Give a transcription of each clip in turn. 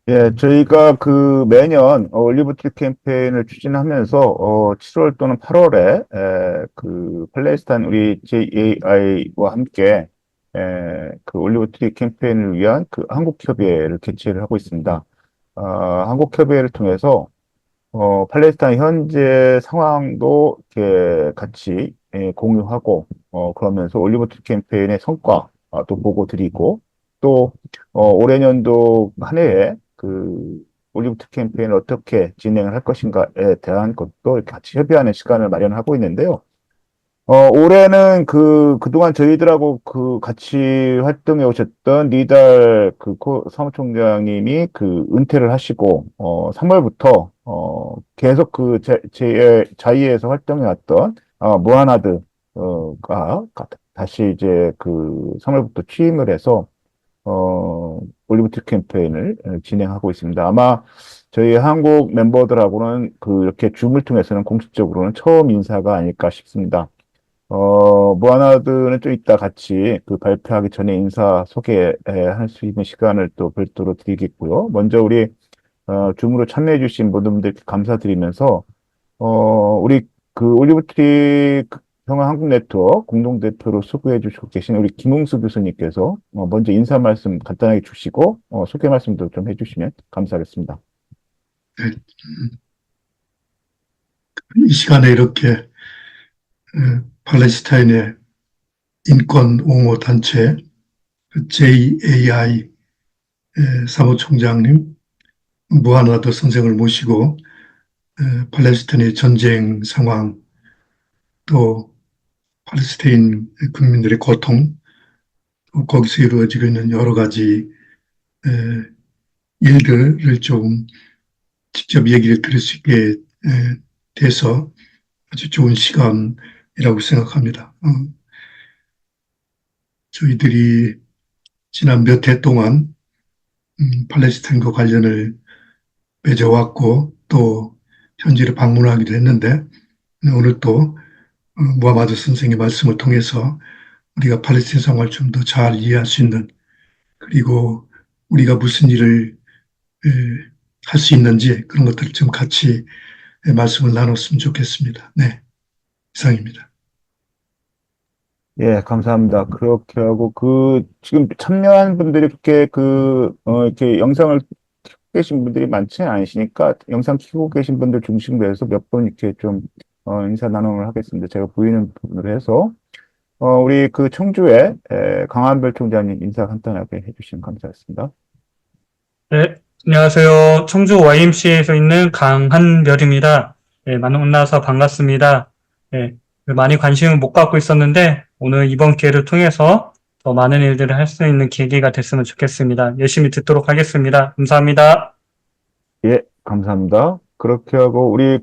예, 저희가 그 매년 올리브트리 캠페인을 추진하면서 7월 또는 8월에 그 팔레스타인 우리 JAI와 함께 그 올리브트리 캠페인을 위한 그 한국협의회를 개최를 하고 있습니다. 한국협의회를 통해서 팔레스타인 현재 상황도 이렇게 같이 공유하고 그러면서 올리브트리 캠페인의 성과 또 보고 드리고 또 올해 년도 한 해에 그 올리브트리 캠페인을 어떻게 진행을 할 것인가에 대한 것도 이렇게 같이 협의하는 시간을 마련하고 있는데요. 올해는 그동안 저희들하고 그 같이 활동해 오셨던 리달 사무총장님이 그 은퇴를 하시고, 3월부터, 계속 자이에서 활동해 왔던, 무하나드, 다시 이제 그 3월부터 취임을 해서, 올리브트 캠페인을 진행하고 있습니다. 아마 저희 한국 멤버들하고는 이렇게 줌을 통해서는 공식적으로는 처음 인사가 아닐까 싶습니다. 무하나드는 좀 이따 같이 그 발표하기 전에 인사 소개할 수 있는 시간을 또 별도로 드리겠고요. 먼저 우리, 줌으로 참여해주신 모든 분들께 감사드리면서, 우리 그 올리브트리 평화 한국 네트워크 공동대표로 수고해 주시고 계신 우리 김웅수 교수님께서 먼저 인사 말씀 간단하게 주시고, 소개 말씀도 좀 해주시면 감사하겠습니다. 네, 이 시간에 이렇게 팔레스타인의 인권 옹호 단체 JAI 사무총장님 무하나드 선생을 모시고 팔레스타인의 전쟁 상황 또 팔레스타인 국민들의 고통 또 거기서 이루어지고 있는 여러 가지 일들을 좀 직접 얘기를 들을 수 있게 돼서 아주 좋은 시간이라고 생각합니다. 저희들이 지난 몇 해 동안 팔레스타인과 관련을 맺어왔고 또 현지를 방문하기도 했는데 오늘 또 무하마드 선생의 말씀을 통해서 우리가 팔레스타인 상황을 좀 더 잘 이해할 수 있는 그리고 우리가 무슨 일을 할 수 있는지 그런 것들을 좀 같이 말씀을 나눴으면 좋겠습니다. 네, 이상입니다. 예, 감사합니다. 그렇게 하고, 지금 참여한 분들이 이렇게 영상을 켜고 계신 분들이 많지는 않으시니까, 영상 켜고 계신 분들 중심으로 해서 몇 분 이렇게 좀, 인사 나눔을 하겠습니다. 제가 보이는 부분으로 해서, 우리 그 청주의 강한별 총장님 인사 간단하게 해주시면 감사하겠습니다. 네, 안녕하세요. 청주 YMCA에서 있는 강한별입니다. 네, 만나서 반갑습니다. 네, 많이 관심을 못 갖고 있었는데 오늘 이번 기회를 통해서 더 많은 일들을 할 수 있는 계기가 됐으면 좋겠습니다. 열심히 듣도록 하겠습니다. 감사합니다. 예, 감사합니다. 그렇게 하고, 우리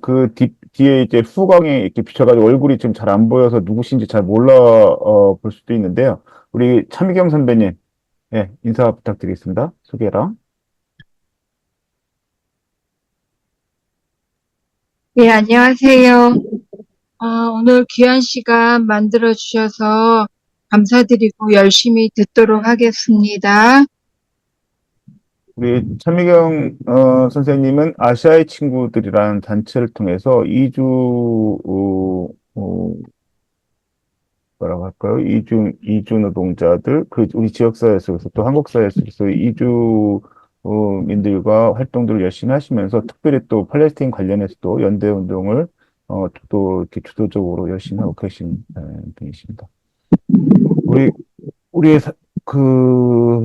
뒤에 이제 후광이 이렇게 비춰가지고 얼굴이 지금 잘 안 보여서 누구신지 잘 볼 수도 있는데요. 우리 차미경 선배님, 예, 인사 부탁드리겠습니다. 소개랑. 네, 안녕하세요. 오늘 귀한 시간 만들어주셔서 감사드리고 열심히 듣도록 하겠습니다. 우리 차미경 선생님은 아시아의 친구들이라는 단체를 통해서 뭐라고 할까요? 이주 노동자들, 우리 지역사회 속에서 또 한국사회 속에서 민들과 활동들을 열심히 하시면서 특별히 또 팔레스타인 관련해서도 연대운동을 또 이렇게 주도적으로 열심히 하고 계신 분이십니다. 우리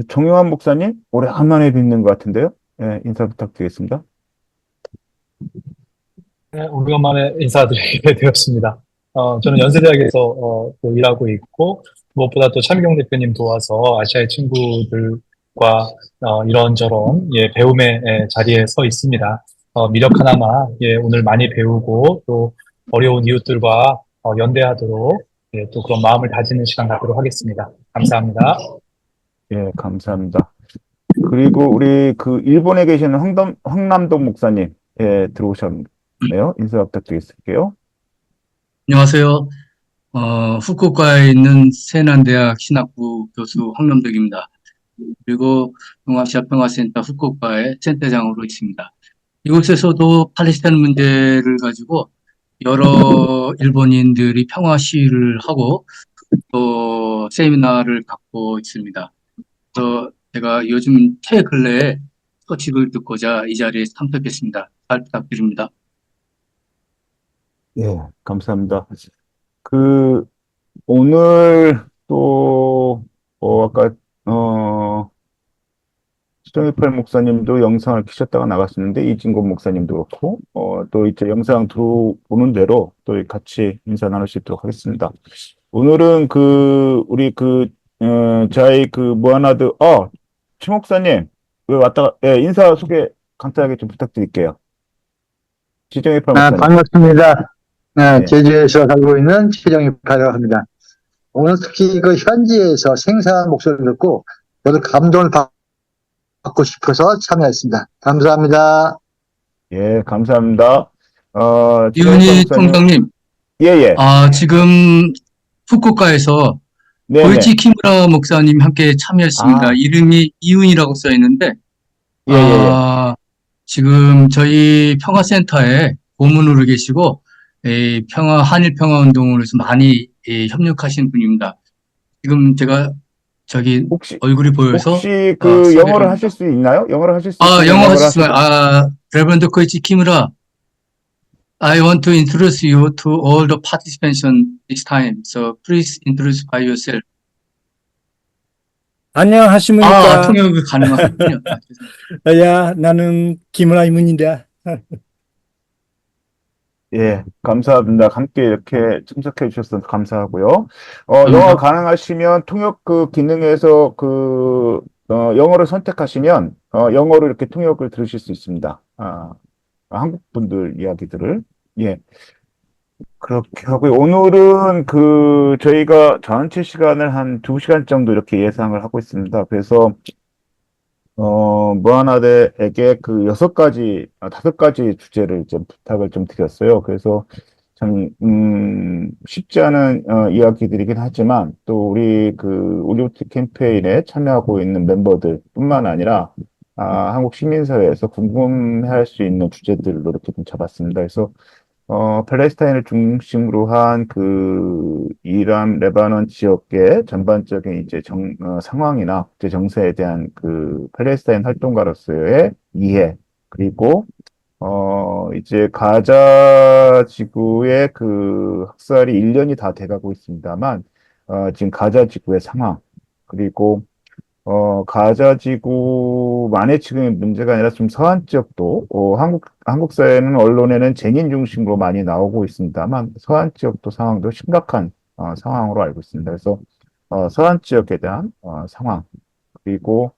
정용환 목사님, 오래간만에 뵙는 것 같은데요. 예, 인사 부탁드리겠습니다. 네, 오래간만에 인사드리게 되었습니다. 저는 연세대학에서 또 일하고 있고, 무엇보다 또 차미경 대표님 도와서 아시아의 친구들과 이런저런 배움의 자리에 서 있습니다. 미력 하나마 오늘 많이 배우고 또 어려운 이웃들과 연대하도록 또 그런 마음을 다지는 시간 갖도록 하겠습니다. 감사합니다. 예, 감사합니다. 그리고 우리 일본에 계시는 황남동 목사님, 예, 들어오셨네요. 인사 부탁드릴게요. 안녕하세요. 후쿠오카에 있는 세난대학 신학부 교수 황남덕입니다. 그리고 동아시아 평화센터 후쿠오카의 센터장으로 있습니다. 이곳에서도 팔레스타인 문제를 가지고 여러 일본인들이 평화 시위를 하고 또 세미나를 갖고 있습니다. 그래서 제가 요즘 최근래에 소식을 듣고자 이 자리에 참석했습니다. 잘 부탁드립니다. 예, 감사합니다. 그, 오늘 또, 아까, 수정일팔 목사님도 영상을 키셨다가 나갔었는데, 이진곤 목사님도 그렇고, 또 이제 영상 들어오는 대로 또 같이 인사 나눌 수 있도록 하겠습니다. 오늘은 저희 무하나드, 최 목사님, 왜 예, 인사 소개 간단하게 좀 부탁드릴게요. 지정일팔 목사님. 반갑습니다. 예. 제주에서 살고 있는 최정익이라고 합니다. 오늘 특히 그 현지에서 생생한 목소리를 듣고 저도 감동을 받고 싶어서 참여했습니다. 감사합니다. 예, 감사합니다. 지정일팔 이훈희 목사님. 총장님, 예, 예. 지금 후쿠오카에서 네네. 고이치 키무라 목사님 함께 참여했습니다. 아. 이름이 이훈이라고 써 있는데, 예, 예, 예. 지금 저희 평화센터에 고문으로 계시고, 한일 평화 운동을 해서 많이 협력하신 분입니다. 지금 제가 얼굴이 보여서 혹시 소개를 영어를 합니다. 하실 수 있나요? 영어를 하실 수 있으면 영어 영어를 하셨어요. 레버런드 코이치 키무라, I want to introduce you to all the participants this time. So please introduce by yourself. 안녕하십니까. 통역이 가능하군요. 죄송합니다. 야, 나는 김라이문인데. 예, 감사합니다. 함께 이렇게 참석해 주셔서 감사하고요. 감사합니다. 영어 가능하시면 통역 기능에서 영어를 선택하시면, 영어로 이렇게 통역을 들으실 수 있습니다. 한국 분들 이야기들을. 예. 그렇게 하고요. 오늘은 저희가 전체 시간을 한 2시간 정도 이렇게 예상을 하고 있습니다. 그래서, 무하나드에게 5가지 주제를 좀 부탁을 좀 드렸어요. 그래서 참, 쉽지 않은, 이야기들이긴 하지만, 또 우리 올리브트 캠페인에 참여하고 있는 멤버들 뿐만 아니라, 한국 시민사회에서 궁금해할 수 있는 주제들로 이렇게 좀 잡았습니다. 그래서, 팔레스타인을 중심으로 한 이란, 레바논 지역의 전반적인 이제 상황이나 국제 정세에 대한 팔레스타인 활동가로서의 이해, 그리고, 이제 가자지구의 학살이 1년이 다 돼가고 있습니다만, 지금 가자지구의 상황, 그리고 가자지구만의 지금의 문제가 아니라 좀 서한 지역도, 한국 사회는 언론에는 재닌 중심으로 많이 나오고 있습니다만, 서한 지역도 상황도 심각한, 상황으로 알고 있습니다. 그래서, 서한 지역에 대한, 상황, 그리고,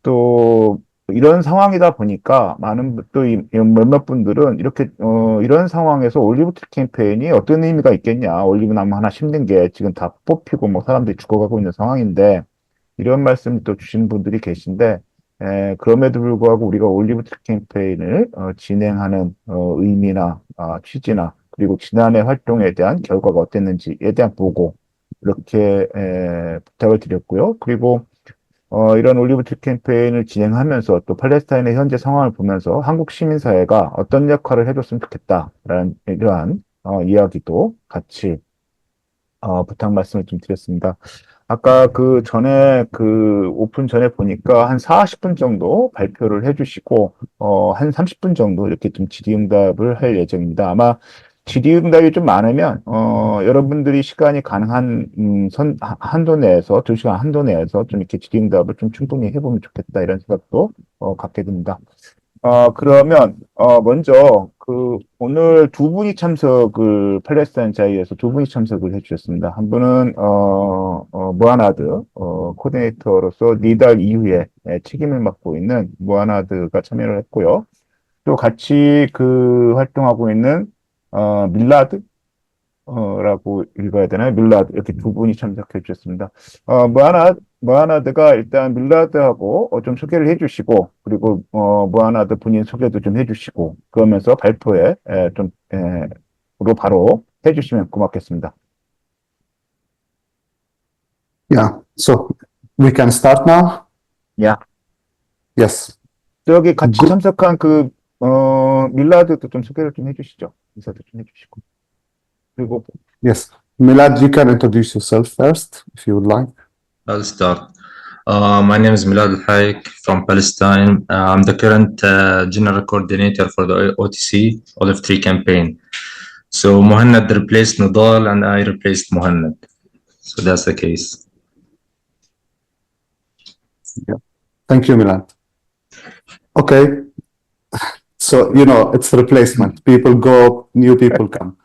또, 이런 상황이다 보니까 몇몇 분들은 이런 상황에서 올리브트리 캠페인이 어떤 의미가 있겠냐. 올리브나무 하나 심는 게 지금 다 뽑히고 뭐 사람들이 죽어가고 있는 상황인데, 이런 말씀 또 주신 분들이 계신데, 그럼에도 불구하고 우리가 올리브트리 캠페인을 진행하는 의미나 취지나, 그리고 지난해 활동에 대한 결과가 어땠는지에 대한 보고, 이렇게 부탁을 드렸고요. 그리고 이런 올리브트리 캠페인을 진행하면서 또 팔레스타인의 현재 상황을 보면서 한국 시민사회가 어떤 역할을 해줬으면 좋겠다라는 이러한 이야기도 같이 부탁 말씀을 좀 드렸습니다. 아까 오픈 전에 보니까 한 40분 정도 발표를 해주시고, 한 30분 정도 이렇게 좀 질의응답을 할 예정입니다. 아마 질의응답이 좀 많으면, 여러분들이 시간이 가능한, 한도 내에서, 2시간 한도 내에서 좀 이렇게 질의응답을 좀 충분히 해보면 좋겠다, 이런 생각도, 갖게 됩니다. 그러면, 먼저, 오늘 팔레스타인 자이에서 2분이 참석을 해주셨습니다. 한 분은, 무하나드, 코디네이터로서 이달 이후에 책임을 맡고 있는 무하나드가 참여를 했고요. 또 같이 활동하고 있는, 밀라드, 라고 읽어야 되나요? 밀라드. 이렇게 2분이 참석해 주셨습니다. 무하나드가 일단 밀라드하고 좀 소개를 해주시고, 그리고, 무하나드 본인 소개도 좀 해주시고, 그러면서 발표에 바로 해주시면 고맙겠습니다. Yeah, so We can start now? Yeah. Yes. 저기 같이 참석한 밀라드도 좀 소개를 좀 해주시죠. 인사도 좀 해주시고. 그리고 Yes. Milad, you can introduce yourself first, if you would like. I'll start. My name is Milad Al-Hayek from Palestine. I'm the current general coordinator for the OTC, Olivtree So Muhanad replaced Nudal and I replaced Muhanad. So that's the case. Yeah. Thank you, Milad. Okay. So, it's replacement. People go, new people come.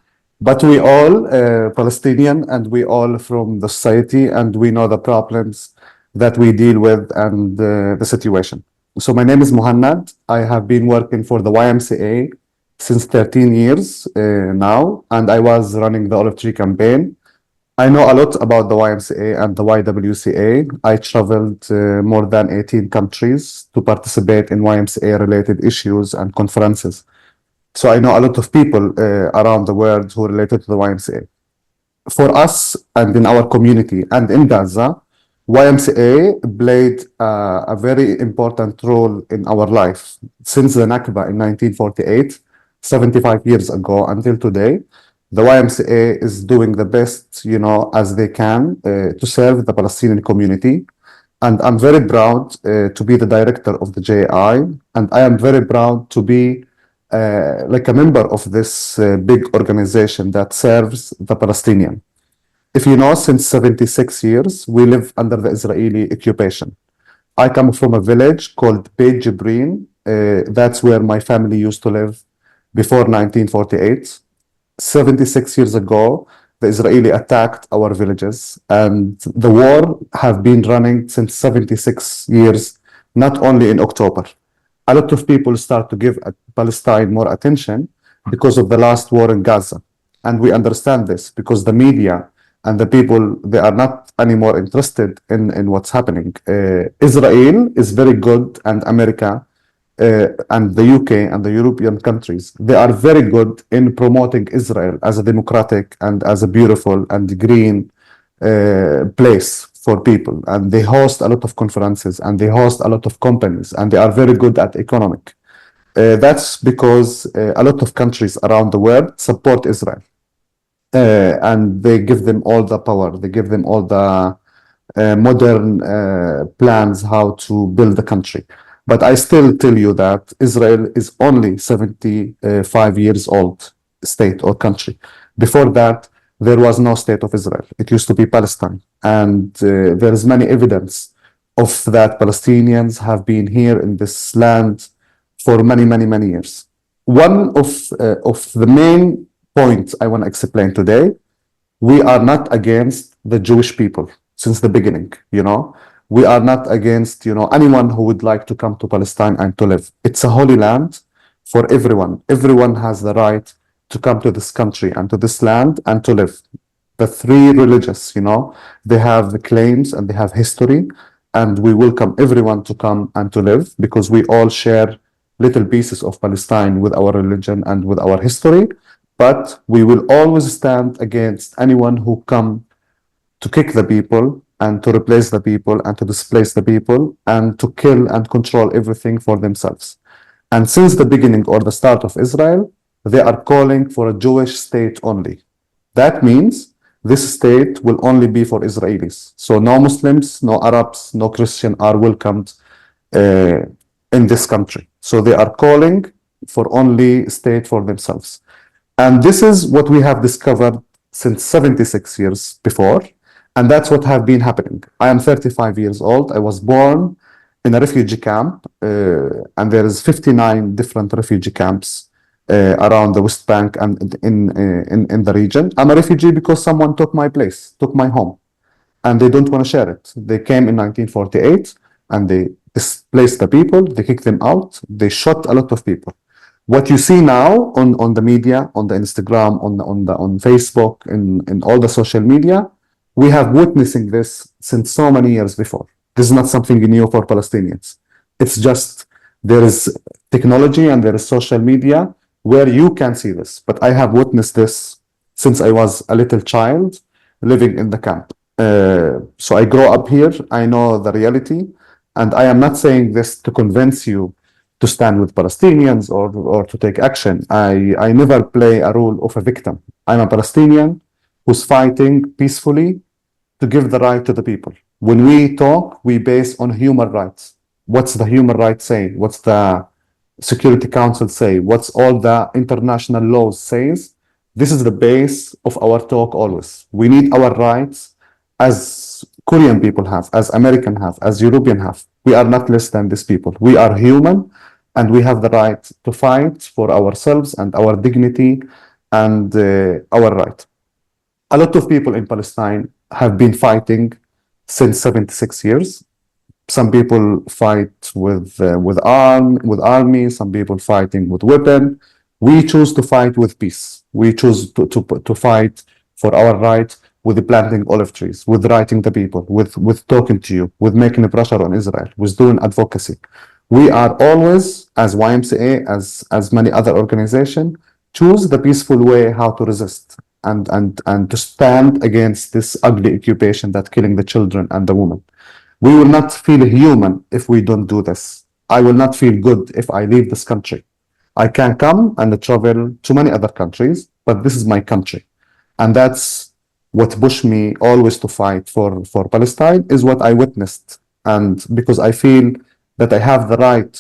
But we all Palestinian, and we all from the society, and we know the problems that we deal with and the situation. So my name is Muhanad. I have been working for the YMCA since 13 years now, and I was running the Olive Tree campaign. I know a lot about the YMCA and the YWCA. I traveled more than 18 countries to participate in YMCA-related issues and conferences. So I know a lot of people around the world who are related to the YMCA. For us and in our community and in Gaza, YMCA played a very important role in our life. Since the Nakba in 1948, 75 years ago until today, the YMCA is doing the best, as they can to serve the Palestinian community. And I'm very proud to be the director of the JAI, and I am very proud to be like a member of this big organization that serves the Palestinian. If you know, since 76 years, we live under the Israeli occupation. I come from a village called Beit Jibrin. That's where my family used to live before 1948. 76 years ago, the Israeli attacked our villages, and the war have been running since 76 years, not only in October. A lot of people start to give Palestine more attention because of the last war in Gaza. And we understand this because the media and the people, they are not anymore interested in what's happening. Israel is very good, and America and the UK and the European countries, they are very good in promoting Israel as a democratic and as a beautiful and green place for people. And they host a lot of conferences, and they host a lot of companies, and they are very good at economic. That's because a lot of countries around the world support Israel. And they give them all the power. They give them all the modern plans how to build the country. But I still tell you that Israel is only 75 years old state or country. Before that, there was no state of Israel. It used to be Palestine. And there is many evidence of that Palestinians have been here in this land for many, many, many years. One of the main points I want to explain today, we are not against the Jewish people since the beginning, We are not against, anyone who would like to come to Palestine and to live. It's a holy land for everyone. Everyone has the right to come to this country and to this land and to live. The three religions, they have the claims and they have history, and we welcome everyone to come and to live because we all share little pieces of Palestine with our religion and with our history. But we will always stand against anyone who come to kick the people and to replace the people and to displace the people and to kill and control everything for themselves. And since the beginning or the start of Israel, they are calling for a Jewish state only. That means this state will only be for Israelis. So no Muslims, no Arabs, no Christian are welcomed in this country. So they are calling for only state for themselves. And this is what we have discovered since 76 years before. And that's what have been happening. I am 35 years old. I was born in a refugee camp, and there is 59 different refugee camps around the West Bank and in the region. I'm a refugee because someone took my place, took my home, and they don't want to share it. They came in 1948, and they displaced the people. They kicked them out. They shot a lot of people. What you see now on the media, on the Instagram, on Facebook, in all the social media, we have witnessing this since so many years before. This is not something new for Palestinians. It's just there is technology and there is social media where you can see this. But I have witnessed this since I was a little child living in the camp. So I grow up here, I know the reality, and I am not saying this to convince you to stand with Palestinians or to take action. I never play a role of a victim. I'm a Palestinian who's fighting peacefully to give the right to the people. When we talk, we base on human rights. What's the human rights say? What's the Security Council say? What's all the international laws says? This is the base of our talk always. We need our rights as Korean people have, as American have, as European have. We are not less than these people. We are human and we have the right to fight for ourselves and our dignity and our right. A lot of people in Palestine have been fighting since 76 years. Some people fight with army, some people fighting with weapon. We choose to fight with peace. We choose to fight for our rights with planting olive trees, with writing the people, with talking to you, with making pressure on Israel, with doing advocacy. We are always, as YMCA, as many other organizations, choose the peaceful way how to resist and to stand against this ugly occupation that's killing the children and the women. We will not feel human if we don't do this. I will not feel good if I leave this country. I can come and travel to many other countries, but this is my country. And that's what pushed me always to fight for Palestine, is what I witnessed. And because I feel that I have the right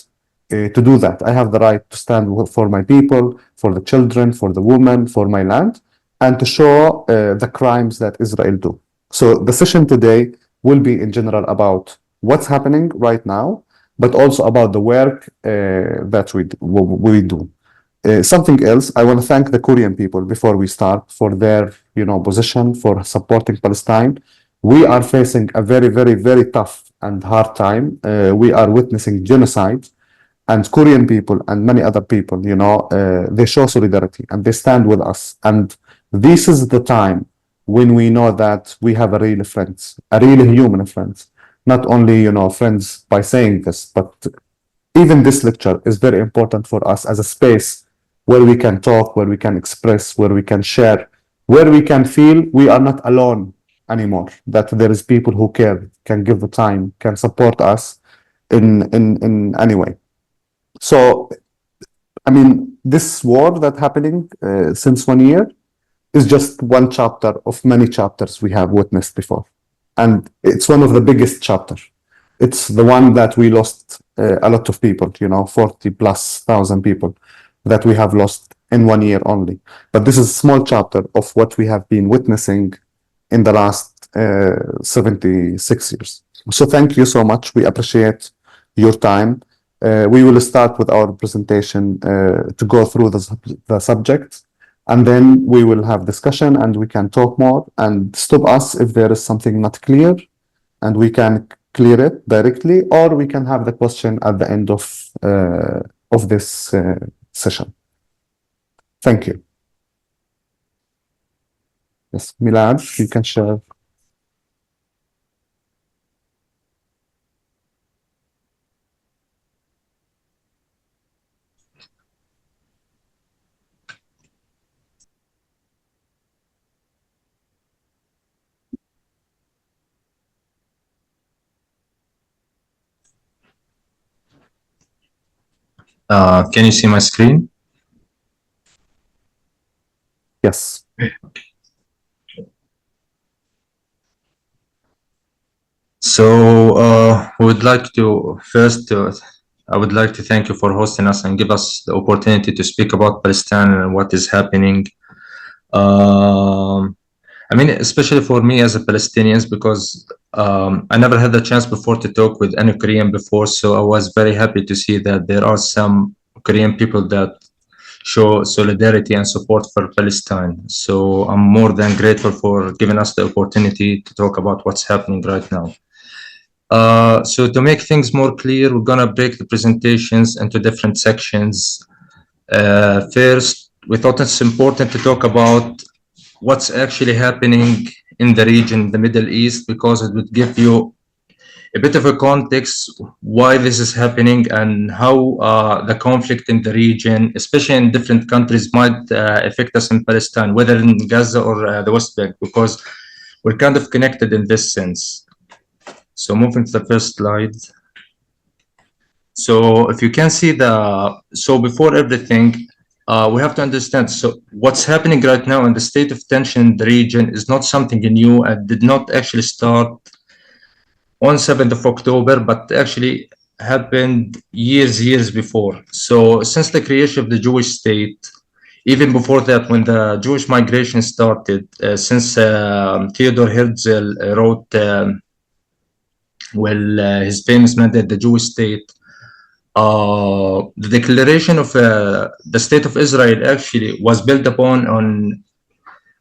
to do that. I have the right to stand for my people, for the children, for the women, for my land, and to show the crimes that Israel do. So the session today will be in general about what's happening right now, but also about the work that we do. Something else, I want to thank the Korean people before we start for their position, for supporting Palestine. We are facing a very, very, very tough and hard time. We are witnessing genocide, and Korean people and many other people, they show solidarity and they stand with us. And this is the time when we know that we have a real friends, a real human friends. Not only, friends by saying this, but even this lecture is very important for us as a space where we can talk, where we can express, where we can share, where we can feel we are not alone anymore, that there is people who care, can give the time, can support us in any way. So, I mean, this war that's happening since 1 year is just one chapter of many chapters we have witnessed before. And it's one of the biggest chapters. It's the one that we lost a lot of people, 40,000+ people that we have lost in 1 year only. But this is a small chapter of what we have been witnessing in the last 76 years. So thank you so much. We appreciate your time. We will start with our presentation to go through the subject, and then we will have discussion and we can talk more and stop us if there is something not clear, and we can clear it directly, or we can have the question at the end of this session. Thank you. Yes, Milad, you can share. Can you see my screen? Yes. So we would like to first, I would like to thank you for hosting us and give us the opportunity to speak about Palestine and what is happening. I mean, especially for me as a Palestinian, because I never had the chance before to talk with any Korean before, so I was very happy to see that there are some Korean people that show solidarity and support for Palestine. So I'm more than grateful for giving us the opportunity to talk about what's happening right now. So to make things more clear, we're gonna break the presentations into different sections. First, we thought it's important to talk about what's actually happening in the region, the Middle East, because it would give you a bit of a context why this is happening and how the conflict in the region, especially in different countries, might affect us in Palestine, whether in Gaza or the West Bank, because we're kind of connected in this sense. So moving to the first slide. So if you can see so before everything, we have to understand, so what's happening right now in the state of tension in the region is not something new and did not actually start on 7th of October, but actually happened years before. So since the creation of the Jewish state, even before that, when the Jewish migration started, since Theodor Herzl wrote his famous mandate, the Jewish state, the declaration of the state of Israel actually was built on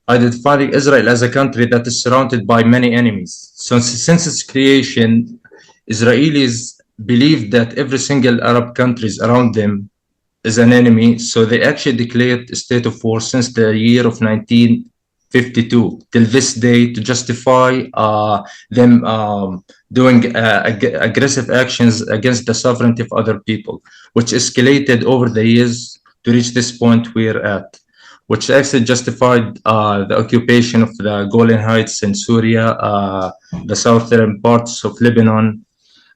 identifying Israel as a country that is surrounded by many enemies. So since its creation, Israelis believed that every single Arab countries around them is an enemy. So they actually declared a state of war since the year of 1952 till this day to justify them doing aggressive actions against the sovereignty of other people, which escalated over the years to reach this point we're at, which actually justified the occupation of the Golan Heights in Syria, the southern parts of Lebanon,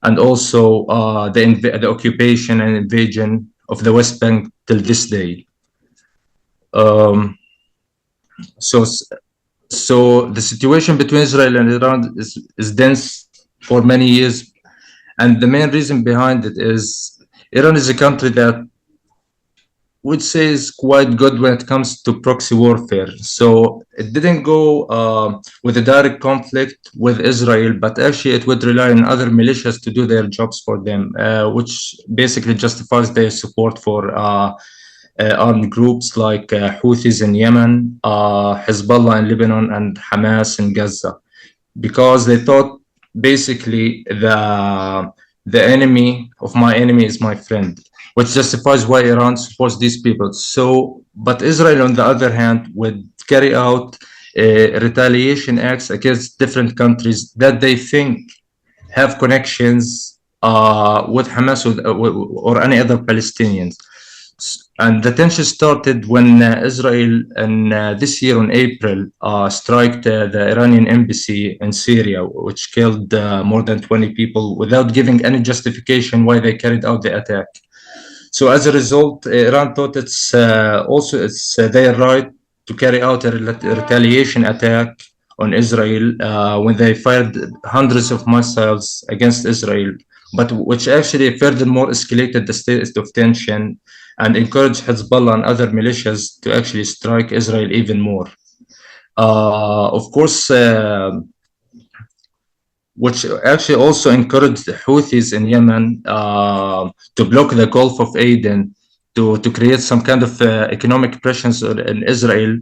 and also the occupation and invasion of the West Bank till this day. So the situation between Israel and Iran is dense for many years, and the main reason behind it is Iran is a country that would say is quite good when it comes to proxy warfare. So it didn't go with a direct conflict with Israel, but actually it would rely on other militias to do their jobs for them, which basically justifies their support for armed groups like Houthis in Yemen, Hezbollah in Lebanon, and Hamas in Gaza, because they thought basically the enemy of my enemy is my friend, which justifies why Iran supports these people. So, but Israel, on the other hand, would carry out retaliation acts against different countries that they think have connections with Hamas or any other Palestinians. And the tension started when Israel, this year in April, struck the Iranian embassy in Syria, which killed more than 20 people without giving any justification why they carried out the attack. So as a result, Iran thought it's their right to carry out a retaliation attack on Israel when they fired hundreds of missiles against Israel, but which actually furthermore escalated the state of tension and encouraged Hezbollah and other militias to actually strike Israel even more. Of course, which actually also encouraged the Houthis in Yemen to block the Gulf of Aden to create some kind of economic pressures in Israel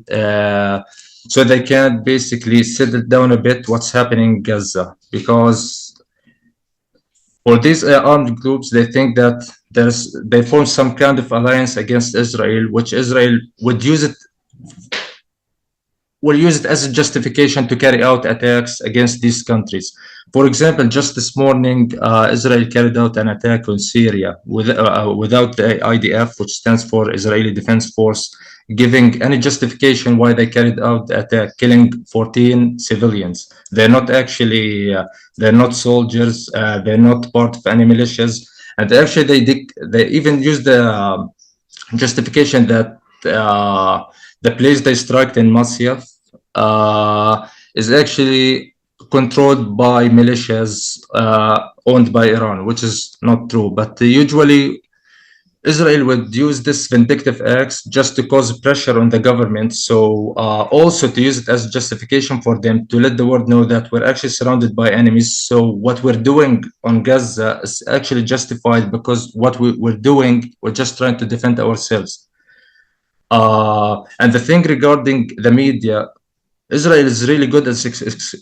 so they can basically settle down a bit what's happening in Gaza. Because for these armed groups, they think that they form some kind of alliance against Israel, which Israel would use it as a justification to carry out attacks against these countries. For example, just this morning, Israel carried out an attack on Syria without the IDF, which stands for Israeli Defense Force, giving any justification why they carried out the attack, killing 14 civilians. They're not actually, they're not soldiers, they're not part of any militias. And actually, they even used the justification that the place they struck in Masyaf is actually controlled by militias owned by Iran, which is not true. But usually Israel would use this vindictive acts just to cause pressure on the government. So also to use it as justification for them to let the world know that we're actually surrounded by enemies. So what we're doing on Gaza is actually justified because what we're doing, we're just trying to defend ourselves. And the thing regarding the media, Israel is really good at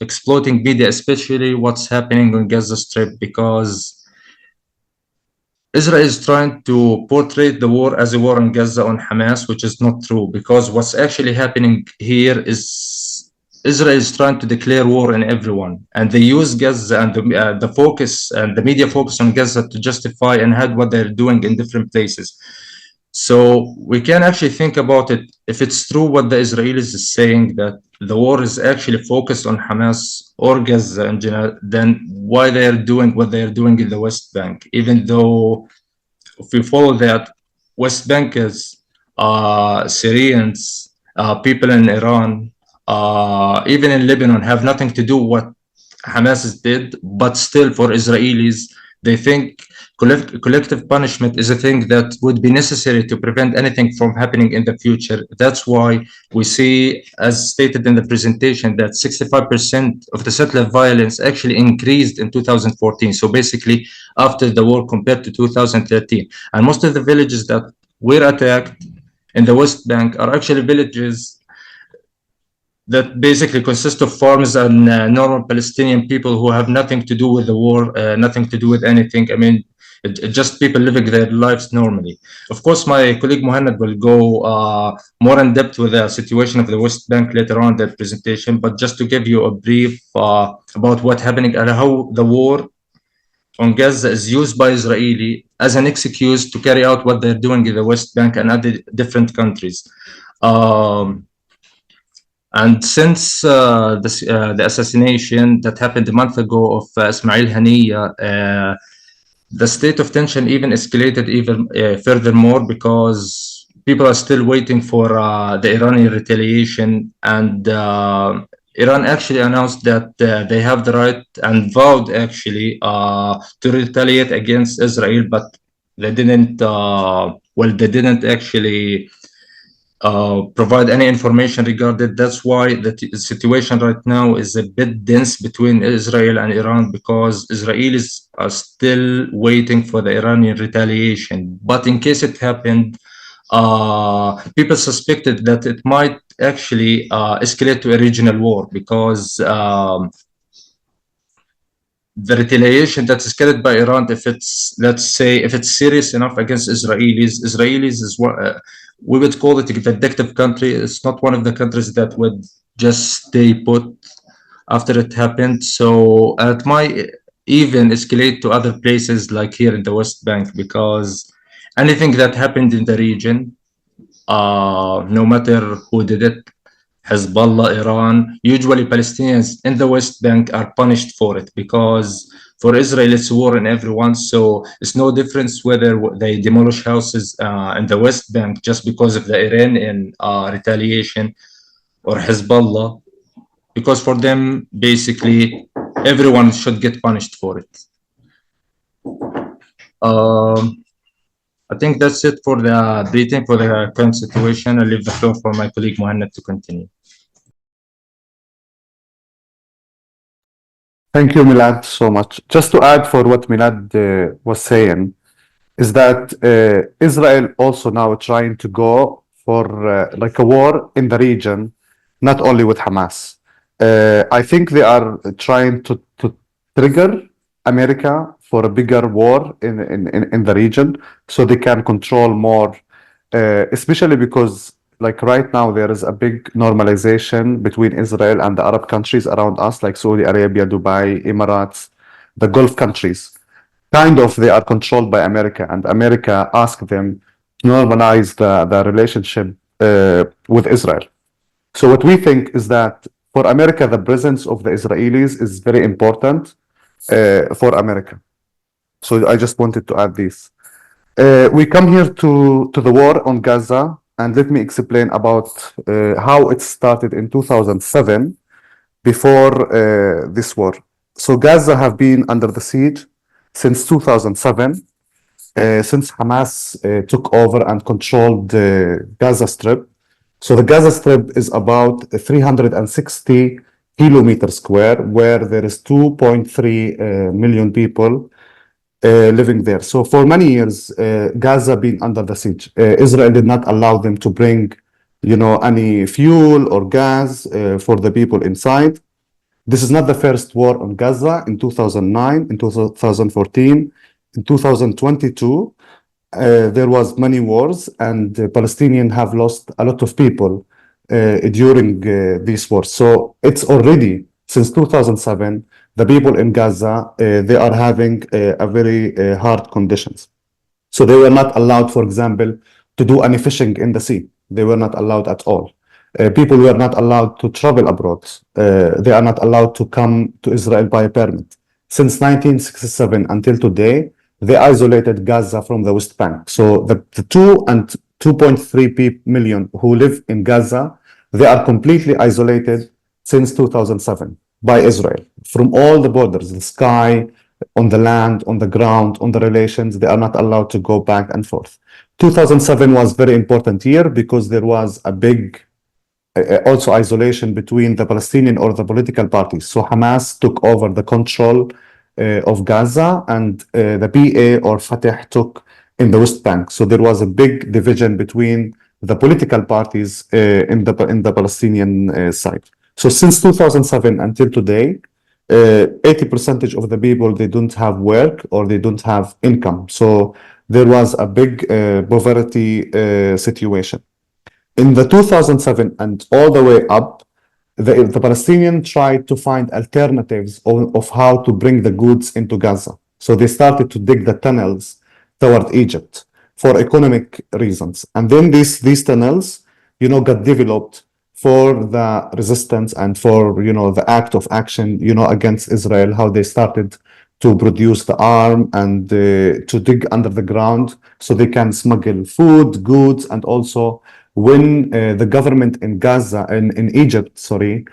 exploiting media, especially what's happening on Gaza Strip, because Israel is trying to portray the war as a war on Gaza on Hamas, which is not true, because what's actually happening here is Israel is trying to declare war on everyone, and they use Gaza and the focus and the media focus on Gaza to justify and hide what they're doing in different places. So we can actually think about it. If it's true what the Israelis is saying, that the war is actually focused on Hamas or Gaza in general, then why they are doing what they are doing in the West Bank? Even though if we follow that, West Bank is Syrians, people in Iran, even in Lebanon have nothing to do with what Hamas did, but still for Israelis, they think collective punishment is a thing that would be necessary to prevent anything from happening in the future. That's why we see, as stated in the presentation, that 65% of the settler violence actually increased in 2014. So basically, after the war compared to 2013. And most of the villages that were attacked in the West Bank are actually villages that basically consist of farms and normal Palestinian people who have nothing to do with the war, nothing to do with anything. I mean, just people living their lives normally. Of course, my colleague Muhanad will go more in depth with the situation of the West Bank later on in the presentation, but just to give you a brief about what's happening and how the war on Gaza is used by Israeli as an excuse to carry out what they're doing in the West Bank and other different countries. And since the assassination that happened a month ago of Ismail Haniyeh, the state of tension even escalated even furthermore, because people are still waiting for the Iranian retaliation. And Iran actually announced that they have the right and vowed actually to retaliate against Israel, but they didn't, they didn't actually provide any information regarding. That's why the situation right now is a bit dense between Israel and Iran, because Israelis are still waiting for the Iranian retaliation. But in case it happened, people suspected that it might actually escalate to a regional war, because the retaliation that's carried by Iran, if it's, let's say, if it's serious enough against Israelis is what we would call it a vindictive country. It's not one of the countries that would just stay put after it happened. So it might even escalate to other places like here in the West Bank, because anything that happened in the region, no matter who did it, Hezbollah, Iran, usually Palestinians in the West Bank are punished for it, because for Israel it's war in everyone. So it's no difference whether they demolish houses in the West Bank just because of the Iranian retaliation, or Hezbollah, because for them basically everyone should get punished for it. I think that's it for the briefing for the current situation. I'll leave the floor for my colleague Muhanad to continue. Thank you, Milad, so much. Just to add for what Milad was saying, is that Israel also now trying to go for like a war in the region, not only with Hamas. I think they are trying to trigger America for a bigger war in the region, so they can control more, especially because like right now there is a big normalization between Israel and the Arab countries around us, like Saudi Arabia, Dubai, Emirates, the Gulf countries. Kind of they are controlled by America, and America asked them to normalize the relationship with Israel. So what we think is that for America, the presence of the Israelis is very important for America. So I just wanted to add this. We come here to the war on Gaza, and let me explain about how it started in 2007 before this war. So Gaza have been under the siege since 2007, since Hamas took over and controlled the Gaza Strip. So the Gaza Strip is about 360 kilometers square, where there is 2.3 million people living there. So for many years, Gaza been under the siege. Israel did not allow them to bring, any fuel or gas for the people inside. This is not the first war on Gaza. In 2009, in 2014, in 2022, there was many wars, and Palestinians have lost a lot of people during these wars. So it's already since 2007, the people in Gaza, they are having a very hard conditions. So they were not allowed, for example, to do any fishing in the sea. They were not allowed at all. People were not allowed to travel abroad. They are not allowed to come to Israel by a permit. Since 1967 until today, they isolated Gaza from the West Bank. So the 2.3 million who live in Gaza, they are completely isolated since 2007 by Israel. From all the borders, the sky, on the land, on the ground, on the relations, they are not allowed to go back and forth. 2007 was a very important year because there was a big also isolation between the Palestinian or the political parties. So Hamas took over the control of Gaza, and the PA or Fatah took in the West Bank. So there was a big division between the political parties in the Palestinian side. So since 2007 until today, 80% of the people, they don't have work or they don't have income. So there was a big poverty situation. In the 2007 and all the way up, the Palestinians tried to find alternatives of how to bring the goods into Gaza. So they started to dig the tunnels toward Egypt for economic reasons. And then these tunnels, got developed for the resistance and for, the act of action, against Israel, how they started to produce the arm and to dig under the ground so they can smuggle food, goods, and also when the government in Gaza, in Egypt, started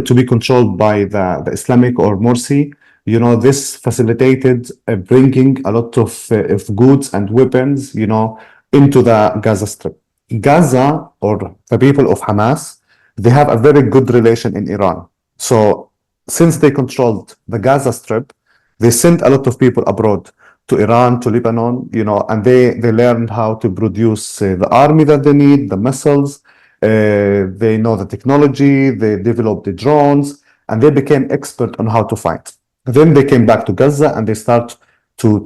to be controlled by the Islamic or Morsi, this facilitated bringing a lot of goods and weapons, into the Gaza Strip. Gaza, or the people of Hamas, they have a very good relation in Iran. So since they controlled the Gaza Strip, they sent a lot of people abroad to Iran, to Lebanon, and they learned how to produce the army that they need, the missiles, they know the technology, they developed the drones, and they became expert on how to fight. Then they came back to Gaza and they start to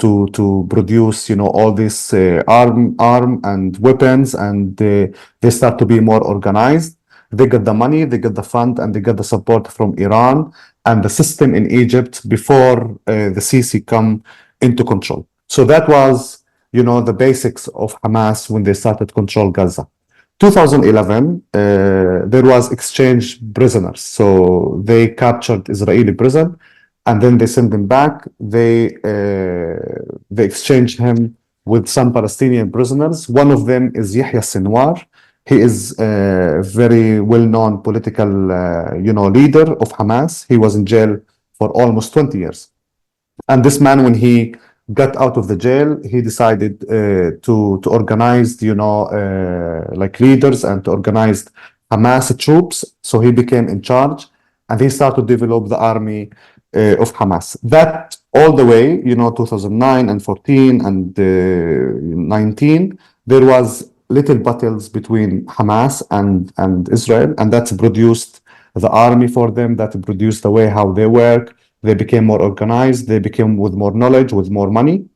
produce, all this arm and weapons, and they start to be more organized. They got the money, they got the fund, and they got the support from Iran and the system in Egypt before the Sisi come into control. So that was, the basics of Hamas when they started to control Gaza. 2011, there was exchange prisoners. So they captured Israeli prison, and then they sent them back. They exchanged him with some Palestinian prisoners. One of them is Yahya Sinwar. He is a very well-known political, leader of Hamas. He was in jail for almost 20 years. And this man, when he got out of the jail, he decided to organize, like leaders and to organize Hamas troops. So he became in charge, and he started to develop the army of Hamas. That all the way, 2009 and 14 and 19, there was little battles between Hamas and Israel, and that produced the army for them, that produced the way how they work. They became more organized, they became with more knowledge, with more money.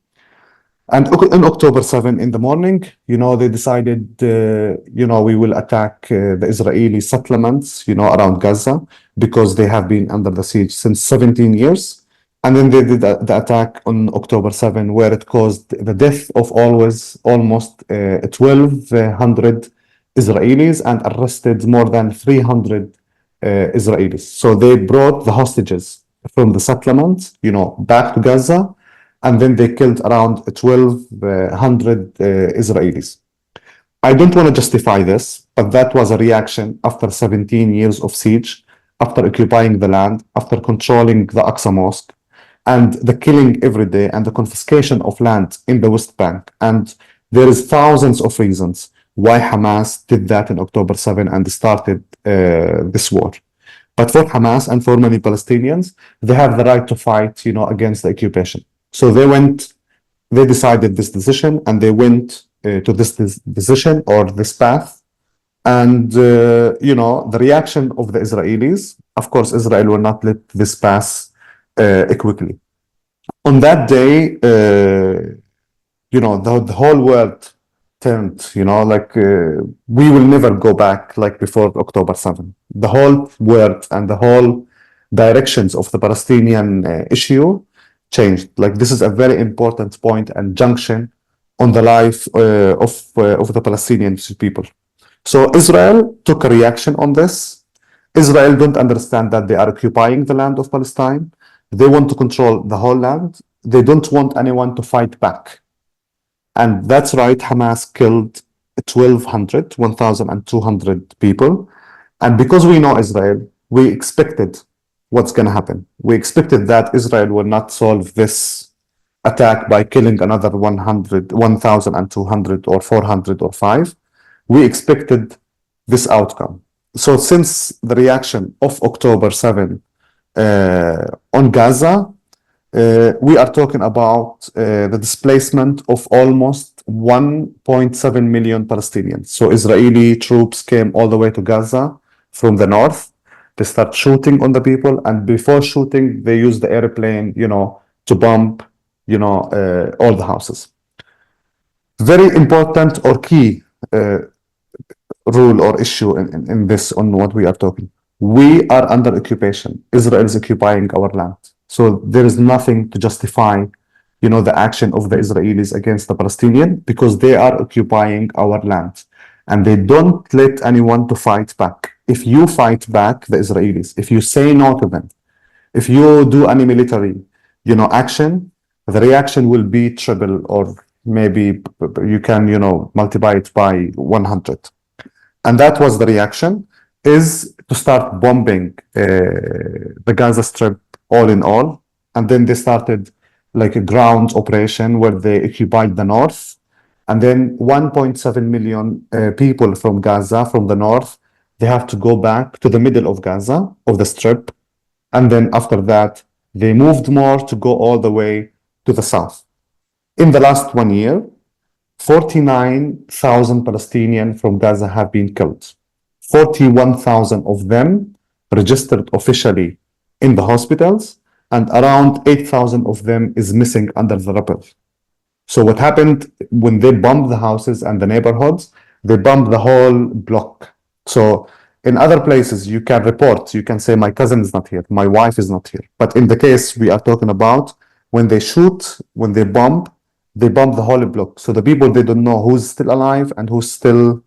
And on October 7 in the morning, they decided, we will attack the Israeli settlements, around Gaza, because they have been under the siege since 17 years. And then they did the attack on October 7, where it caused the death of almost 1,200 Israelis and arrested more than 300 Israelis. So they brought the hostages from the settlements, back to Gaza, and then they killed around 1,200 Israelis. I don't want to justify this, but that was a reaction after 17 years of siege, after occupying the land, after controlling the Aqsa Mosque, and the killing every day, and the confiscation of land in the West Bank. And there is thousands of reasons why Hamas did that in October 7 and started this war. But for Hamas and for many Palestinians, they have the right to fight, against the occupation. So they decided this decision, and they went to this decision or this path. And, the reaction of the Israelis, of course, Israel will not let this pass quickly. On that day, the whole world turned, we will never go back like before October 7. The whole world and the whole directions of the Palestinian issue changed. Like, this is a very important point and junction on the life of the Palestinian people. So Israel took a reaction on this. Israel don't understand that they are occupying the land of Palestine. They want to control the whole land. They don't want anyone to fight back. And that's right, Hamas killed 1,200 people. And because we know Israel, we expected what's going to happen. We expected that Israel will not solve this attack by killing another 1,200 or 400 or 5. We expected this outcome. So since the reaction of October 7 on Gaza, we are talking about the displacement of almost 1.7 million Palestinians. So Israeli troops came all the way to Gaza from the north. They start shooting on the people, and before shooting, they use the airplane, to bomb, all the houses. Very important or key rule or issue in this, on what we are talking. We are under occupation. Israel is occupying our land. So there is nothing to justify, the action of the Israelis against the Palestinian, because they are occupying our land. And they don't let anyone to fight back. If you fight back, the Israelis, if you say no to them, if you do any military, action, the reaction will be triple, or maybe you can, multiply it by 100. And that was the reaction, is to start bombing the Gaza Strip all in all. And then they started like a ground operation where they occupied the north. And then 1.7 million people from Gaza, from the north, they have to go back to the middle of Gaza, of the Strip. And then after that, they moved more to go all the way to the south. In the last 1 year, 49,000 Palestinians from Gaza have been killed. 41,000 of them registered officially in the hospitals, and around 8,000 of them is missing under the rubble. So what happened when they bombed the houses and the neighborhoods, they bombed the whole block. So in other places, you can report, you can say, my cousin is not here, my wife is not here. But in the case we are talking about, when they shoot, when they bomb the whole block. So the people, they don't know who's still alive and who's still,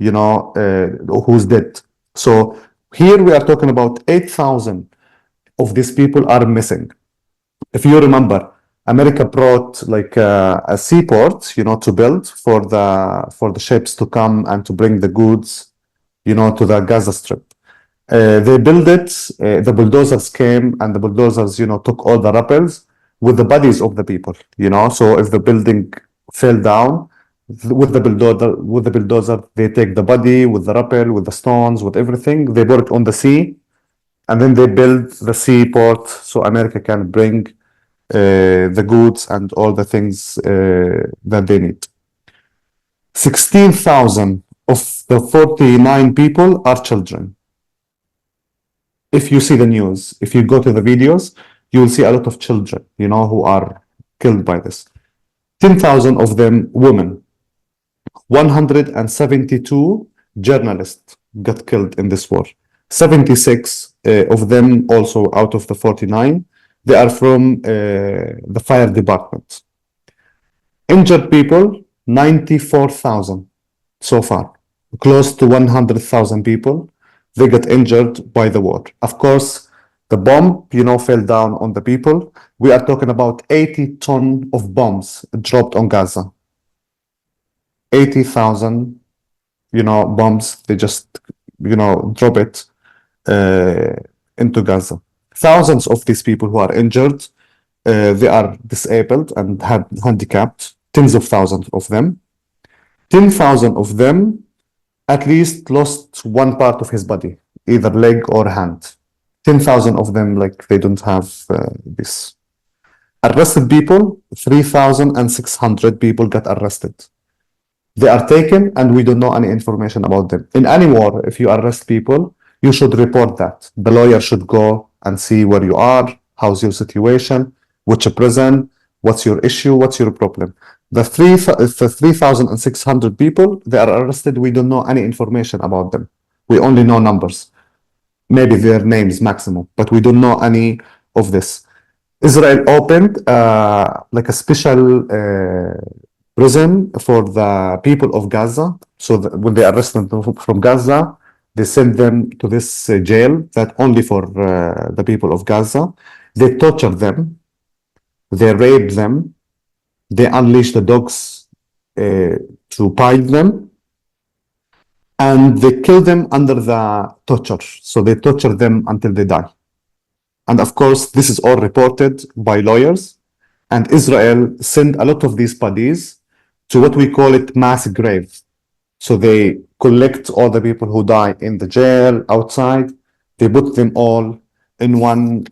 who's dead. So here we are talking about 8,000 of these people are missing. If you remember, America brought like a seaport, to build for the ships to come and to bring the goods, to the Gaza Strip. They built it, the bulldozers came, and the bulldozers, took all the rappels with the bodies of the people, So if the building fell down, with the bulldozer, they take the body with the rappel, with the stones, with everything. They put it on the sea, and then they build the seaport so America can bring the goods and all the things that they need. 16,000 of the 49 people are children. If you see the news, if you go to the videos, you will see a lot of children, who are killed by this. 10,000 of them women. 172 journalists got killed in this war. 76 of them also out of the 49, they are from the fire department. Injured people, 94,000 so far. Close to 100,000 people, they got injured by the war. Of course, the bomb, fell down on the people. We are talking about 80 tons of bombs dropped on Gaza. 80,000, bombs, they just, drop it into Gaza. Thousands of these people who are injured, they are disabled and handicapped, tens of thousands of them. 10,000 of them at least lost one part of his body, either leg or hand. 10,000 of them, like, they don't have this. Arrested people, 3,600 people got arrested. They are taken and we don't know any information about them. In any war, if you arrest people, you should report that. The lawyer should go and see where you are, how's your situation, which prison, what's your issue, what's your problem. The 3,600 people, they are arrested, we don't know any information about them. We only know numbers. Maybe their names maximum, but we don't know any of this. Israel opened like a special prison for the people of Gaza. So when they arrest them from Gaza, they send them to this jail that only for the people of Gaza. They torture them, they rape them, they unleash the dogs to bite them, and they kill them under the torture. So they torture them until they die. And of course, this is all reported by lawyers, and Israel sent a lot of these bodies to what we call it mass graves. So they collect all the people who die in the jail, outside, they put them all in one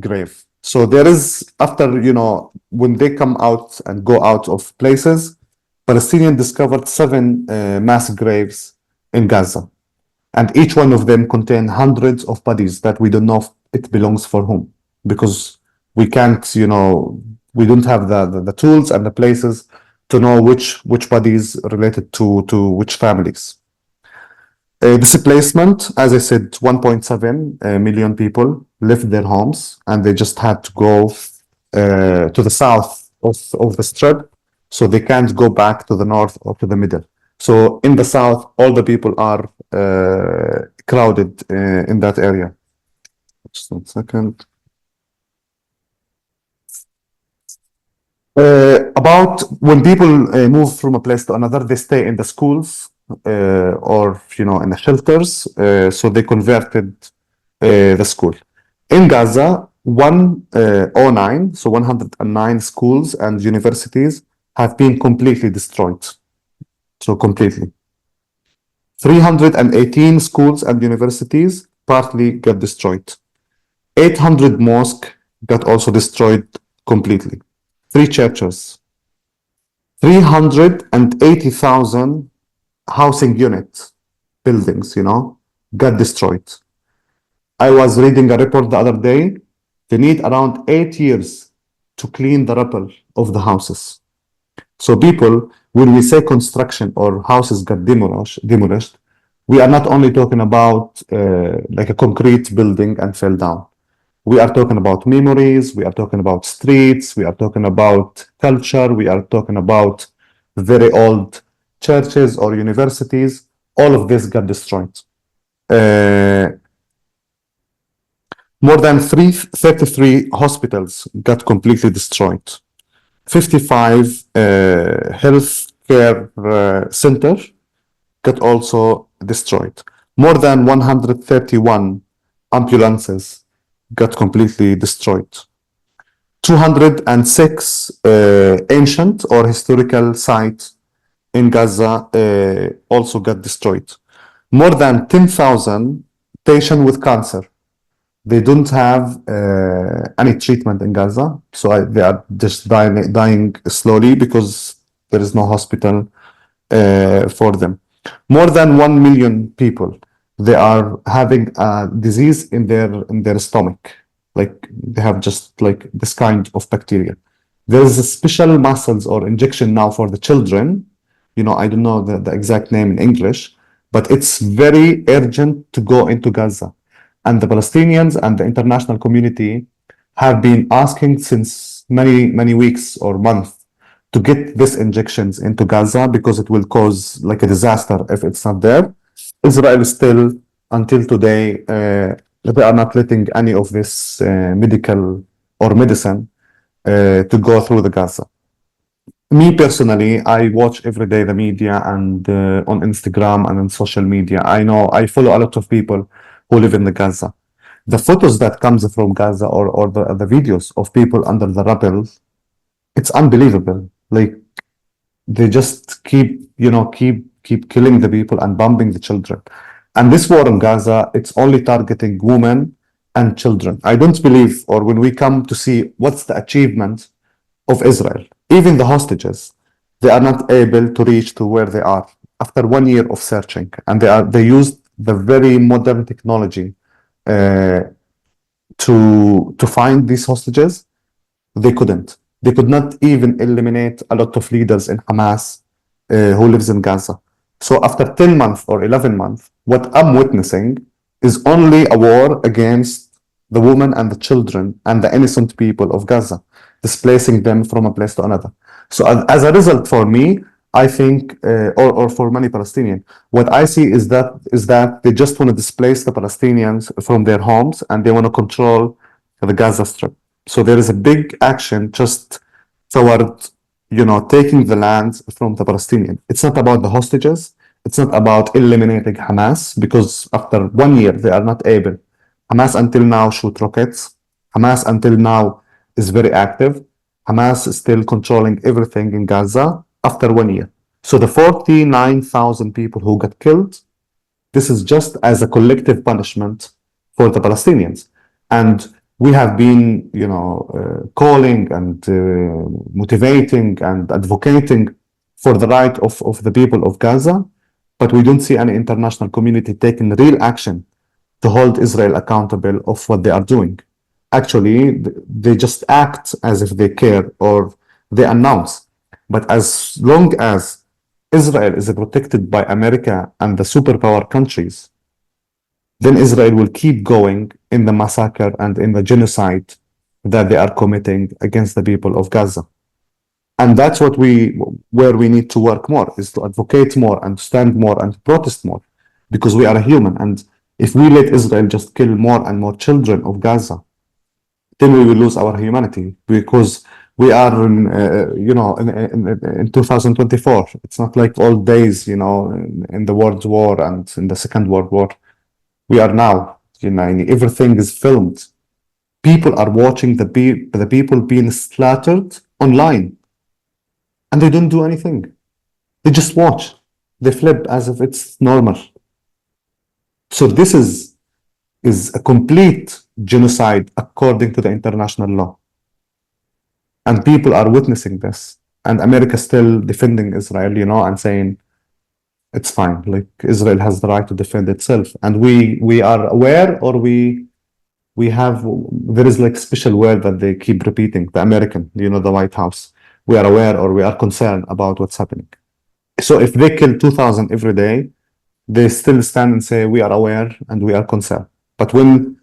grave. So there is, after, you know, when they come out and go out of places, Palestinians discovered 7 mass graves in Gaza. And each one of them contain hundreds of bodies that we don't know if it belongs for whom. Because we can't, you know, we don't have the tools and the places to know which bodies related to which families. Displacement, as I said, 1.7 million people left their homes, and they just had to go to the south of the strip, so they can't go back to the north or to the middle. So in the south, all the people are crowded in that area. Just 1 second. About when people move from a place to another, they stay in the schools or, you know, in the shelters. So they converted the school. In Gaza, 109 schools and universities have been completely destroyed. So completely. 318 schools and universities partly got destroyed. 800 mosques got also destroyed completely. 3 churches. 380,000 housing units, buildings, you know, got destroyed. I was reading a report the other day. They need around 8 years to clean the rubble of the houses. So people, when we say construction or houses got demolished, we are not only talking about like a concrete building and fell down. We are talking about memories, we are talking about streets, we are talking about culture, we are talking about very old churches or universities. All of this got destroyed. More than 33 hospitals got completely destroyed. 55 healthcare centers got also destroyed. More than 131 ambulances got completely destroyed. 206 ancient or historical sites in Gaza also got destroyed. More than 10,000 patients with cancer. They don't have any treatment in Gaza, so they are just dying slowly because there is no hospital for them. More than 1 million people, they are having a disease in their stomach, like they have just like this kind of bacteria. There is a special muscles or injection now for the children. You know, I don't know the exact name in English, but it's very urgent to go into Gaza. And the Palestinians and the international community have been asking since many weeks or months to get these injections into Gaza because it will cause like a disaster if it's not there. Israel still, until today, they are not letting any of this medical or medicine to go through the Gaza. Me personally, I watch every day the media and on Instagram and on social media. I know I follow a lot of people who live in the Gaza. The photos that comes from Gaza or the videos of people under the rubble, it's unbelievable. Like they just keep killing the people and bombing the children. And this war in Gaza, it's only targeting women and children. I don't believe, or when we come to see what's the achievement of Israel, even the hostages, they are not able to reach to where they are after 1 year of searching. And they used the very modern technology to find these hostages. They couldn't. They could not even eliminate a lot of leaders in Hamas who lives in Gaza. So after 10 months or 11 months, what I'm witnessing is only a war against the women and the children and the innocent people of Gaza. displacing them from a place to another. So as a result, for me, I think, or for many Palestinians, what I see is that they just want to displace the Palestinians from their homes and they want to control the Gaza Strip. So there is a big action just toward, taking the land from the Palestinians. It's not about the hostages. It's not about eliminating Hamas, because after 1 year, they are not able. Hamas until now shoot rockets. Hamas until now is very active. Hamas is still controlling everything in Gaza after 1 year. So the 49,000 people who got killed, this is just as a collective punishment for the Palestinians. And we have been, calling and motivating and advocating for the right of the people of Gaza, but we don't see any international community taking real action to hold Israel accountable of what they are doing. Actually, they just act as if they care or they announce. But as long as Israel is protected by America and the superpower countries, then Israel will keep going in the massacre and in the genocide that they are committing against the people of Gaza. And that's where we need to work more, is to advocate more and stand more and protest more, because we are human. And if we let Israel just kill more and more children of Gaza, then we will lose our humanity, because we are in 2024. It's not like old days, in the World War and in the Second World War. We are now, everything is filmed. People are watching the people being slaughtered online, and they don't do anything. They just watch. They flip as if it's normal. So this is a complete genocide according to the international law. And people are witnessing this. And America still defending Israel, and saying, it's fine. Like, Israel has the right to defend itself. And we are aware, or there is like special word that they keep repeating, the American, the White House. We are aware, or we are concerned about what's happening. So if they kill 2,000 every day, they still stand and say, we are aware and we are concerned. But when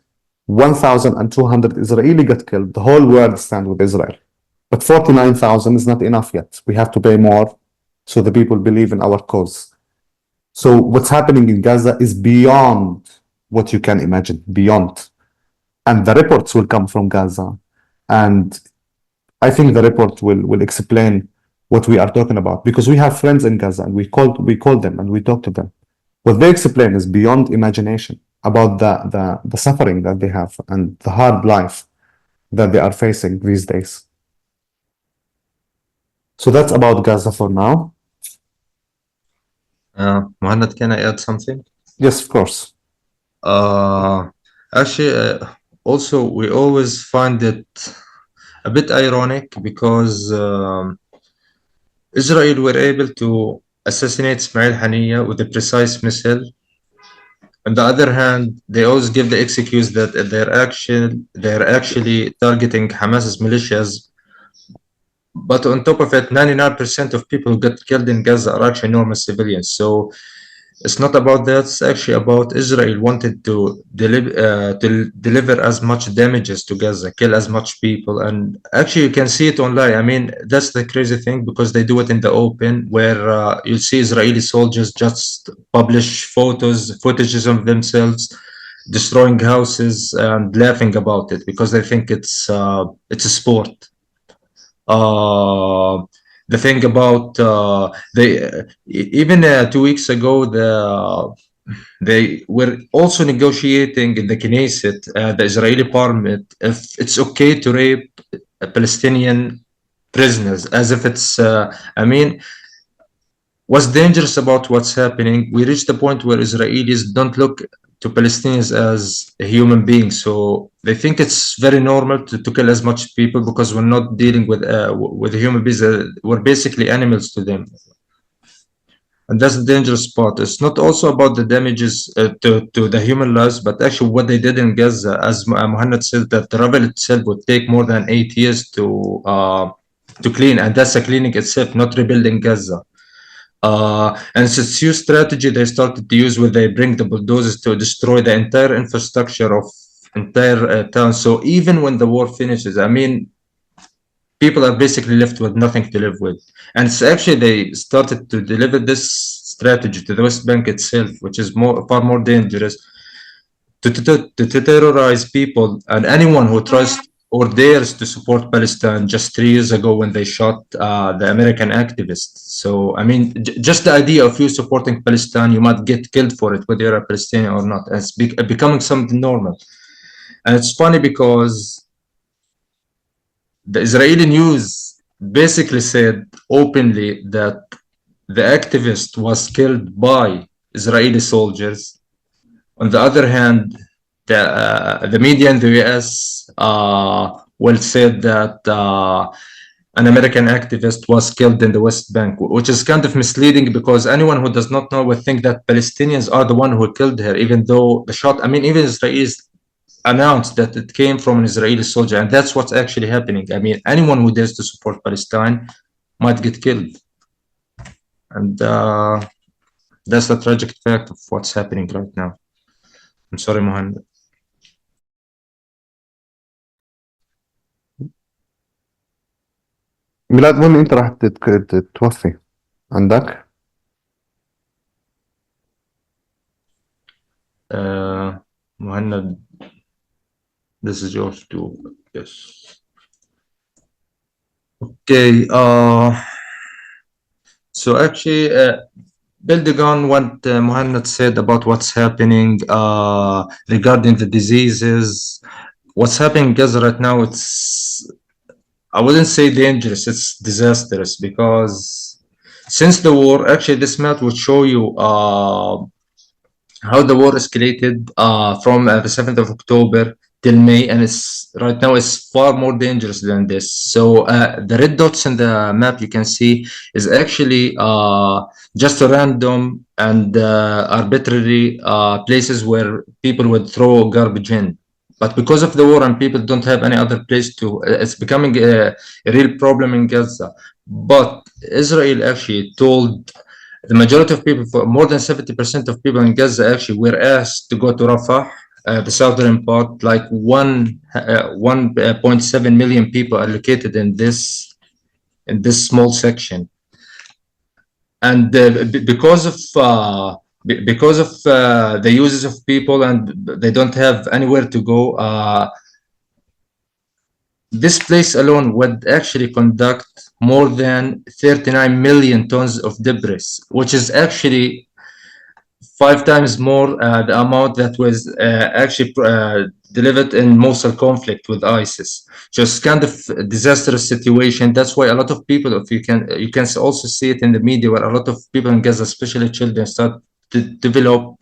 1,200 Israeli got killed, the whole world stands with Israel. But 49,000 is not enough yet. We have to pay more so the people believe in our cause. So what's happening in Gaza is beyond what you can imagine, beyond. And the reports will come from Gaza. And I think the report will explain what we are talking about, because we have friends in Gaza and we call them and we talk to them. What they explain is beyond imagination about the suffering that they have and the hard life that they are facing these days. So that's about Gaza for now. Muhammad, can I add something? Yes, of course. Actually, also, we always find it a bit ironic, because Israel were able to assassinate Ismail Haniyeh with a precise missile. On the other hand, they always give the excuse that they're actually targeting Hamas's militias. But on top of it, 99% of people who got killed in Gaza are actually normal civilians. So it's not about that. It's actually about Israel wanted to deliver as much damages to Gaza, kill as much people. And actually, you can see it online. I mean, that's the crazy thing, because they do it in the open, where you see Israeli soldiers just publish footages of themselves destroying houses and laughing about it, because they think it's a sport. The thing about even 2 weeks ago, they were also negotiating in the Knesset, the Israeli parliament, if it's okay to rape Palestinian prisoners, as if it's what's dangerous about what's happening, we reached the point where Israelis don't look to Palestinians as a human being. So they think it's very normal to kill as much people, because we're not dealing with human beings. We're basically animals to them. And that's the dangerous part. It's not also about the damages to the human lives, but actually what they did in Gaza, as Muhammad said, that the rubble itself would take more than 8 years to clean. And that's a cleaning itself, not rebuilding Gaza. And it's a new strategy they started to use, where they bring the bulldozers to destroy the entire infrastructure of entire town. So even when the war finishes, I mean, people are basically left with nothing to live with. And it's actually they started to deliver this strategy to the West Bank itself, which is far more dangerous, to terrorize people and anyone who tries or dares to support Palestine. Just 3 years ago when they shot the American activists. So, I mean, just the idea of you supporting Palestine, you might get killed for it, whether you're a Palestinian or not. It's becoming something normal. And it's funny because the Israeli news basically said openly that the activist was killed by Israeli soldiers. On the other hand, the media in the US said that an American activist was killed in the West Bank, which is kind of misleading because anyone who does not know would think that Palestinians are the one who killed her, even though the shot, I mean, even Israelis announced that it came from an Israeli soldier, and that's what's actually happening. I mean, anyone who dares to support Palestine might get killed. And that's the tragic fact of what's happening right now. I'm sorry, Muhammad. ميلاد، وين انت راح تتوفي عندك؟ Muhammad, this is yours too. Yes. Okay. So actually, building on what Muhammad said about what's happening regarding the diseases, what's happening in Gaza right now, I wouldn't say dangerous, it's disastrous, because since the war, actually this map would show you how the war escalated from the 7th of October till May, and it's right now it's far more dangerous than this. So the red dots in the map you can see is actually just a random and arbitrary places where people would throw garbage in. But because of the war and people don't have any other place to, it's becoming a real problem in Gaza. But Israel actually told the majority of people, for more than 70% of people in Gaza actually were asked to go to Rafah, the southern part. Like 1.7 million people are located in this small section. And because of the uses of people and they don't have anywhere to go, this place alone would actually conduct more than 39 million tons of debris, which is actually 5 times more the amount that was actually delivered in Mosul conflict with ISIS. Just kind of a disastrous situation. That's why a lot of people, if you can also see it in the media, where a lot of people in Gaza, especially children, start to develop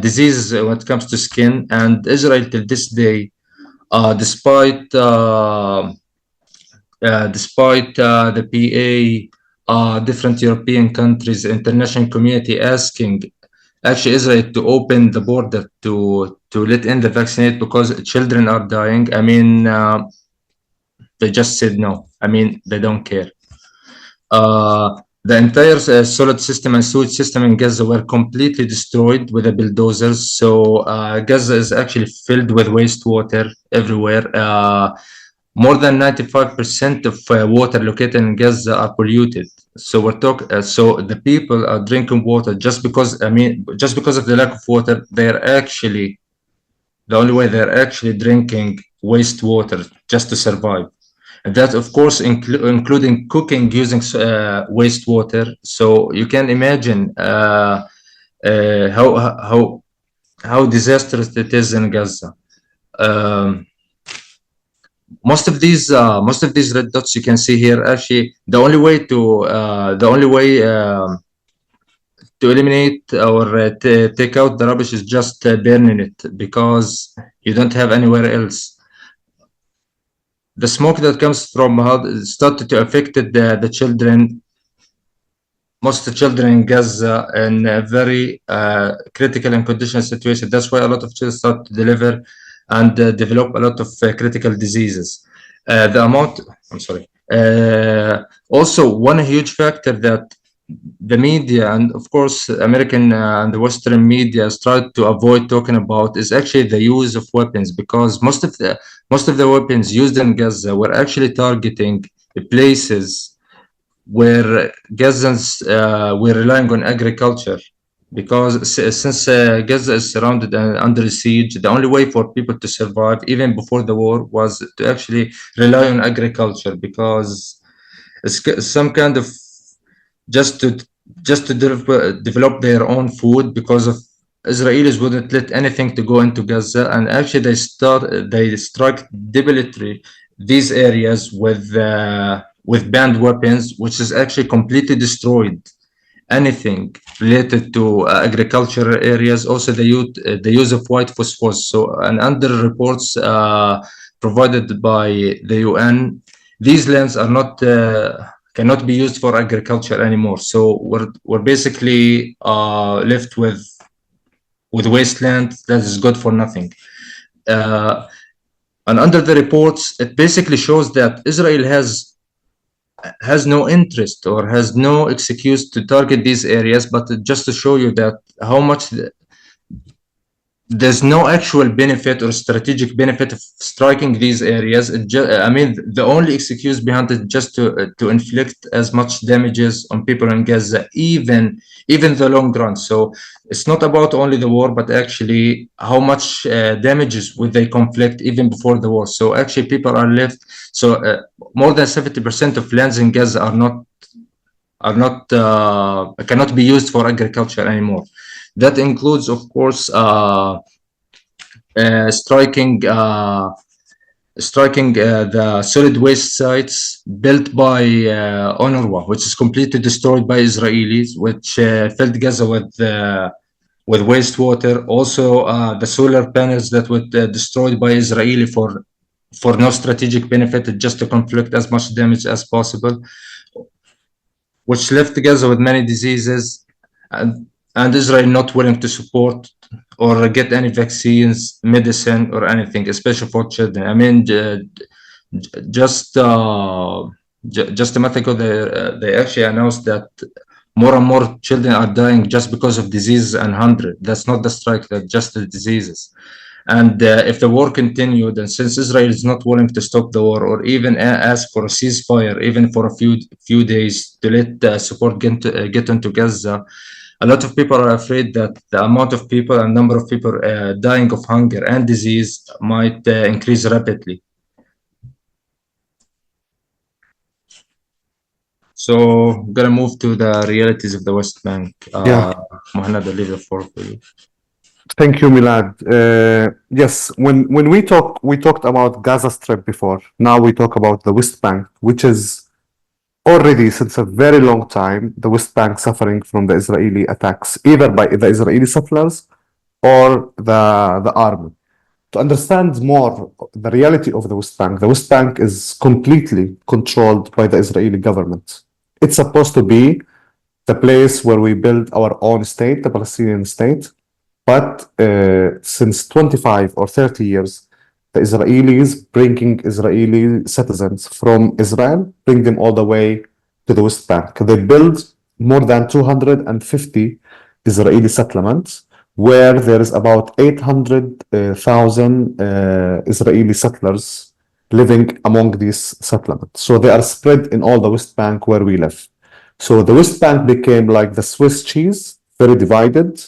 diseases when it comes to skin. And Israel till this day, despite the PA, different European countries, international community asking actually Israel to open the border to let in the vaccinate because children are dying. I mean, they just said no. I mean, they don't care. The entire solid system and sewage system in Gaza were completely destroyed with the bulldozers. So Gaza is actually filled with wastewater everywhere. More than 95% of water located in Gaza are polluted. So we're talking. So the people are drinking water just because. I mean, just because of the lack of water, they're actually the only way they're actually drinking wastewater just to survive. And that, of course, including cooking using wastewater. So you can imagine how disastrous it is in Gaza. Most of these red dots you can see here, actually, the only way to eliminate or take out the rubbish is just burning it, because you don't have anywhere else. The smoke that comes from started to affect the children. Most of the children in Gaza in a very critical and conditional situation. That's why a lot of children start to deliver and develop a lot of critical diseases. Also, one huge factor that the media and of course American and the Western media tried to avoid talking about is actually the use of weapons, because most of the weapons used in Gaza were actually targeting places where Gazans were relying on agriculture, because since Gaza is surrounded and under siege, the only way for people to survive even before the war was to actually rely on agriculture, because it's some kind of just to develop their own food, because of Israelis wouldn't let anything to go into Gaza, and actually they struck deliberately these areas with banned weapons, which is actually completely destroyed anything related to agricultural areas. Also, the use of white phosphorus. So, and under reports provided by the UN, these lands are not cannot be used for agriculture anymore. So we're basically left with wasteland that is good for nothing. And under the reports, it basically shows that Israel has no interest or has no excuse to target these areas, but just to show you that how much there's no actual benefit or strategic benefit of striking these areas. I mean, the only excuse behind it just to inflict as much damages on people in Gaza, even the long run. So it's not about only the war, but actually how much damages would they conflict even before the war. So actually people are left. So more than 70% of lands in Gaza cannot be used for agriculture anymore. That includes, of course, striking the solid waste sites built by UNRWA, which is completely destroyed by Israelis, which filled Gaza with wastewater. Also, the solar panels that were destroyed by Israeli for no strategic benefit, just to conflict as much damage as possible, which left Gaza with many diseases, and Israel not willing to support or get any vaccines, medicine, or anything, especially for children. I mean, just a month ago, they actually announced that more and more children are dying just because of diseases and hunger. That's not the strike, that's just the diseases. And if the war continued, and since Israel is not willing to stop the war or even ask for a ceasefire, even for a few days to let support get into Gaza, a lot of people are afraid that the amount of people and number of people dying of hunger and disease might increase rapidly. So I'm gonna move to the realities of the West Bank. Muhanad, I'll leave the floor for you. Thank you, Milad. Yes, when we talked about Gaza Strip before. Now we talk about the West Bank, which is already since a very long time, the West Bank suffering from the Israeli attacks, either by the Israeli settlers or the army. To understand more the reality of the West Bank is completely controlled by the Israeli government. It's supposed to be the place where we build our own state, the Palestinian state. But since 25 or 30 years, the Israelis bringing Israeli citizens from Israel, bring them all the way to the West Bank. They build more than 250 Israeli settlements, where there is about 800,000 Israeli settlers living among these settlements. So they are spread in all the West Bank where we live. So the West Bank became like the Swiss cheese, very divided,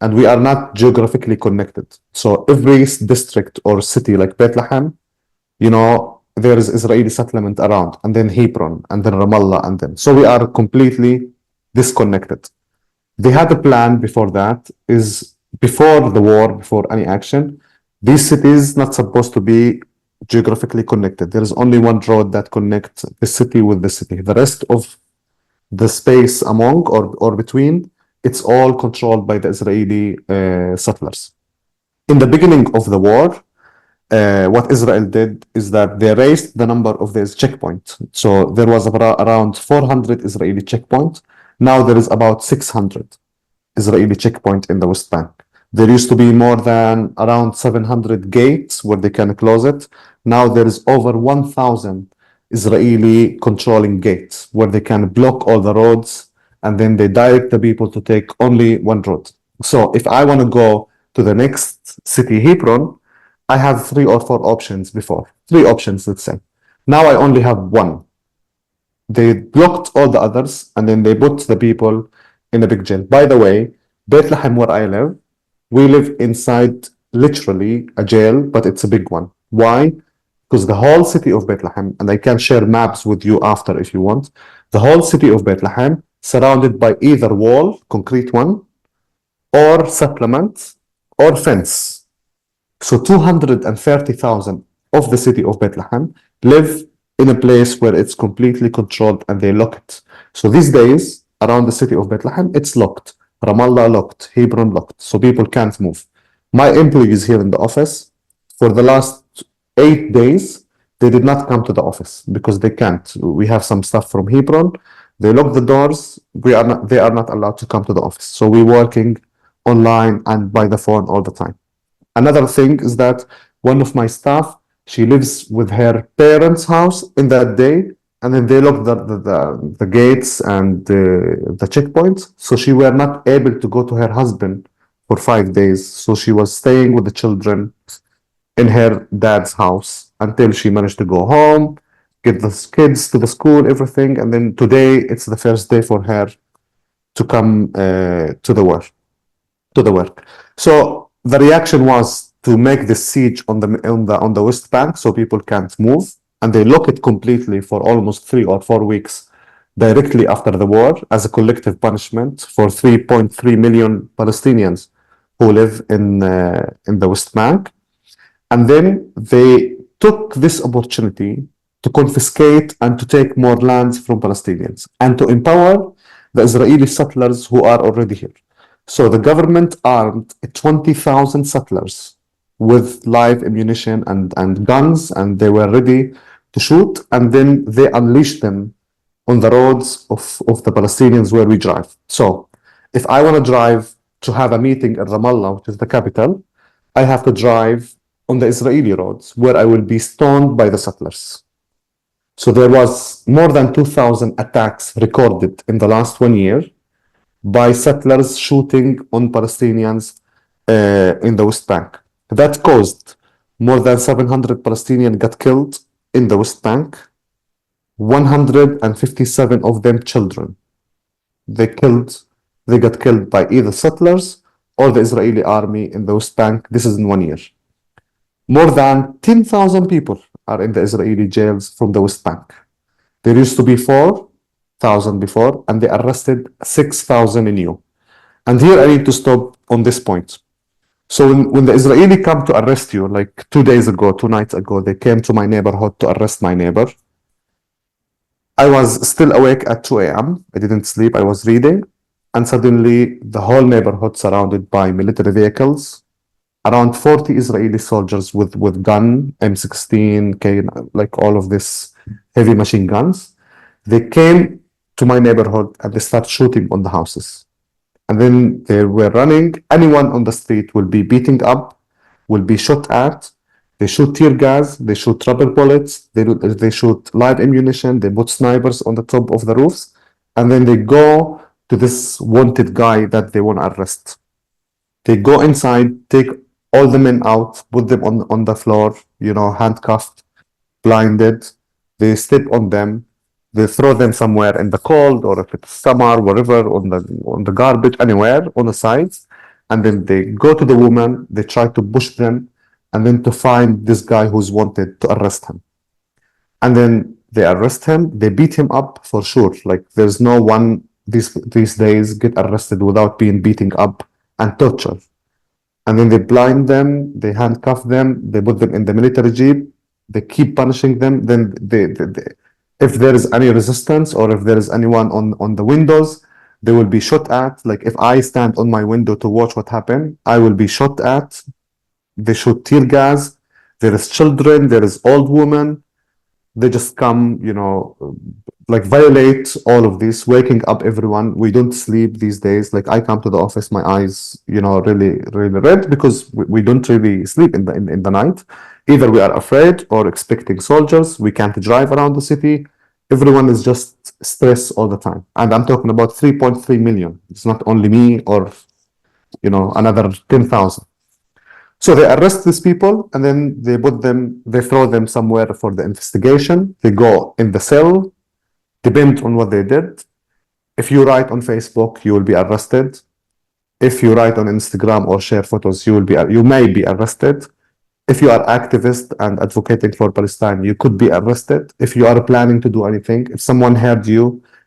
and we are not geographically connected. So every district or city like Bethlehem, there is Israeli settlement around, and then Hebron, and then Ramallah, and then. So we are completely disconnected. They had a plan before that, is before the war, before any action, these cities not supposed to be geographically connected. There is only one road that connects the city with the city. The rest of the space among or between, it's all controlled by the Israeli settlers. In the beginning of the war, what Israel did is that they raised the number of these checkpoints. So there was around 400 Israeli checkpoints. Now there is about 600 Israeli checkpoints in the West Bank. There used to be more than around 700 gates where they can close it. Now there is over 1,000 Israeli controlling gates where they can block all the roads and then they direct the people to take only one road. So if I want to go to the next city, Hebron, I have 3 or 4 options before. 3 options, let's say. Now I only have one. They blocked all the others, and then they put the people in a big jail. By the way, Bethlehem, where I live, we live inside literally a jail, but it's a big one. Why? Because the whole city of Bethlehem, and I can share maps with you after if you want, the whole city of Bethlehem surrounded by either wall, concrete one, or settlement, or fence. So 230,000 of the city of Bethlehem live in a place where it's completely controlled and they lock it. So these days, around the city of Bethlehem, it's locked. Ramallah locked, Hebron locked, so people can't move. My employees here in the office, for the last 8 days, they did not come to the office because they can't. We have some stuff from Hebron. They lock the doors. They are not allowed to come to the office. So we're working online and by the phone all the time. Another thing is that one of my staff, she lives with her parents' house in that day, and then they locked the gates and the checkpoints. So she were not able to go to her husband for 5 days. So she was staying with the children in her dad's house until she managed to go home, get the kids to the school, everything. And then today it's the first day for her to come to the work. So the reaction was to make the siege on the West Bank so people can't move, and they lock it completely for almost 3 or 4 weeks directly after the war as a collective punishment for 3.3 million Palestinians who live in the West Bank. And then they took this opportunity to confiscate and to take more lands from Palestinians and to empower the Israeli settlers who are already here. So the government armed 20,000 settlers with live ammunition and guns, and they were ready to shoot, and then they unleashed them on the roads of the Palestinians where we drive. So if I want to drive to have a meeting in Ramallah, which is the capital, I have to drive on the Israeli roads where I will be stoned by the settlers. So there was more than 2,000 attacks recorded in the last 1 year by settlers shooting on Palestinians in the West Bank. That caused more than 700 Palestinians got killed in the West Bank, 157 of them children. They got killed by either settlers or the Israeli army in the West Bank. This is in 1 year. More than 10,000 people are in the Israeli jails from the West Bank. There used to be 4,000 before, and they arrested 6,000 new. And here I need to stop on this point. So when the Israeli come to arrest you, like 2 nights ago, they came to my neighborhood to arrest my neighbor. I was still awake at 2 a.m. I didn't sleep. I was reading. And suddenly the whole neighborhood surrounded by military vehicles, around 40 Israeli soldiers with gun, M16, K9, like all of this heavy machine guns. They came to my neighborhood and they start shooting on the houses. And then they were running. Anyone on the street will be beating up, will be shot at. They shoot tear gas, they shoot rubber bullets, they shoot live ammunition, they put snipers on the top of the roofs, and then they go to this wanted guy that they want to arrest. They go inside, take all the men out, put them on the floor, handcuffed, blinded. They step on them. They throw them somewhere in the cold, or if it's summer, wherever, on the garbage, anywhere, on the sides. And then they go to the woman, they try to push them, and then to find this guy who's wanted to arrest him. And then they arrest him, they beat him up for sure. Like there's no one these days get arrested without being beaten up and tortured. And then they blind them, they handcuff them, they put them in the military jeep, they keep punishing them. Then if there is any resistance or if there is anyone on the windows, they will be shot at. Like if I stand on my window to watch what happened, I will be shot at. They shoot tear gas. There is children, there is old women. They just come, like violate all of this, waking up everyone. We don't sleep these days. Like I come to the office, my eyes, really, really red because we don't really sleep in the night. Either we are afraid or expecting soldiers. We can't drive around the city. Everyone is just stressed all the time. And I'm talking about 3.3 million. It's not only me or, another 10,000. So they arrest these people and then they throw them somewhere for the investigation. They go in the cell, depend on what they did. If you write on Facebook, you will be arrested. If you write on Instagram or share photos, you may be arrested. If you are activist and advocating for Palestine, you could be arrested. If you are planning to do anything, if someone heard you,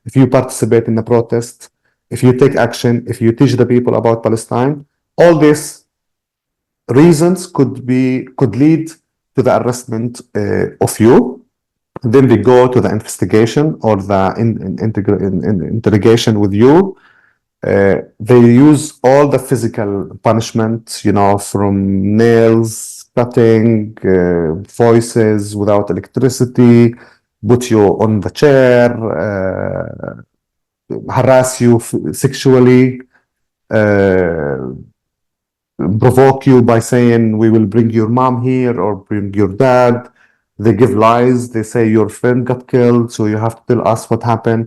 if you participate in a protest, if you take action, if you teach the people about Palestine, all these reasons could lead to the arrestment of you. Then they go to the investigation or the interrogation with you. They use all the physical punishment, from nails, cutting, voices without electricity, put you on the chair, harass you sexually, provoke you by saying, we will bring your mom here or bring your dad. They give lies. They say your friend got killed, so you have to tell us what happened.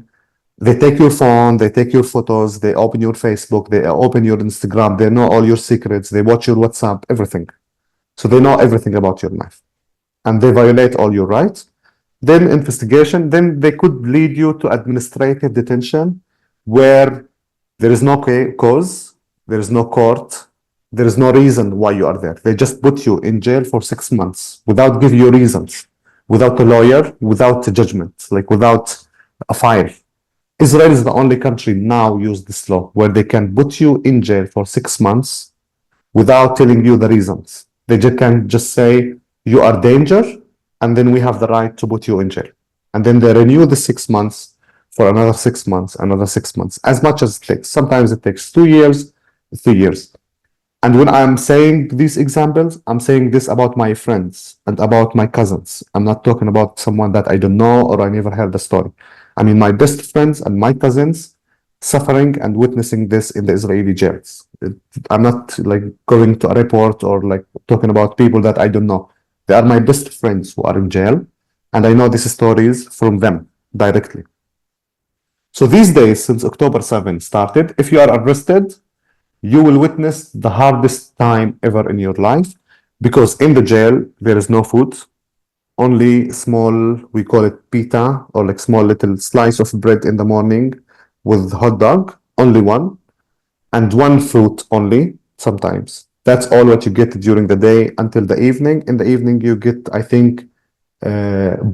They take your phone, they take your photos, they open your Facebook, they open your Instagram, they know all your secrets, they watch your WhatsApp, everything. So they know everything about your life. And they violate all your rights. Then investigation, then they could lead you to administrative detention where there is no cause, there is no court, there is no reason why you are there. They just put you in jail for 6 months without giving you reasons, without a lawyer, without a judgment, without a file. Israel is the only country now use this law where they can put you in jail for 6 months without telling you the reasons. They can just say you are danger, and then we have the right to put you in jail. And then they renew the 6 months for another 6 months, another 6 months, as much as it takes. Sometimes it takes 2 years, 3 years. And when I'm saying these examples, I'm saying this about my friends and about my cousins. I'm not talking about someone that I don't know or I never heard the story. I mean, my best friends and my cousins suffering and witnessing this in the Israeli jails. I'm not going to a report or talking about people that I don't know. They are my best friends who are in jail, and I know these stories from them directly. So these days, since October 7 started, if you are arrested, you will witness the hardest time ever in your life, because in the jail, there is no food. Only small, we call it pita, or small little slice of bread in the morning with hot dog, only one, and one fruit only, sometimes. That's all what you get during the day until the evening. In the evening, you get, I think,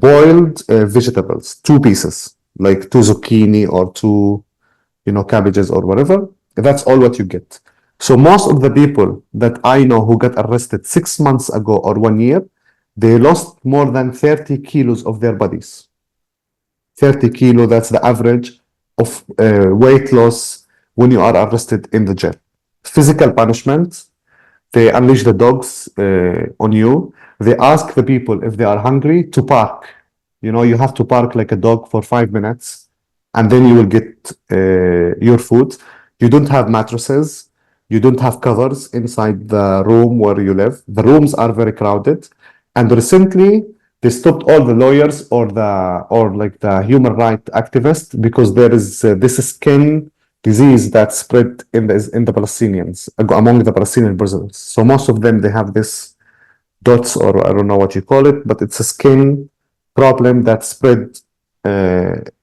boiled vegetables, 2 pieces, 2 zucchini or 2, cabbages or whatever. That's all what you get. So most of the people that I know who got arrested 6 months ago or 1 year, they lost more than 30 kilos of their bodies. 30 kilo, that's the average of weight loss when you are arrested in the jail. Physical punishment, they unleash the dogs on you. They ask the people if they are hungry to park. You have to park like a dog for 5 minutes, and then you will get your food. You don't have mattresses. You don't have covers inside the room where you live. The rooms are very crowded. And recently, they stopped all the lawyers or the human rights activists because there is this skin disease that spread in the Palestinians, among the Palestinian prisoners. So most of them, they have this dots, or I don't know what you call it, but it's a skin problem that spread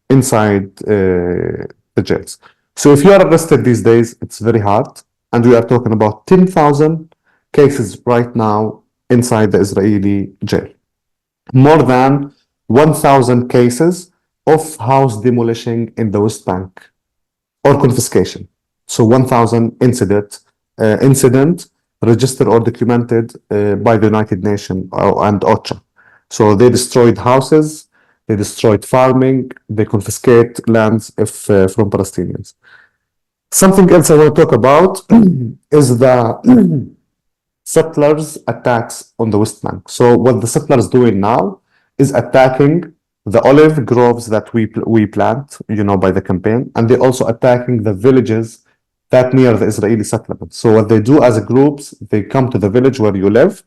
inside the jails. So if you are arrested these days, it's very hard. And we are talking about 10,000 cases right now inside the Israeli jail. More than 1,000 cases of house demolishing in the West Bank or confiscation. So 1,000 incident registered or documented by the United Nations and OCHA. So they destroyed houses, they destroyed farming, they confiscate lands from Palestinians. Something else I want to talk about is the settlers' attacks on the West Bank. So what the settlers doing now is attacking the olive groves that we plant, by the campaign, and they're also attacking the villages that near the Israeli settlement. So what they do as groups, they come to the village where you live,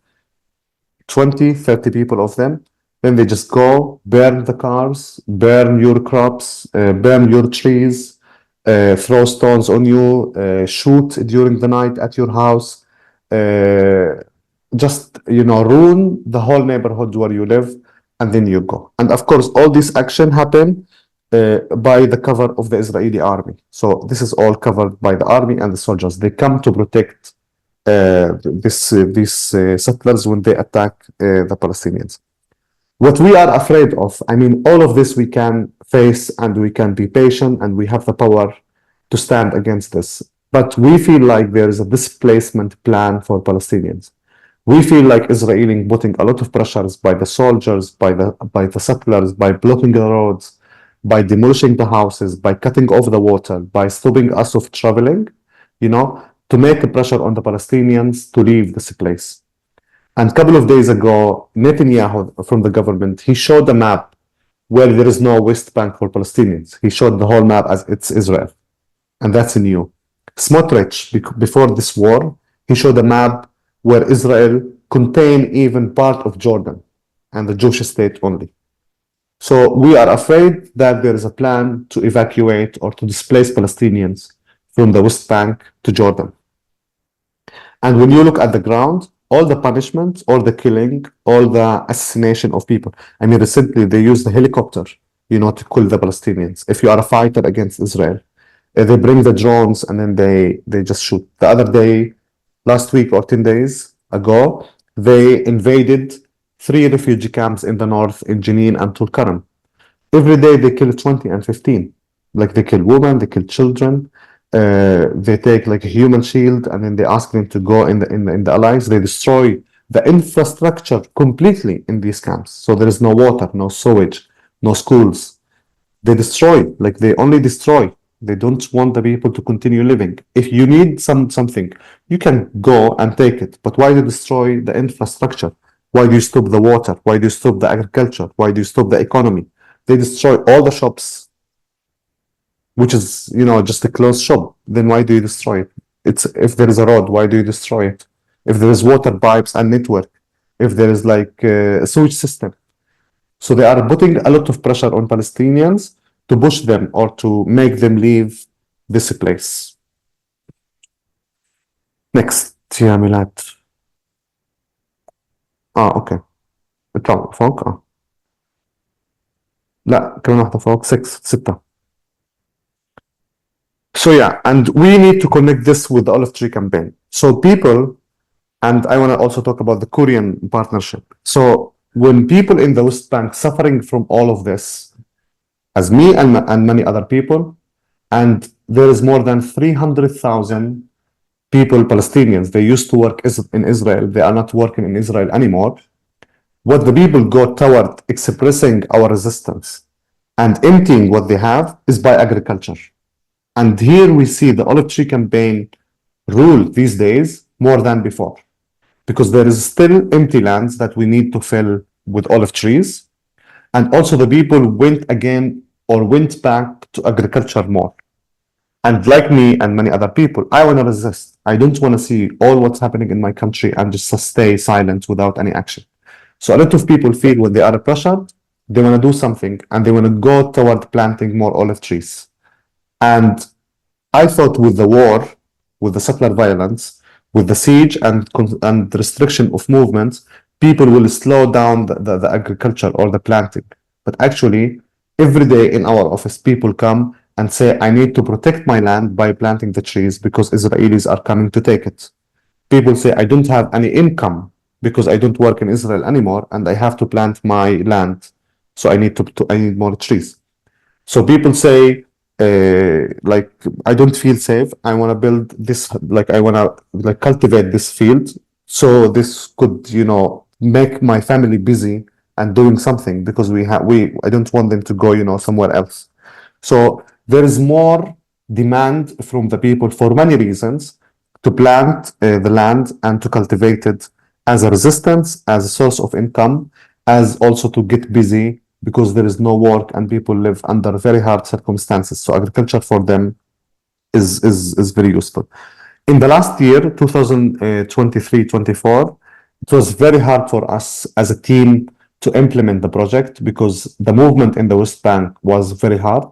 20, 30 people of them, Then they just go, burn the cars, burn your crops, burn your trees, throw stones on you, shoot during the night at your house, just, ruin the whole neighborhood where you live, and then you go. And of course, all this action happened by the cover of the Israeli army. So this is all covered by the army and the soldiers. They come to protect these settlers when they attack the Palestinians. What we are afraid of, all of this we can face and we can be patient and we have the power to stand against this. But we feel like there is a displacement plan for Palestinians. We feel like Israel putting a lot of pressures by the soldiers, by the settlers, by blocking the roads, by demolishing the houses, by cutting off the water, by stopping us of traveling, to make a pressure on the Palestinians to leave this place. And a couple of days ago, Netanyahu from the government, he showed a map where there is no West Bank for Palestinians. He showed the whole map as it's Israel. And that's new. Smotrich, before this war, he showed a map where Israel contained even part of Jordan and the Jewish state only. So we are afraid that there is a plan to evacuate or to displace Palestinians from the West Bank to Jordan. And when you look at the ground, all the punishment, all the killing, all the assassination of people. Recently they used the helicopter, to kill the Palestinians. If you are a fighter against Israel, they bring the drones and then they just shoot. The other day, last week or 10 days ago, they invaded 3 refugee camps in the north in Jenin and Tulkarm. Every day they kill 20 and 15. Like they kill women, they kill children. They take like a human shield and then they ask them to go in the allies. They destroy the infrastructure completely in these camps. So there is no water, no sewage, no schools. They destroy, like they only destroy. They don't want the people to continue living. If you need something, you can go and take it. But why do you destroy the infrastructure? Why do you stop the water? Why do you stop the agriculture? Why do you stop the economy? They destroy all the shops, which is, just a closed shop. Then why do you destroy it? If there is a road, why do you destroy it? If there is water pipes and network, if there is like a sewage system. So they are putting a lot of pressure on Palestinians to push them or to make them leave this place. Next, يا ميلاد. اوكي. اطلع فوق. لا كمان واحدة فوق 6. So yeah, and we need to connect this with the Olive Tree campaign. So people, and I want to also talk about the Korean partnership. So when people in the West Bank suffering from all of this, as me and many other people, and there is more than 300,000 people, Palestinians, they used to work in Israel, they are not working in Israel anymore. What the people go toward expressing our resistance and emptying what they have is by agriculture. And here we see the Olive Tree campaign rule these days more than before, because there is still empty lands that we need to fill with olive trees. And also the people went back to agriculture more. And like me and many other people, I want to resist. I don't want to see all what's happening in my country and just stay silent without any action. So a lot of people feel when they are pressured, they want to do something and they want to go toward planting more olive trees. And I thought with the war, with the settler violence, with the siege and the restriction of movements, people will slow down the agriculture or the planting. But actually, every day in our office, people come and say, I need to protect my land by planting the trees because Israelis are coming to take it. People say, I don't have any income because I don't work in Israel anymore and I have to plant my land. So I need I need more trees. So people say, like, I don't feel safe. I want to build this, like, I want to cultivate this field. So this could, make my family busy and doing something because I don't want them to go, somewhere else. So there is more demand from the people for many reasons to plant the land and to cultivate it as a resistance, as a source of income, as also to get busy because there is no work and people live under very hard circumstances. So agriculture for them is very useful. In the last year, 2023-24, it was very hard for us as a team to implement the project because the movement in the West Bank was very hard.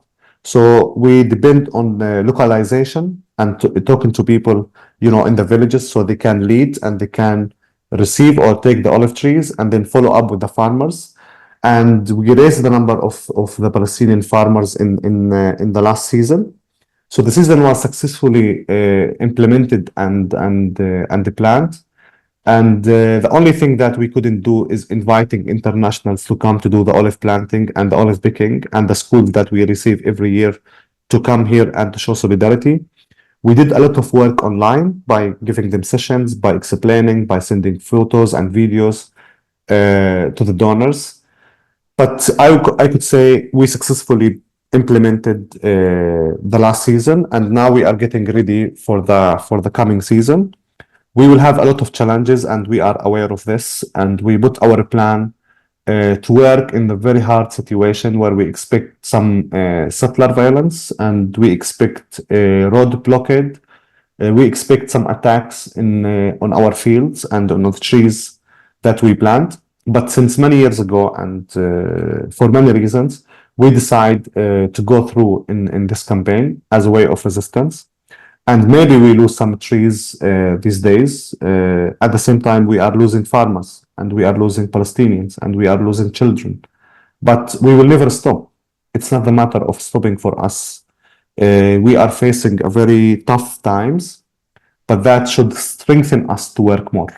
So we depend on localization and talking to people, in the villages so they can lead and they can receive or take the olive trees and then follow up with the farmers. And we raised the number of the Palestinian farmers in the last season. So the season was successfully implemented and planned. And the only thing that we couldn't do is inviting internationals to come to do the olive planting and the olive picking and the schools that we receive every year to come here and to show solidarity. We did a lot of work online by giving them sessions, by explaining, by sending photos and videos to the donors. But I could say we successfully implemented the last season, and now we are getting ready for the coming season. We will have a lot of challenges, and we are aware of this, and we put our plan to work in the very hard situation where we expect some settler violence, and we expect road blockade. We expect some attacks on our fields and on the trees that we plant. But since many years ago, and for many reasons, we decide to go through in this campaign as a way of resistance. And maybe we lose some trees these days. At the same time, we are losing farmers, and we are losing Palestinians, and we are losing children. But we will never stop. It's not a matter of stopping for us. We are facing a very tough times, but that should strengthen us to work more,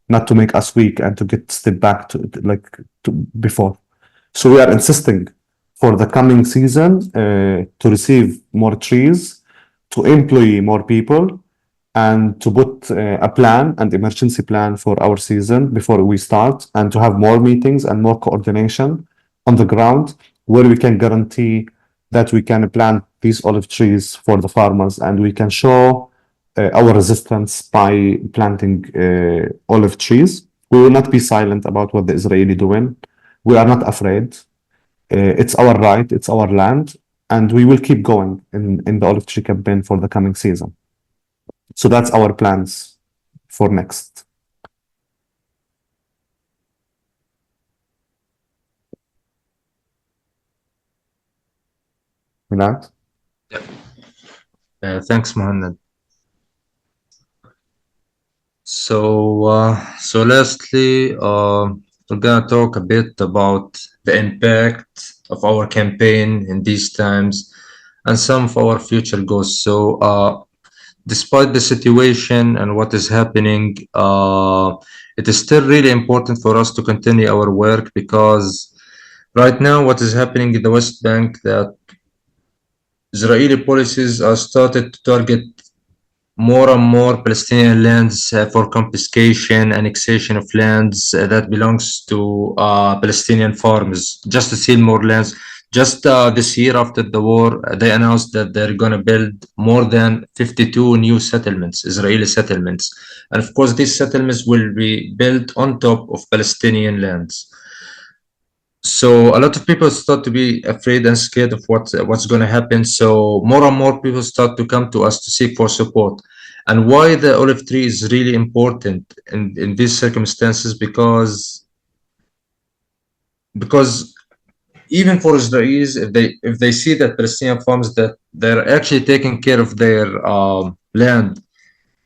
not to make us weak and to get step back to before. So we are insisting for the coming season to receive more trees, to employ more people, and to put a plan, an emergency plan for our season before we start, and to have more meetings and more coordination on the ground where we can guarantee that we can plant these olive trees for the farmers and we can show our resistance by planting olive trees. We will not be silent about what the Israeli doing. We are not afraid. It's our right, it's our land, and we will keep going in the olive tree campaign for the coming season. So that's our plans for next. Muhanad? Thanks, Muhanad. So lastly, we're gonna talk a bit about the impact of our campaign in these times and some of our future goals. So despite the situation and what is happening, it is still really important for us to continue our work, because right now what is happening in the West Bank, that Israeli policies are started to target more and more Palestinian lands for confiscation, annexation of lands that belongs to Palestinian farmers, just to steal more lands. Just this year after the war, they announced that they're going to build more than 52 new settlements, Israeli settlements. And of course, these settlements will be built on top of Palestinian lands. So a lot of people start to be afraid and scared of what's going to happen. So more and more people start to come to us to seek for support. And why the olive tree is really important in these circumstances, because even for Israelis, if they see that Palestinian farmers that they're actually taking care of their land,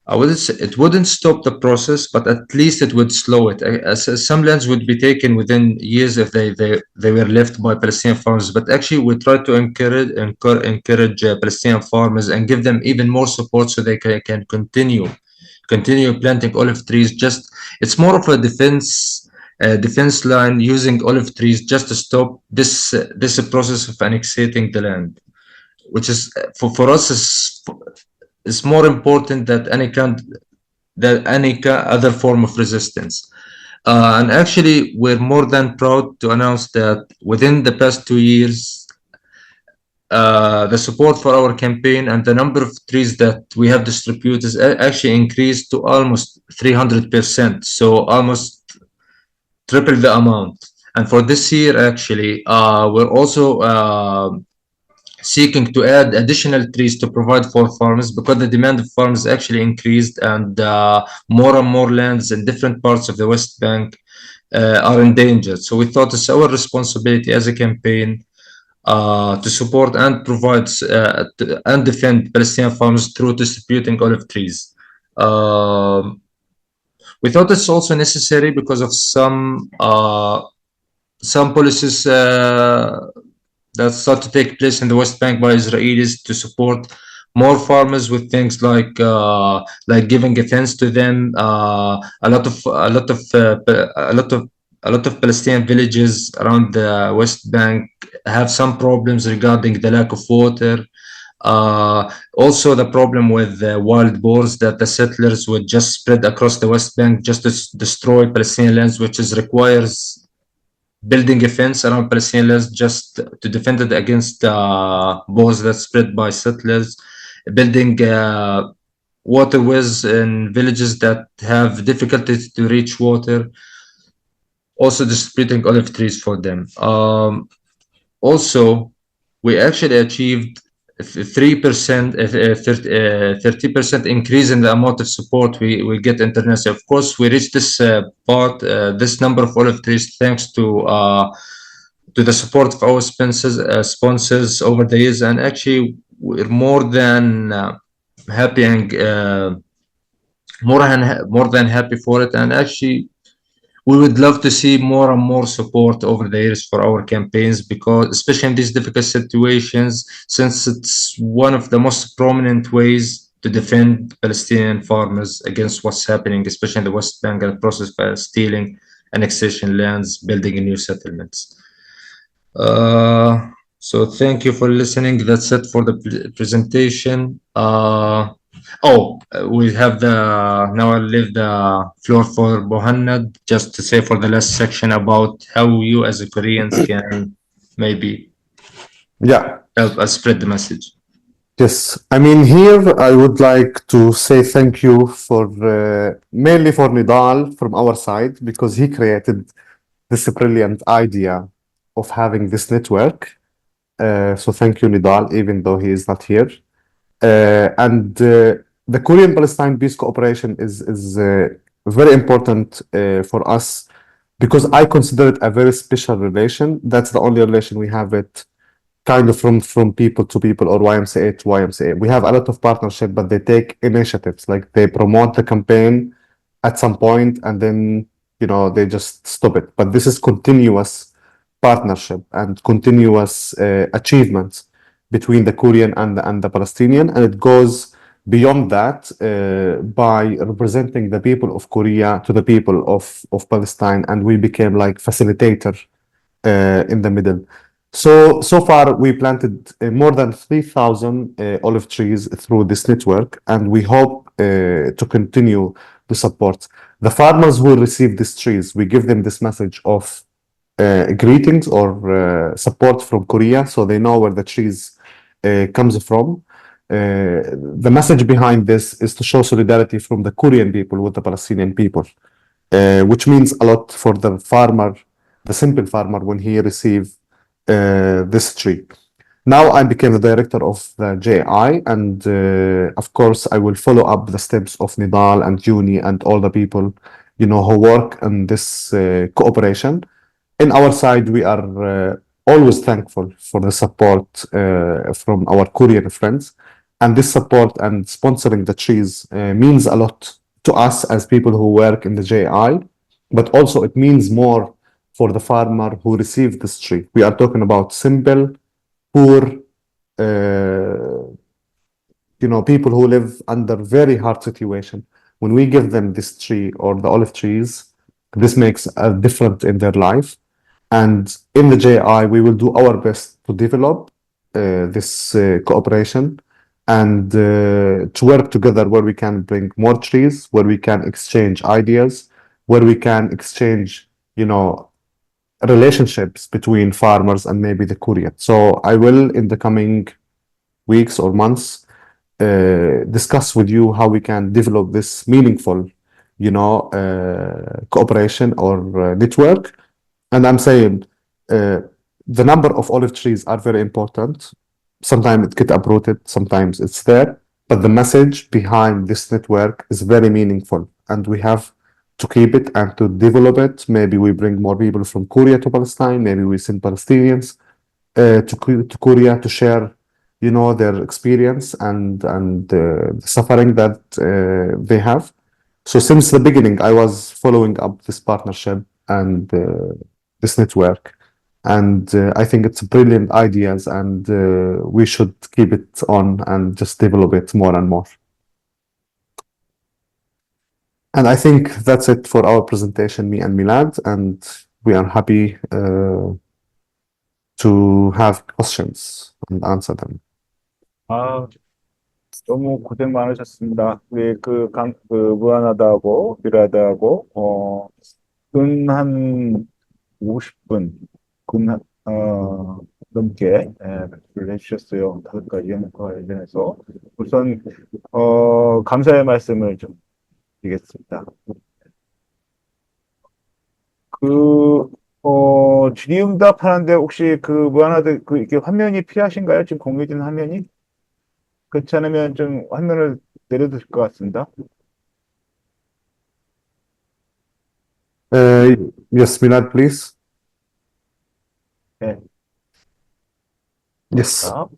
it wouldn't stop the process, but at least it would slow it. Some lands would be taken within years if they were left by Palestinian farmers. But actually, we try to encourage Palestinian farmers and give them even more support so they can continue planting olive trees. It's more of a defense line, using olive trees just to stop this process of annexating the land, which is for us is more important than any other form of resistance. And actually, we're more than proud to announce that within the past 2 years, the support for our campaign and the number of trees that we have distributed actually increased to almost 300%. So almost triple the amount. And for this year, actually, we're also seeking to add additional trees to provide for farmers, because the demand of farmers actually increased, and more and more lands in different parts of the West Bank are endangered. So we thought it's our responsibility as a campaign to support and provide and defend Palestinian farmers through distributing olive trees. We thought it's also necessary because of some policies that start to take place in the West Bank by Israelis to support more farmers with things like giving a fence to them. A lot of Palestinian villages around the West Bank have some problems regarding the lack of water. Also the problem with wild boars that the settlers would just spread across the West Bank just to destroy Palestinian lands, which requires building a fence around Palestinian lands just to defend it against boars that spread by settlers, building waterways in villages that have difficulty to reach water, also distributing olive trees for them. Also, we actually achieved 3%, 30% increase in the amount of support we get internationally. Of course, we reached this this number of olive trees thanks to the support of our sponsors over the years, and actually we're more than happy and more than happy for it. And actually, we would love to see more and more support over the years for our campaigns, because especially in these difficult situations, since it's one of the most prominent ways to defend Palestinian farmers against what's happening, especially in the West Bank, and the process of stealing annexation lands, building new settlements. So thank you for listening. That's it for the presentation. We have now I'll leave the floor for Muhanad just to say for the last section about how you as a Koreans can maybe help us spread the message. Yes, I mean, here I would like to say thank you for mainly for Nidal from our side, because he created this brilliant idea of having this network. So thank you, Nidal, even though he is not here. The Korean-Palestine peace cooperation is very important for us, because I consider it a very special relation. That's the only relation we have it kind of from people to people, or YMCA to YMCA. We have a lot of partnership, but they take initiatives, like they promote the campaign at some point and then, they just stop it. But this is continuous partnership and continuous achievements between the Korean and the Palestinian, and it goes beyond that by representing the people of Korea to the people of Palestine, and we became like facilitator in the middle. So far we planted more than 3,000 olive trees through this network, and we hope to continue to support the farmers who receive these trees. We give them this message of greetings or support from Korea, so they know where the trees comes from. The message behind this is to show solidarity from the Korean people with the Palestinian people, which means a lot for the farmer, the simple farmer, when he receives this tree. Now I became the director of the JAI, and of course I will follow up the steps of Nidal and Juni and all the people who work on this cooperation. In our side, we are always thankful for the support from our Korean friends, and this support and sponsoring the trees means a lot to us as people who work in the JI, but also it means more for the farmer who received this tree. We are talking about simple, poor, people who live under very hard situation. When we give them this tree or the olive trees, this makes a difference in their life. And in the JI, we will do our best to develop this cooperation and to work together where we can bring more trees, where we can exchange ideas, where we can exchange, relationships between farmers and maybe the Korean. So I will, in the coming weeks or months, discuss with you how we can develop this meaningful, cooperation or network. And I'm saying the number of olive trees are very important. Sometimes it gets uprooted, sometimes it's there, but the message behind this network is very meaningful. And we have to keep it and to develop it. Maybe we bring more people from Korea to Palestine. Maybe we send Palestinians to Korea to share, their experience and the suffering that they have. So since the beginning, I was following up this partnership and this network. And I think it's brilliant ideas, and we should keep it on and just develop it more and more. And I think that's it for our presentation, me and Milad, and we are happy to have questions and answer them. 아, 너무 고생 많으셨습니다. 우리 무한하다하고 미라다하고 근 50분 넘게 발표를 해주셨어요. 5가지 영역과 관련해서 우선 감사의 말씀을 좀 드리겠습니다. 질의응답 하는데 혹시 무한하다 이게 화면이 필요하신가요? 지금 공유된 화면이? 그렇지 않으면 좀 화면을 내려도 될 것 같습니다. Yes, Milad, please. 네. Yes. 자,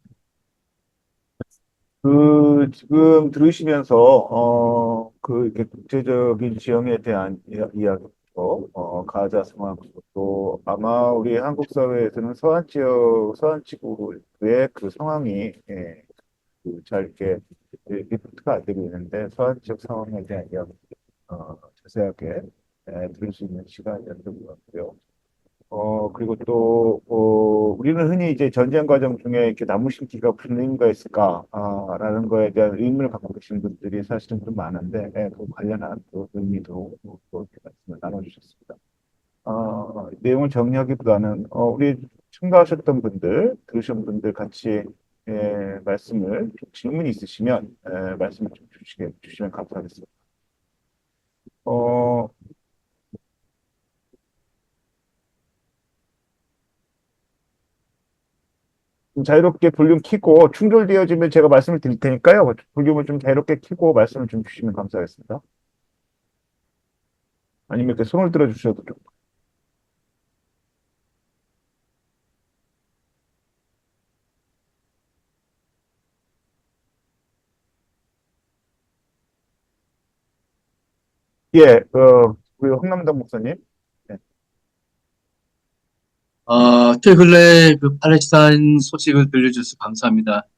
지금 들으시면서 이렇게 국제적인 지형에 대한 이야기부터 가자 상황부터 또 아마 우리 한국 사회에서는 서안지구의 그 상황이 잘 이렇게 리포트가 안 되고 있는데 서안 지역 상황에 대한 이야기 자세하게 들을 수 있는 시간이었던 것 같고요. 그리고 또 우리는 흔히 이제 전쟁 과정 중에 이렇게 나무 심기가 무슨 의미가 있을까 라는 거에 대한 의문을 갖고 계신 분들이 사실은 좀 많은데 그 관련한 그 의미도 이렇게 말씀을 나눠주셨습니다. 내용을 정리하기보다는 우리 참가하셨던 분들, 들으신 분들 같이 말씀을 질문이 있으시면 말씀을 좀 주시면 감사하겠습니다. 자유롭게 볼륨 켜고 충돌되어지면 제가 말씀을 드릴 테니까요. 볼륨을 좀 자유롭게 켜고 말씀을 좀 주시면 감사하겠습니다. 아니면 이렇게 손을 들어 주셔도 좋고. 예, 우리 홍남당 목사님. 네. 최근에 그 팔레스타인 소식을 들려줘서 감사합니다.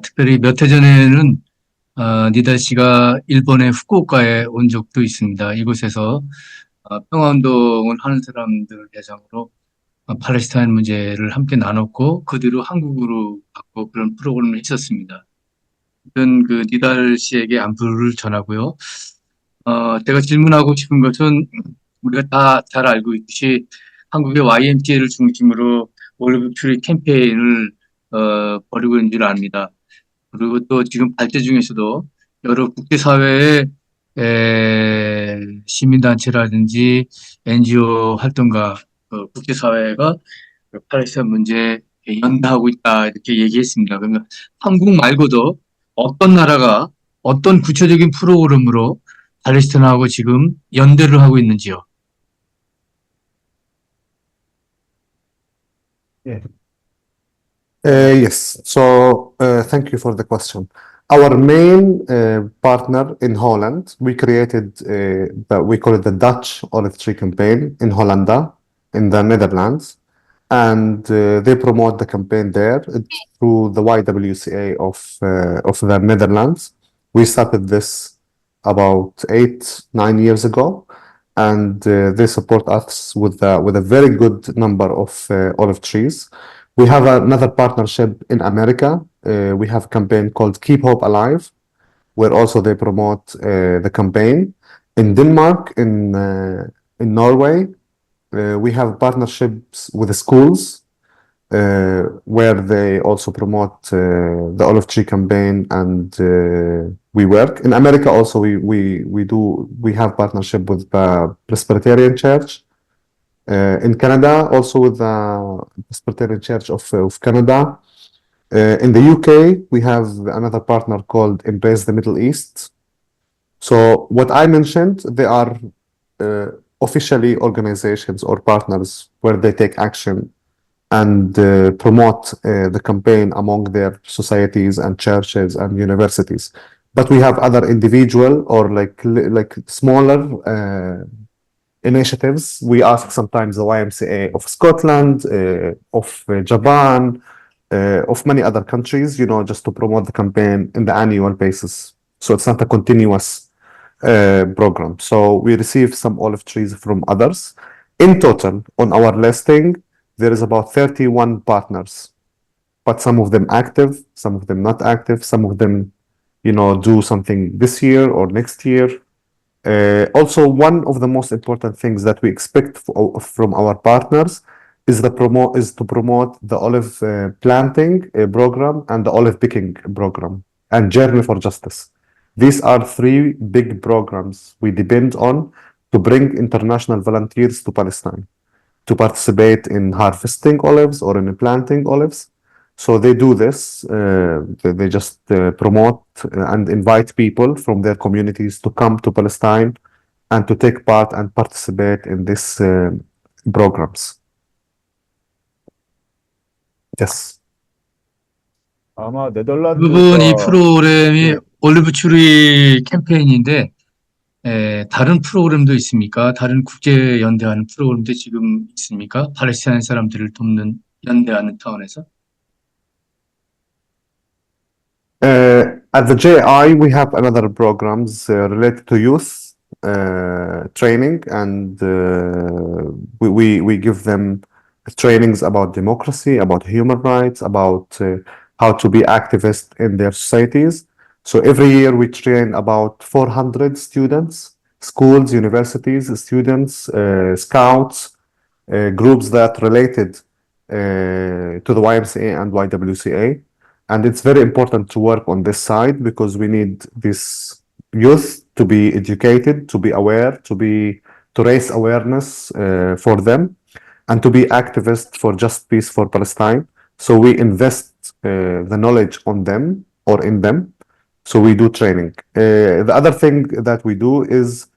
특별히 몇 해 전에는 니다 씨가 일본의 후쿠오카에 온 적도 있습니다. 이곳에서 평화운동을 하는 사람들을 대상으로 팔레스타인 문제를 함께 나눴고 그 뒤로 한국으로 갔고 그런 프로그램을 했었습니다. 그 니달 씨에게 안부를 전하고요. 제가 질문하고 싶은 것은 우리가 다 잘 알고 있듯이 한국의 YMCA를 중심으로 올리브트리캠페인을 벌이고 있는 줄 압니다. 그리고 또 지금 발제 중에서도 여러 국제사회의 시민단체라든지 NGO 활동가 국제사회가 팔레스타인 문제에 연대하고 있다 이렇게 얘기했습니다. 그러면 한국 말고도 어떤 나라가 어떤 구체적인 프로그램으로 팔레스타인하고 지금 연대를 하고 있는지요? 예. Yes. So thank you for the question. Our main partner in Holland, we created we call it the Dutch Olive Tree Campaign in Hollanda, in the Netherlands, and they promote the campaign there through the YWCA of the Netherlands. We started this about 8-9 years ago, and they support us with a very good number of olive trees. We have another partnership in America. We have a campaign called Keep Hope Alive, where also they promote the campaign. In Denmark, in Norway, we have partnerships with the schools where they also promote the olive tree campaign, and we work. In America also we have partnership with the Presbyterian Church. In Canada, also with the Presbyterian Church of Canada. In the UK, we have another partner called Embrace the Middle East. So what I mentioned, they are officially organizations or partners where they take action and promote the campaign among their societies and churches and universities. But we have other individual or like smaller initiatives. We ask sometimes the YMCA of Scotland, of Japan, of many other countries, just to promote the campaign in the annual basis. So it's not a continuous program. So we receive some olive trees from others. In total, on our listing, there is about 31 partners, but some of them active, some of them not active, some of them, do something this year or next year. Also, one of the most important things that we expect from our partners is to promote the olive planting program and the olive picking program and Journey for Justice. These are three big programs we depend on to bring international volunteers to Palestine to participate in harvesting olives or in planting olives. So they do this. They just promote and invite people from their communities to come to Palestine and to take part and participate in these programs. Yes. 아마 부분 이 네덜란드가 프로그램이 네. 올리브 트리 캠페인인데 다른 프로그램도 있습니까? 다른 국제 연대하는 프로그램도 지금 있습니까? 팔레스타인 사람들을 돕는 연대하는 차원에서? At the JI, we have another programs related to youth training, and we give them trainings about democracy, about human rights, about how to be activists in their societies. So every year we train about 400 students, schools, universities, students, scouts, groups that related to the YMCA and YWCA. And it's very important to work on this side because we need this youth to be educated, to be aware, to raise awareness for them, and to be activists for just peace for Palestine. So we invest the knowledge on them or in them. So we do training. The other thing that we do is,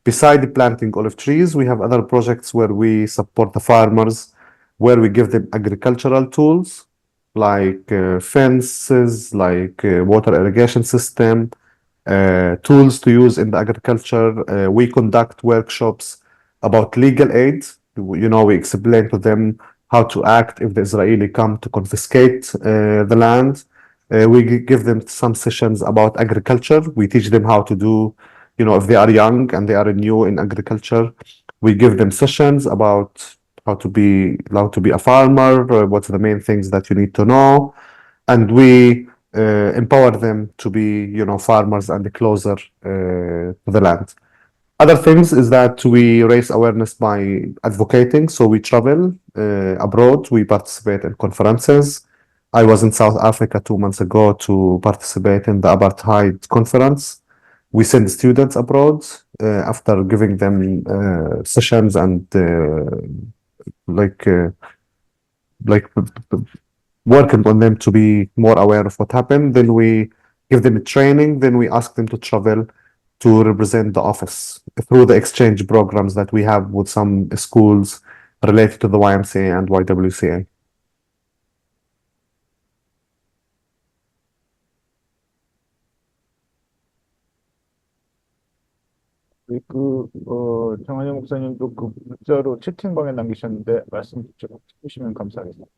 beside planting olive trees, we have other projects where we support the farmers, where we give them agricultural tools like fences, like water irrigation system, tools to use in the agriculture. We conduct workshops about legal aid. We explain to them how to act if the Israeli come to confiscate the land. We give them some sessions about agriculture. We teach them how to do, if they are young and they are new in agriculture, we give them sessions about how to be a farmer, what's the main things that you need to know. And we empower them to be, farmers and closer to the land. Other things is that we raise awareness by advocating. So we travel abroad, we participate in conferences. I was in South Africa 2 months ago to participate in the apartheid conference. We send students abroad after giving them sessions and working on them to be more aware of what happened. Then we give them training. Then we ask them to travel to represent the office through the exchange programs that we have with some schools related to the YMCA and YWCA. 정한영 목사님도 그 문자로 채팅방에 남기셨는데 말씀 좀 해주시면 감사하겠습니다.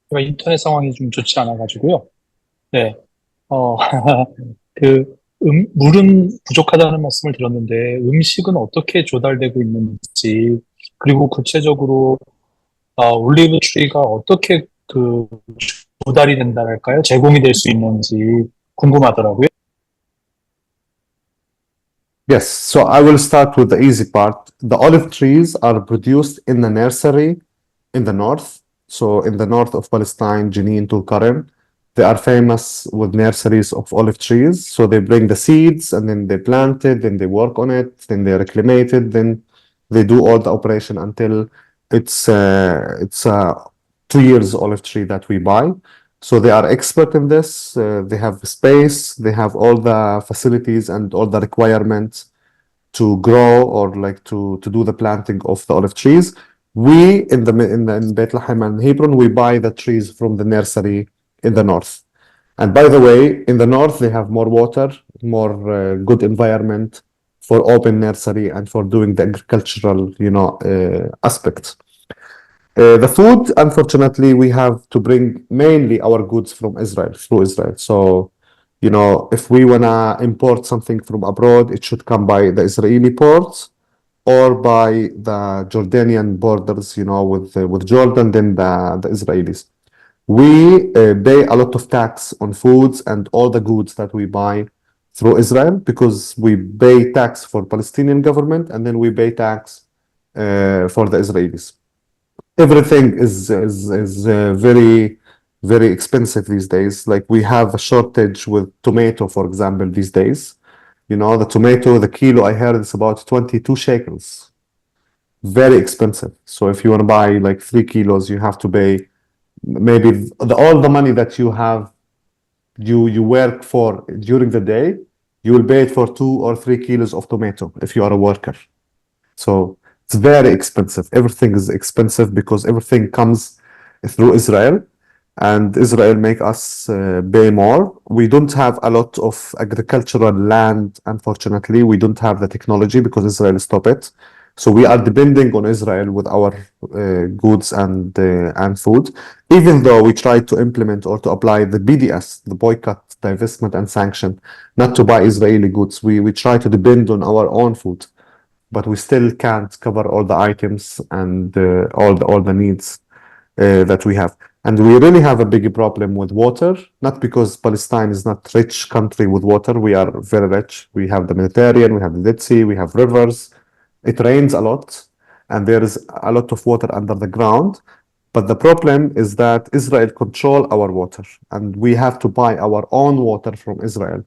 제가 인터넷 상황이 좀 좋지 않아가지고요. 네, 물은 부족하다는 말씀을 들었는데 음식은 어떻게 조달되고 있는지, 그리고 구체적으로 올리브 트리가 어떻게 조달이 된다랄까요? 제공이 될 수 있는지 궁금하더라고요. Yes, so I will start with the easy part. The olive trees are produced in the nursery in the north. So in the north of Palestine, Jenin, Tulkarem, they are famous with nurseries of olive trees. So they bring the seeds and then they plant it, then they work on it, then they reclimate it, then they do all the operation until it's a 2 years olive tree that we buy. So they are expert in this. They have space, they have all the facilities and all the requirements to grow or like to do the planting of the olive trees. We in Bethlehem and Hebron, we buy the trees from the nursery in the north. And by the way, in the north they have more water, more good environment for open nursery and for doing the agricultural, aspects. The food, unfortunately, we have to bring mainly our goods from Israel, through Israel. So, if we wanna import something from abroad, it should come by the Israeli ports or by the Jordanian borders, with Jordan, then the Israelis. We pay a lot of tax on foods and all the goods that we buy through Israel because we pay tax for Palestinian government and then we pay tax for the Israelis. Everything is very, very expensive these days. Like we have a shortage with tomato, for example, these days. The tomato, the kilo I heard is about 22 shekels. Very expensive. So if you want to buy like 3 kilos, you have to pay maybe all the money that you have, you work for during the day, you will pay it for 2 or 3 kilos of tomato if you are a worker. So it's very expensive. Everything is expensive because everything comes through Israel, and Israel make us pay more. We don't have a lot of agricultural land, unfortunately. We don't have the technology because Israel stopped it. So we are depending on Israel with our goods and food, even though we try to implement or to apply the BDS, the boycott, divestment, and sanction, not to buy Israeli goods. We try to depend on our own food, but we still can't cover all the items and all the needs that we have. And we really have a big problem with water, not because Palestine is not rich country with water. We are very rich. We have the Mediterranean, we have the Dead Sea, we have rivers. It rains a lot, and there is a lot of water under the ground. But the problem is that Israel control our water, and we have to buy our own water from Israel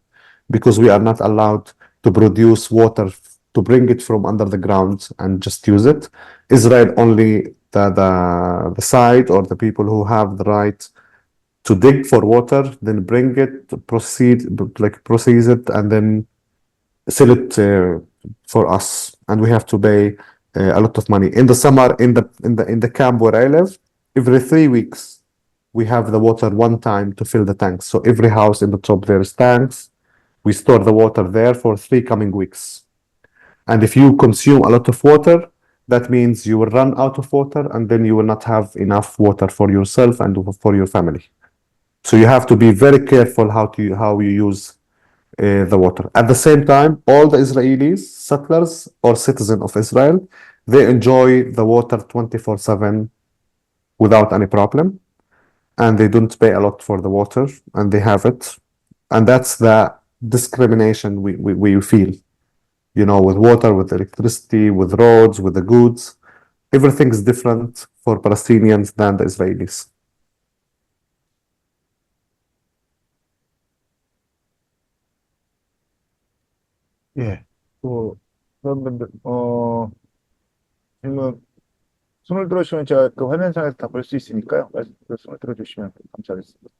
because we are not allowed to produce water to bring it from under the ground and just use it. Israel only the side or the people who have the right to dig for water, then bring it, process it, and then sell it for us, and we have to pay a lot of money. In the summer, in the camp where I live, every 3 weeks we have the water one time to fill the tanks. So every house in the top there is tanks. We store the water there for 3 coming weeks. And if you consume a lot of water, that means you will run out of water, and then you will not have enough water for yourself and for your family. So you have to be very careful how you use the water. At the same time, all the Israelis, settlers or citizens of Israel, they enjoy the water 24/7 without any problem, and they don't pay a lot for the water, and they have it. And that's the discrimination we feel, with water, with electricity, with roads, with the goods. Everything is different for Palestinians than the Israelis. 예, 그러면 질문 손을 들어주시면 제가 그 화면상에서 다 볼 수 있으니까요. 손을 들어주시면 감사하겠습니다.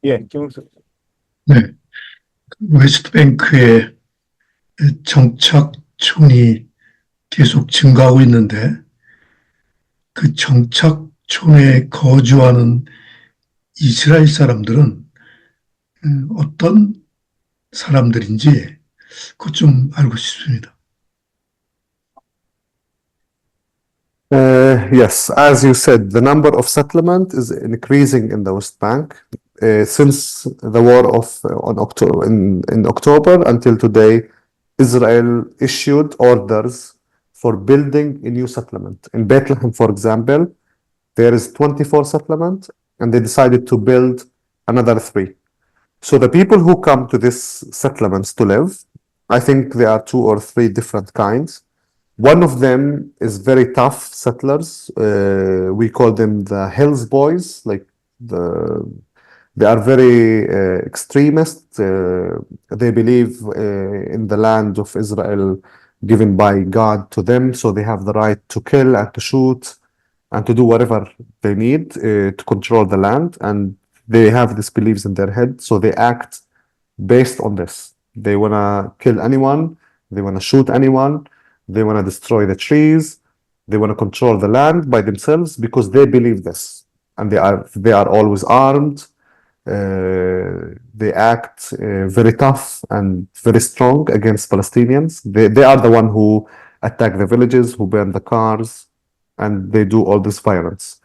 예, 김웅수. 네. 웨스트뱅크의 정착촌이 계속 증가하고 있는데 그 정착촌에 거주하는 이스라엘 사람들은 어떤 사람들인지 그것 좀 알고 싶습니다. Yes, as you said, the number of settlement is increasing in the West Bank since the war in October until today. Israel issued orders for building a new settlement. In Bethlehem, for example, there is 24 settlement, and they decided to build another 3. So the people who come to these settlements to live, I think there are 2 or 3 different kinds. One of them is very tough settlers. We call them the Hills Boys. They are very extremist. They believe in the land of Israel given by God to them, so they have the right to kill and to shoot and to do whatever they need to control the land. And they have these beliefs in their head, so they act based on this. They want to kill anyone, they want to shoot anyone, they want to destroy the trees, they want to control the land by themselves because they believe this. And they are always armed. They act very tough and very strong against Palestinians. They are the one who attack the villages, who burn the cars, and they do all this violence.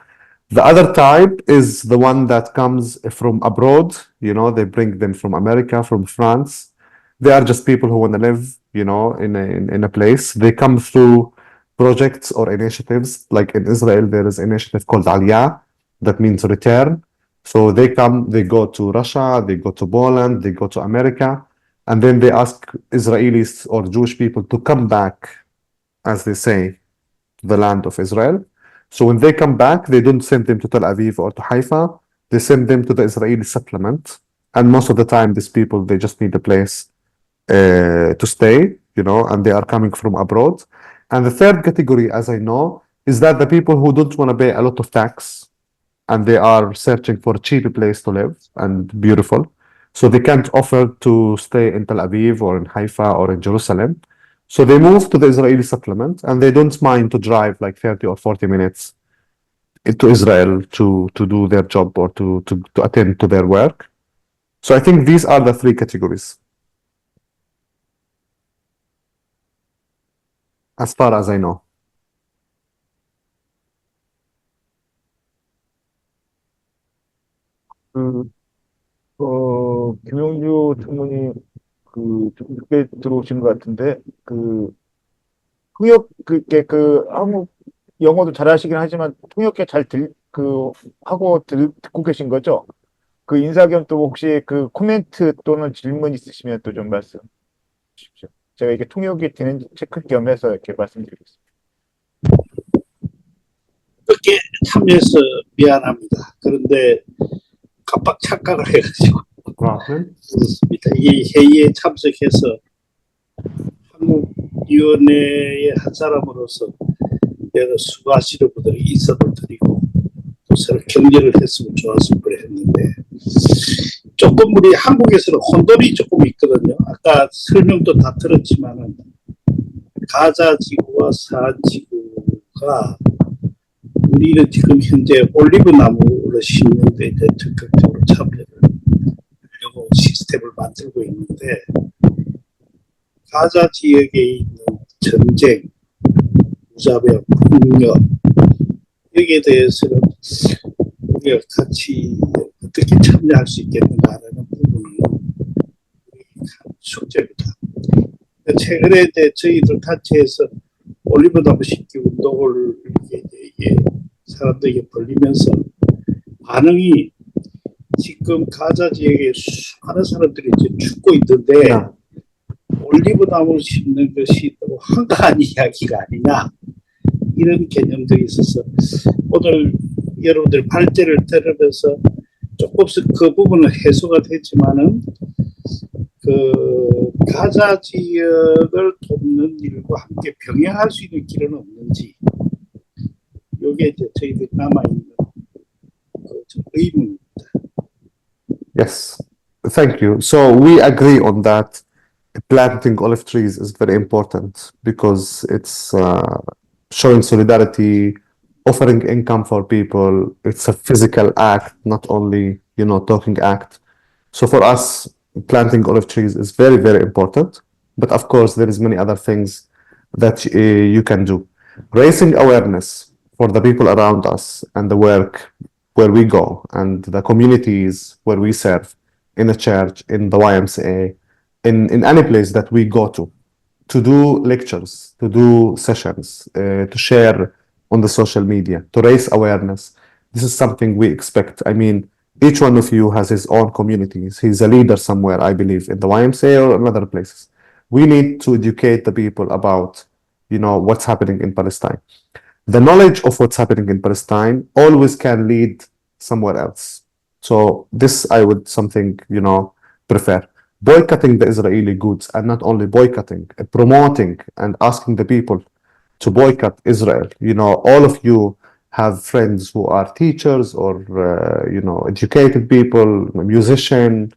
The other type is the one that comes from abroad. They bring them from America, from France. They are just people who want to live, in a place. They come through projects or initiatives. Like in Israel, there is an initiative called Aliyah, that means return. So they come, they go to Russia, they go to Poland, they go to America, and then they ask Israelis or Jewish people to come back, as they say, to the land of Israel. So when they come back, they don't send them to Tel Aviv or to Haifa, they send them to the Israeli settlement. And most of the time, these people, they just need a place to stay, and they are coming from abroad. And the third category, as I know, is that the people who don't want to pay a lot of tax, and they are searching for a cheap place to live and beautiful. So they can't offer to stay in Tel Aviv or in Haifa or in Jerusalem. So they move to the Israeli settlement, and they don't mind to drive like 30 or 40 minutes into Israel to do their job or to attend to their work. So I think these are the three categories, as far as I know. 김용주 총무님, 좀 늦게 들어오신 것 같은데, 통역, 한국 영어도 잘하시긴 하지만, 통역에 하고 듣고 계신 거죠? 인사 겸 또 혹시 코멘트 또는 질문 있으시면 또 좀 말씀 주십시오. 제가 이게 통역이 되는지 체크 겸해서 이렇게 말씀드리겠습니다. 늦게 참여해서 미안합니다. 그런데 깜빡 착각을 해가지고 그렇습니다. 이 회의에 참석해서 한국위원회의 한 사람으로서 내가 수고하시는 분들이 인사도 드리고 또 서로 격려를 했으면 좋았을 뻔 했는데 조금 우리 한국에서는 혼돈이 조금 있거든요. 아까 설명도 다 들었지만은 가자지구와 서안지구가 우리는 지금 현재 올리브나무를 심는 데 적극적으로 참여를 하려고 시스템을 만들고 있는데 가자 지역에 있는 전쟁, 무자병, 폭력 여기에 대해서는 우리가 같이 어떻게 참여할 수 있겠는가 하는 부분은 숙제입니다. 최근에 이제 저희들 단체에서 올리브나무 심기 운동을 이게 사람들에게 벌리면서 반응이 지금 가자 지역에 수많은 사람들이 이제 죽고 있는데 올리브나무를 심는 것이 너무 한가한 이야기가 아니냐 이런 개념들이 있어서 오늘 여러분들 발제를 들으면서 조금씩 그 부분은 해소가 됐지만은 가자 지역을 돕는 일과 함께 병행할 수 있는 길은 없는지 이게 이제 저희들 남아있는 의문입니다. Yes, thank you. So we agree on that. Planting olive trees is very important because it's showing solidarity, offering income for people. It's a physical act, not only, talking act. So for us, planting olive trees is very, very important. But of course, there is many other things that you can do. Raising awareness for the people around us and the work where we go and the communities where we serve, in a church, in the YMCA, in any place that we go to do lectures, to do sessions, to share on the social media, to raise awareness. This is something we expect. I mean, each one of you has his own communities. He's a leader somewhere, I believe, in the YMCA or in other places. We need to educate the people about, what's happening in Palestine. The knowledge of what's happening in Palestine always can lead somewhere else. So this I would prefer. Boycotting the Israeli goods, and not only boycotting, promoting and asking the people to boycott Israel. All of you have friends who are teachers or, educated people, musicians,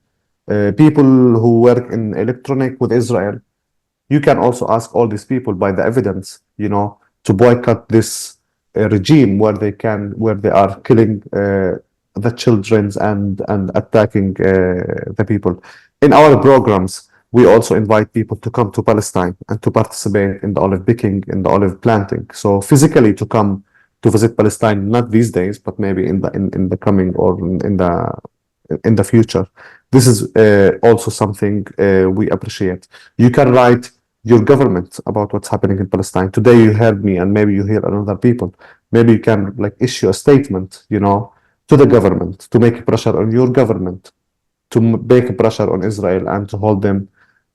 people who work in electronic with Israel, you can also ask all these people by the evidence, to boycott this regime where they are killing the children and attacking the people. In our programs, we also invite people to come to Palestine and to participate in the olive picking, in the olive planting. So physically to come to visit Palestine, not these days, but maybe in the coming or in the future. This is also something we appreciate. You can write your government about what's happening in Palestine. Today you heard me, and maybe you hear another people. Maybe you can issue a statement, to the government, to make pressure on your government, to make pressure on Israel and to hold them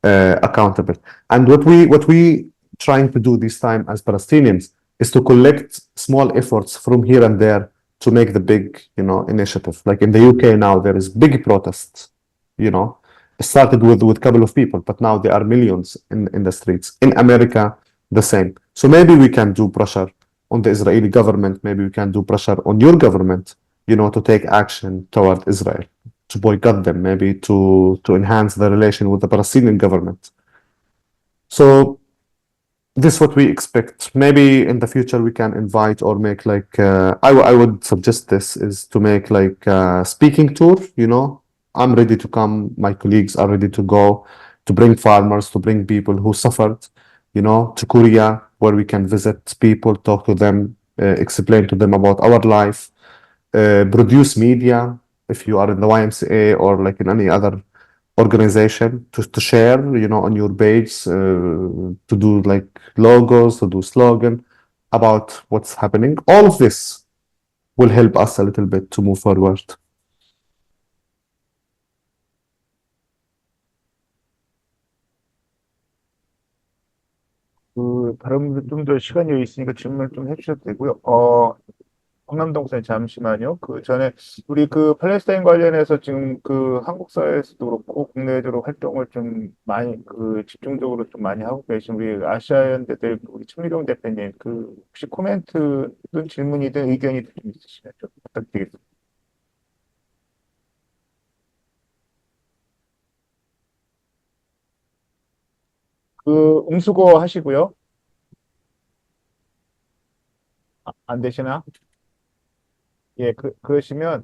accountable. And what we trying to do this time as Palestinians is to collect small efforts from here and there to make the big, initiative. Like in the UK now, there is big protests, It started with a couple of people, but now there are millions in the streets. In America, the same. So maybe we can do pressure on the Israeli government. Maybe we can do pressure on your government, to take action toward Israel, to boycott them, maybe to enhance the relation with the Palestinian government. So this is what we expect. Maybe in the future we can invite or make I would suggest this is to make a speaking tour, I'm ready to come. My colleagues are ready to go, to bring farmers, to bring people who suffered, to Korea, where we can visit people, talk to them, explain to them about our life, produce media, if you are in the YMCA or in any other organization, to share, on your page, to do logos, to do slogan about what's happening. All of this will help us a little bit to move forward. 다른 분들 좀 더 시간이 여유 있으니까 질문을 좀 해주셔도 되고요. 황남동 목사님 잠시만요. 그 전에 우리 팔레스타인 관련해서 지금 한국 사회에서도 그렇고 국내적으로 활동을 좀 많이 집중적으로 좀 많이 하고 계신 우리 아시아연대들 우리 천미경 대표님 혹시 코멘트든 질문이든 의견이든 좀 있으시면 좀 부탁드리겠습니다. 음수거 하시고요. 안 되시나? 예, 그러시면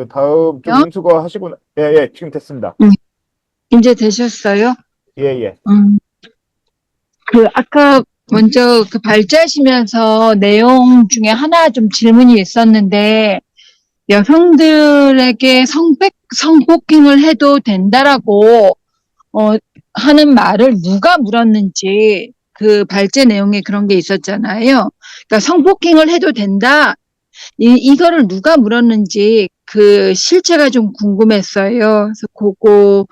다음 좀 음수거 하시고 예, 지금 됐습니다. 이제 되셨어요? 예. 아까 먼저 발제하시면서 내용 중에 하나 좀 질문이 있었는데, 여성들에게 성폭행을 해도 된다라고, 하는 말을 누가 물었는지, 발제 내용에 그런 게 있었잖아요. 그러니까 성폭행을 해도 된다. 이거를 누가 물었는지 실체가 좀 궁금했어요. 그래서 그거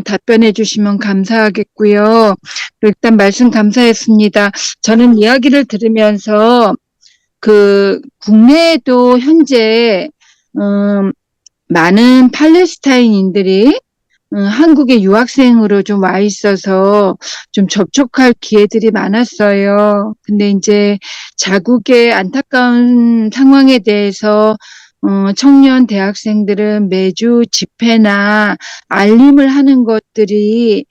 답변해 주시면 감사하겠고요. 일단 말씀 감사했습니다. 저는 이야기를 들으면서 국내에도 현재 많은 팔레스타인인들이 한국에 유학생으로 좀 와 있어서 좀 접촉할 기회들이 많았어요. 근데 이제 자국의 안타까운 상황에 대해서 청년 대학생들은 매주 집회나 알림을 하는 것들이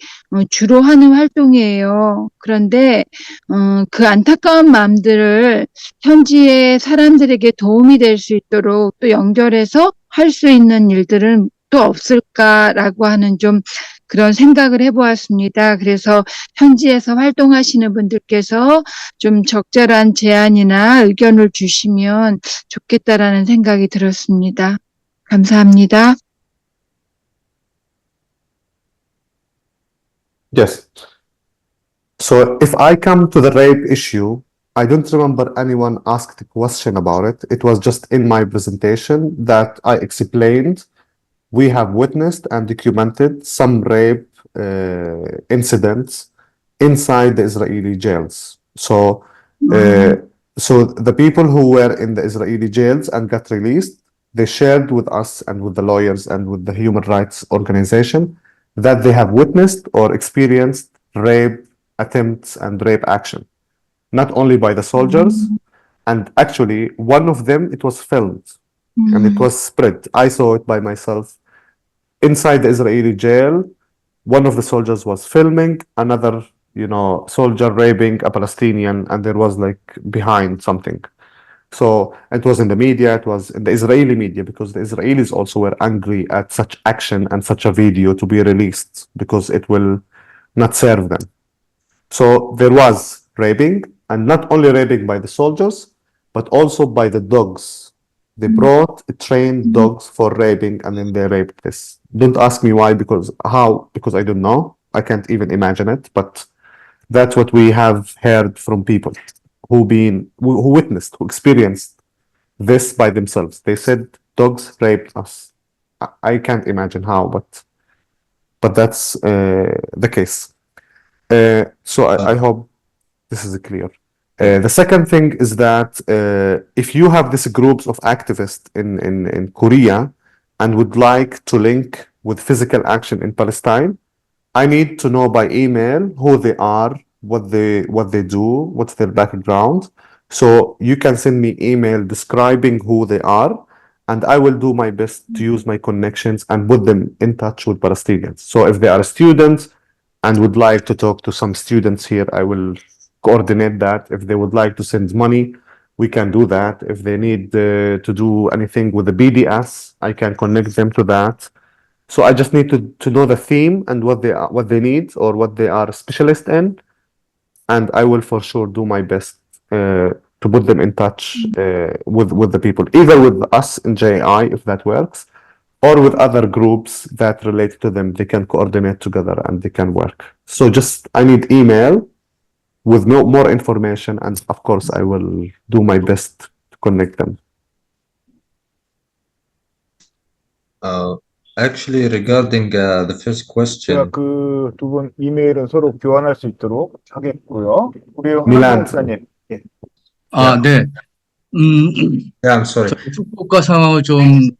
주로 하는 활동이에요. 그런데 그 안타까운 마음들을 현지의 사람들에게 도움이 될 수 있도록 또 연결해서 할 수 있는 일들은 또 없을까라고 하는 좀 그런 생각을 해보았습니다. 그래서 현지에서 활동하시는 분들께서 좀 적절한 제안이나 의견을 주시면 좋겠다라는 생각이 들었습니다. 감사합니다. Yes. So if I come to the rape issue, I don't remember anyone asked a question about it. It was just in my presentation that I explained. We have witnessed and documented some rape incidents inside the Israeli jails. So the people who were in the Israeli jails and got released, they shared with us and with the lawyers and with the human rights organization that they have witnessed or experienced rape attempts and rape action, not only by the soldiers, And actually, one of them, it was filmed and it was spread. I saw it by myself. Inside the Israeli jail, one of the soldiers was filming another, soldier raping a Palestinian, and there was like behind something. So it was in the media, it was in the Israeli media, because the Israelis also were angry at such action and such a video to be released because it will not serve them. So there was raping, and not only raping by the soldiers, but also by the dogs. They brought trained dogs for raping, and then they raped this. Don't ask me why, because I don't know. I can't even imagine it, but that's what we have heard from people who witnessed, who experienced this by themselves. They said dogs raped us. I can't imagine how, but that's the case. So I hope this is clear. The second thing is that if you have these groups of activists in Korea and would like to link with physical action in Palestine, I need to know by email who they are, what they do, what's their background. So you can send me email describing who they are, and I will do my best to use my connections and put them in touch with Palestinians. So if they are students and would like to talk to some students here, I will coordinate that. If they would like to send money, we can do that. If they need to do anything with the BDS, I can connect them to that. So I just need to know the theme and what they need or what they are specialist in, and I will for sure do my best to put them in touch with the people, either with us in JAI if that works, or with other groups that relate to them. They can coordinate together and they can work. So I need email with more information, and of course I will do my best to connect them. Actually, regarding the first 제가 question, 그 두 분 이메일은 서로 교환할 수 있도록 하겠고요. 우리 밀란. 목사님. 예. 네. yeah, I'm sorry. 저희 후쿠오카 상황을 좀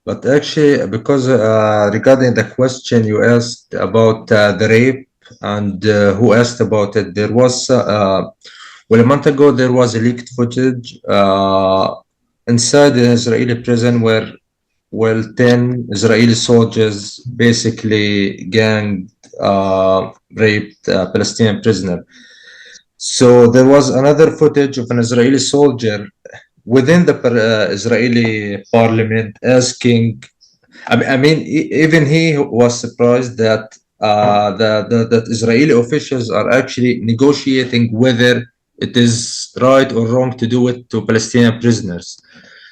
But actually, because regarding the question you asked about the rape and who asked about it, there was, well, a month ago, there was a leaked footage inside the Israeli prison where, 10 Israeli soldiers basically raped a Palestinian prisoner. So there was another footage of an Israeli soldier within the Israeli parliament asking, I mean, even he was surprised that the Israeli officials are actually negotiating whether it is right or wrong to do it to Palestinian prisoners.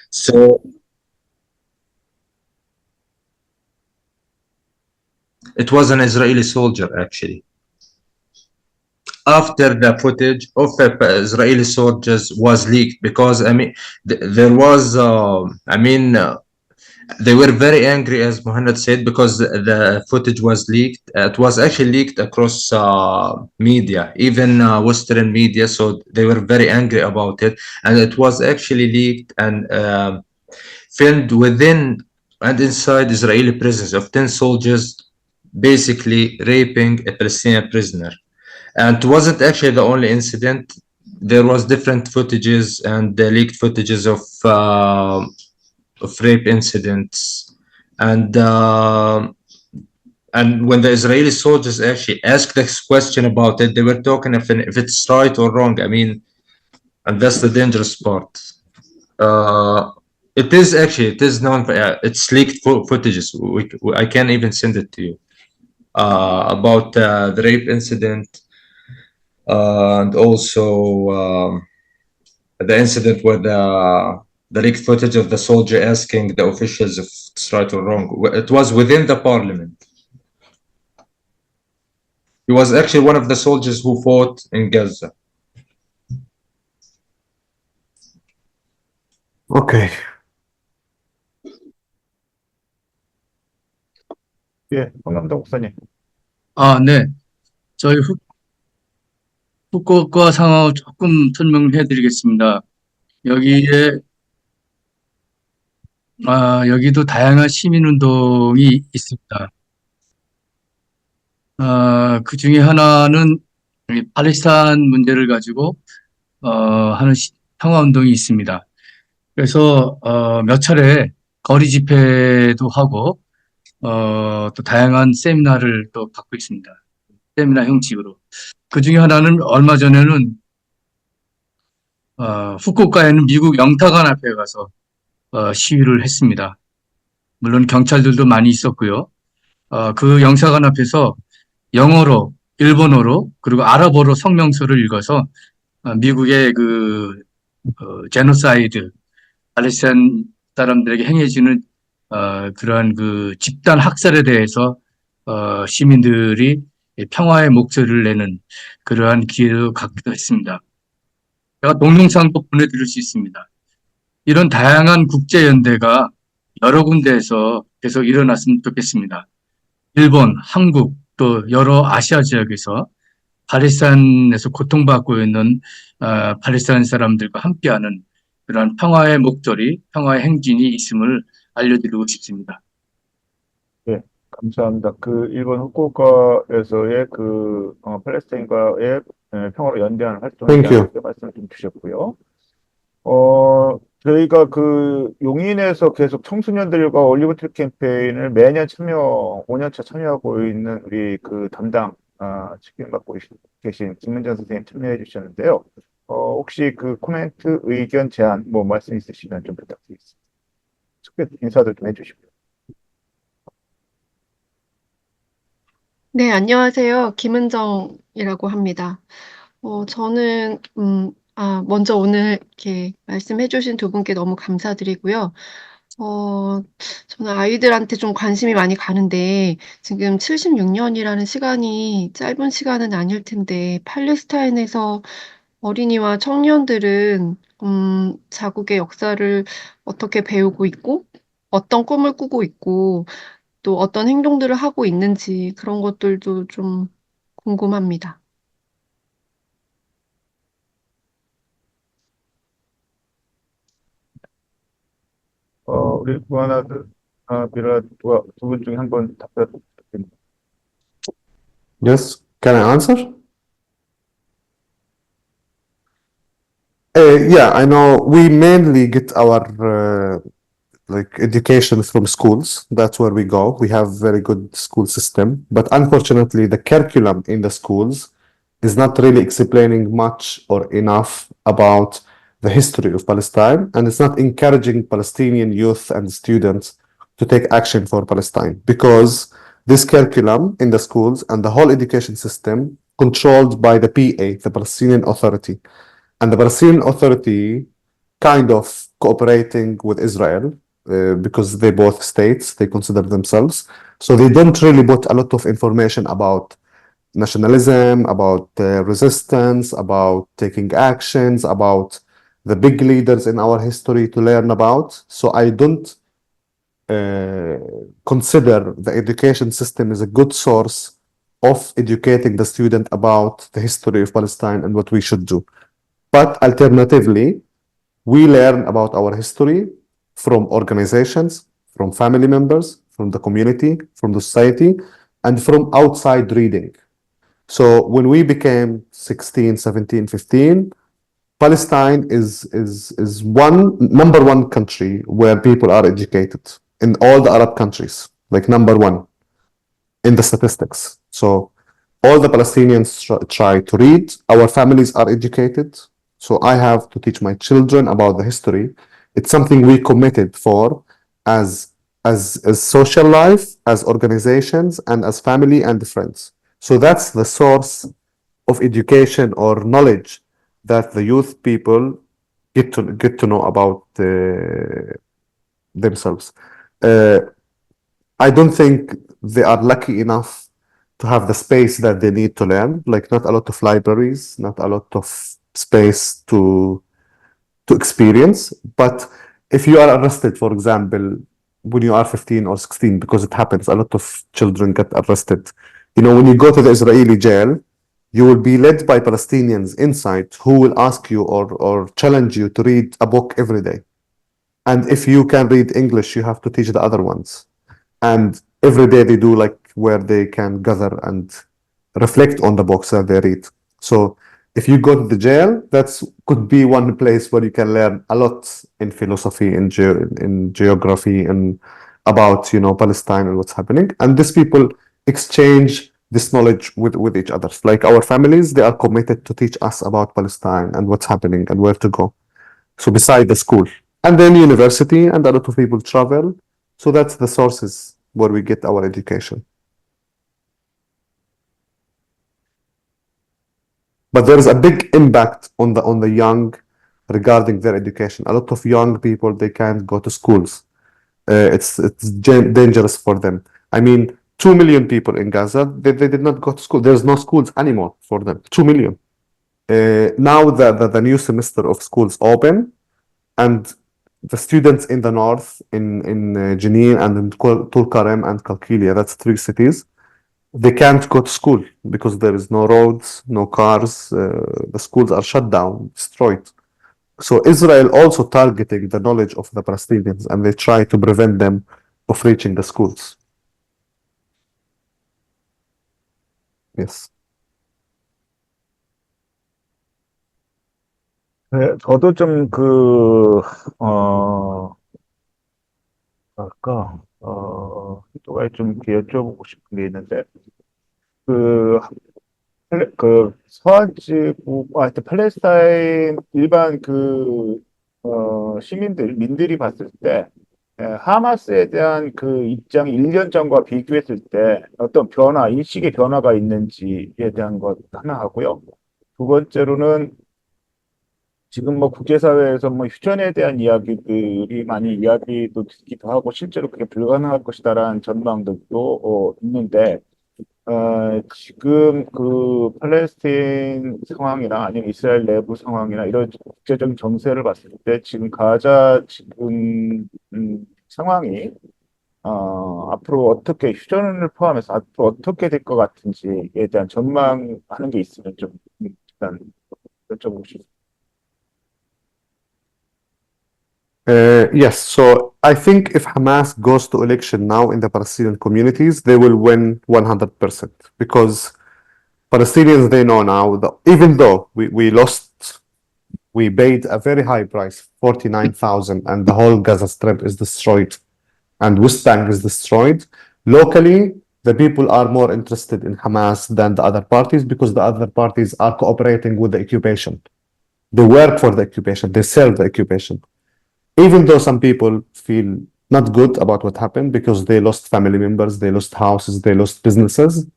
So it was an Israeli soldier actually. After the footage of Israeli soldiers was leaked, because I mean, there was, they were very angry, as Muhammad said, because the footage was leaked. It was actually leaked across media, even Western media. So they were very angry about it, and it was actually leaked and filmed within and inside Israeli prisons of 10 soldiers, basically raping a Palestinian prisoner. And it wasn't actually the only incident. There was different footages and leaked footages of rape incidents. And when the Israeli soldiers actually asked this question about it, they were talking if it's right or wrong. I mean, and that's the dangerous part. It is known. It's leaked footages. I can't even send it to you about the rape incident. And also the incident where the leaked footage of the soldier asking the officials if it's right or wrong. It was within the parliament. He was actually one of the soldiers who fought in Gaza. Okay. 예, 황남동 목사님. 네. 저희 후쿠오카 상황을 조금 설명해 드리겠습니다. 여기도 다양한 시민운동이 있습니다. 그 중에 하나는 이 팔레스타인 문제를 가지고 하는 평화운동이 있습니다. 그래서 몇 차례 거리 집회도 하고 또 다양한 세미나를 또 받고 있습니다. 세미나 형식으로. 그 중에 하나는 얼마 전에는 후쿠오카에는 미국 영사관 앞에 가서 시위를 했습니다. 물론 경찰들도 많이 있었고요. 그 영사관 앞에서 영어로, 일본어로, 그리고 아랍어로 성명서를 읽어서 미국의 그 제노사이드, 팔레스타인 사람들에게 행해지는 그러한 그 집단 학살에 대해서 시민들이 평화의 목소리를 내는 그러한 기회를 갖기도 했습니다. 제가 동영상도 보내드릴 수 있습니다. 이런 다양한 국제연대가 여러 군데에서 계속 일어났으면 좋겠습니다. 일본, 한국, 또 여러 아시아 지역에서 팔레스타인에서 고통받고 있는 팔레스타인 사람들과 함께하는 그러한 평화의 목소리, 평화의 행진이 있음을 알려드리고 싶습니다. 네, 감사합니다. 그 일본 후쿠오카에서의 그 팔레스타인과의 평화로 연대하는 활동에 Thank 대한 you. 말씀 좀 주셨고요. 저희가 그 용인에서 계속 청소년들과 올리브트리캠페인을 매년 5년차 참여하고 있는 우리 그 담당 책임 맡고 계신 김문정 선생님 참여해 주셨는데요. 혹시 그 코멘트, 의견, 제안 뭐 말씀 있으시면 좀 부탁드리겠습니다. 특별 인사도 좀 해주시고요. 네, 안녕하세요. 김은정이라고 합니다. 저는, 먼저 오늘 이렇게 말씀해주신 두 분께 너무 감사드리고요. 저는 아이들한테 좀 관심이 많이 가는데, 지금 76년이라는 시간이 짧은 시간은 아닐 텐데, 팔레스타인에서 어린이와 청년들은, 자국의 역사를 어떻게 배우고 있고, 어떤 꿈을 꾸고 있고, 또 어떤 행동들을 하고 있는지 그런 것들도 좀 궁금합니다. 우리 무하나드 비라 두 분 중에 한 번 답변 부탁드립니다. Yes, can I answer? Yeah, I know we mainly get our like education from schools. That's where we go. We have very good school system, but unfortunately, the curriculum in the schools is not really explaining much or enough about the history of Palestine, and it's not encouraging Palestinian youth and students to take action for Palestine because this curriculum in the schools and the whole education system controlled by the PA, the Palestinian Authority, and the Palestinian Authority kind of cooperating with Israel because they both states, they consider themselves. So they don't really put a lot of information about nationalism, about resistance, about taking actions, about the big leaders in our history to learn about. So I don't consider the education system as a good source of educating the student about the history of Palestine and what we should do. But alternatively, we learn about our history from organizations, from family members, from the community, from the society, and from outside reading. So when we became 16, 17, 15, Palestine is number one country where people are educated in all the Arab countries, like number one in the statistics. So all the Palestinians try to read. Our families are educated. So I have to teach my children about the history. It's something we committed for as social life, as organizations, and as family and friends. So that's the source of education or knowledge that the youth people get to know about themselves. I don't think they are lucky enough to have the space that they need to learn, like not a lot of libraries, not a lot of space to experience. But if you are arrested, for example, when you are 15 or 16, because it happens, a lot of children get arrested. When you go to the Israeli jail, you will be led by Palestinians inside who will ask you or challenge you to read a book every day. And if you can read English, you have to teach the other ones. And every day they do like where they can gather and reflect on the books that they read. So if you go to the jail, could be one place where you can learn a lot in philosophy, in geography, and about Palestine and what's happening. And these people exchange this knowledge with each other. Like our families, they are committed to teach us about Palestine and what's happening and where to go. So beside the school, and then university, and a lot of people travel. So that's the sources where we get our education. But there is a big impact on the young regarding their education. A lot of young people, they can't go to schools. It's dangerous for them. I mean, 2 million people in Gaza, they did not go to school. There's no schools anymore for them. 2 million. Now the new semester of schools open, and the students in the north, in Jenin and in Tulkarem and Qalqilia, that's 3 cities, they can't go to school because there is no roads, no cars. The schools are shut down, destroyed. So Israel also targeting the knowledge of the Palestinians, and they try to prevent them of reaching the schools. Yes. 네, 저도 좀 또 좀 이렇게 여쭤보고 싶은 게 있는데, 서안지구, 하여튼 팔레스타인 일반 민들이 봤을 때, 하마스에 대한 그 입장이 1년 전과 비교했을 때 어떤 변화, 인식의 변화가 있는지에 대한 것 하나 하고요. 두 번째로는 지금 국제사회에서 휴전에 대한 이야기들이 많이 이야기도 듣기도 하고 실제로 그게 불가능할 것이다라는 전망들도 있는데, 지금 팔레스타인 상황이나 아니면 이스라엘 내부 상황이나 이런 국제적인 정세를 봤을 때 지금 가자 지금 상황이 앞으로 어떻게 휴전을 포함해서 앞으로 어떻게 될 것 같은지에 대한 전망하는 게 있으면 좀 일단 여쭤보고 싶습니다. Yes, so I think if Hamas goes to election now in the Palestinian communities, they will win 100% because Palestinians, they know now that even though we paid a very high price, 49,000, and the whole Gaza Strip is destroyed and West Bank is destroyed, locally, the people are more interested in Hamas than the other parties because the other parties are cooperating with the occupation. They work for the occupation, they serve the occupation. Even though some people feel not good about what happened because they lost family members, they lost houses, they lost businesses,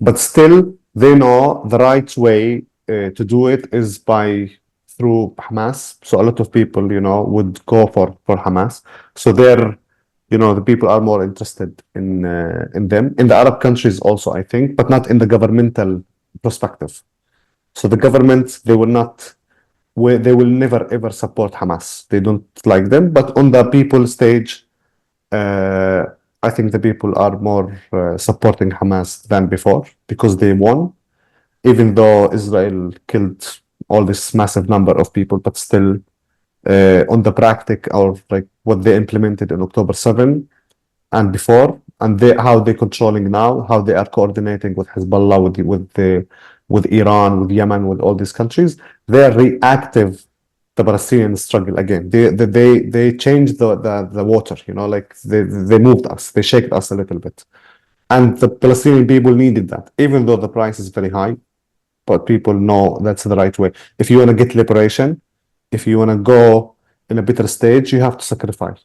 but still they know the right way to do it is through Hamas. So a lot of people, would go for Hamas. So the people are more interested in them. In the Arab countries also, I think, but not in the governmental perspective. So the government, they will never ever support Hamas. They don't like them. But on the people stage, I think the people are more supporting Hamas than before because they won. Even though Israel killed all this massive number of people, but still on the practice or like what they implemented in October 7 and before, and how they're controlling now, how they are coordinating with Hezbollah, with Iran, with Yemen, with all these countries, they're reactive. The Palestinian struggle again. They changed the water. Like they moved us. They shaked us a little bit, and the Palestinian people needed that, even though the price is very high. But people know that's the right way. If you want to get liberation, if you want to go in a better stage, you have to sacrifice.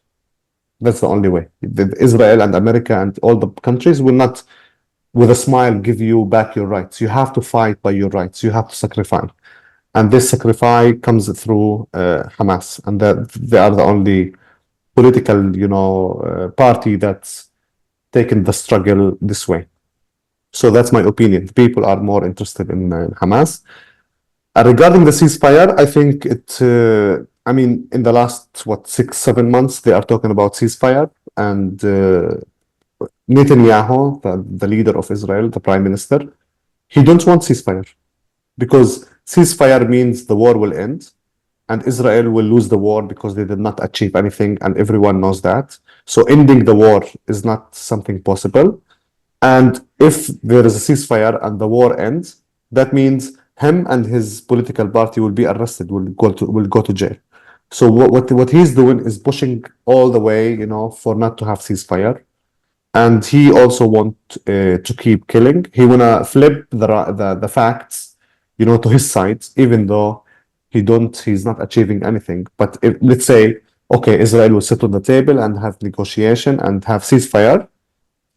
That's the only way. Israel and America and all the countries will not, with a smile, give you back your rights. You have to fight by your rights. You have to sacrifice. And this sacrifice comes through Hamas. And they are the only political, party that's taken the struggle this way. So that's my opinion. People are more interested in Hamas. Regarding the ceasefire, I think in the last, 6-7 months, they are talking about ceasefire. And Netanyahu, the leader of Israel, the prime minister, he don't want ceasefire. Because ceasefire means the war will end and Israel will lose the war because they did not achieve anything, and everyone knows that. So ending the war is not something possible. And if there is a ceasefire and the war ends, that means him and his political party will be arrested, will go to jail. So what he's doing is pushing all the way, you know, for not to have ceasefire. And he also want to keep killing. He wanna flip the facts, you know, to his side, even though he's not achieving anything. But if, let's say, okay, Israel will sit on the table and have negotiation and have ceasefire,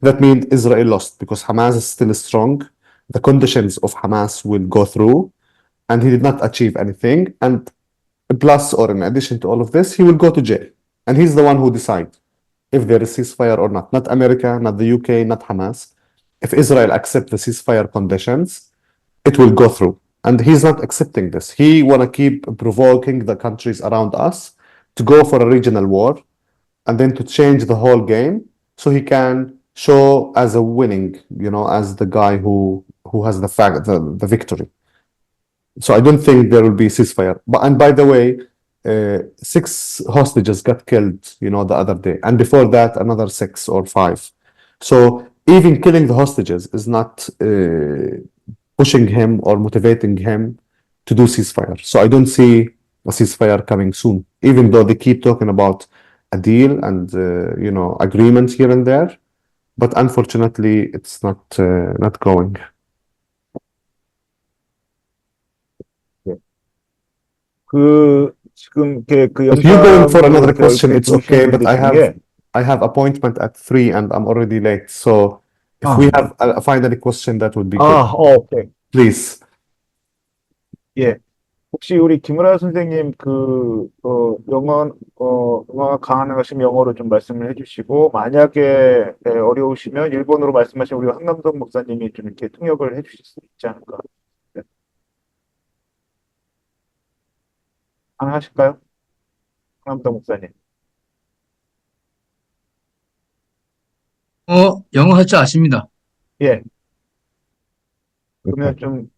that means Israel lost because Hamas is still strong. The conditions of Hamas will go through, and he did not achieve anything. And plus, or in addition to all of this, he will go to jail, and he's the one who decides if there is ceasefire or not. Not America, not the UK, not Hamas. If Israel accepts the ceasefire conditions, it will go through. And he's not accepting this. He want to keep provoking the countries around us to go for a regional war and then to change the whole game so he can show as a winning, you know, as the guy who has the victory. So I don't think there will be ceasefire. And by the way, 6 hostages got killed, you know, the other day, and before that another 6 or 5. So even killing the hostages is not pushing him or motivating him to do ceasefire. So I don't see a ceasefire coming soon, even though they keep talking about a deal and you know, agreements here and there. But unfortunately, it's not going. 지금 그 If you're going for another 영상으로 question, it's okay. But 중에 I have appointment at 3 and I'm already late. So if we have find any question, that would be good. 오케이. Please. 예. 혹시 우리 김은하 선생님 영어 가능하시면 영어로 좀 말씀을 해주시고, 만약에 어려우시면 일본어로 말씀하신 우리 한남동 목사님이 좀 이렇게 통역을 해주실 수 있지 않을까? 네. 가능하실까요? 한남동 목사님. 영어 할 줄 아십니다. 예. 그러면 좀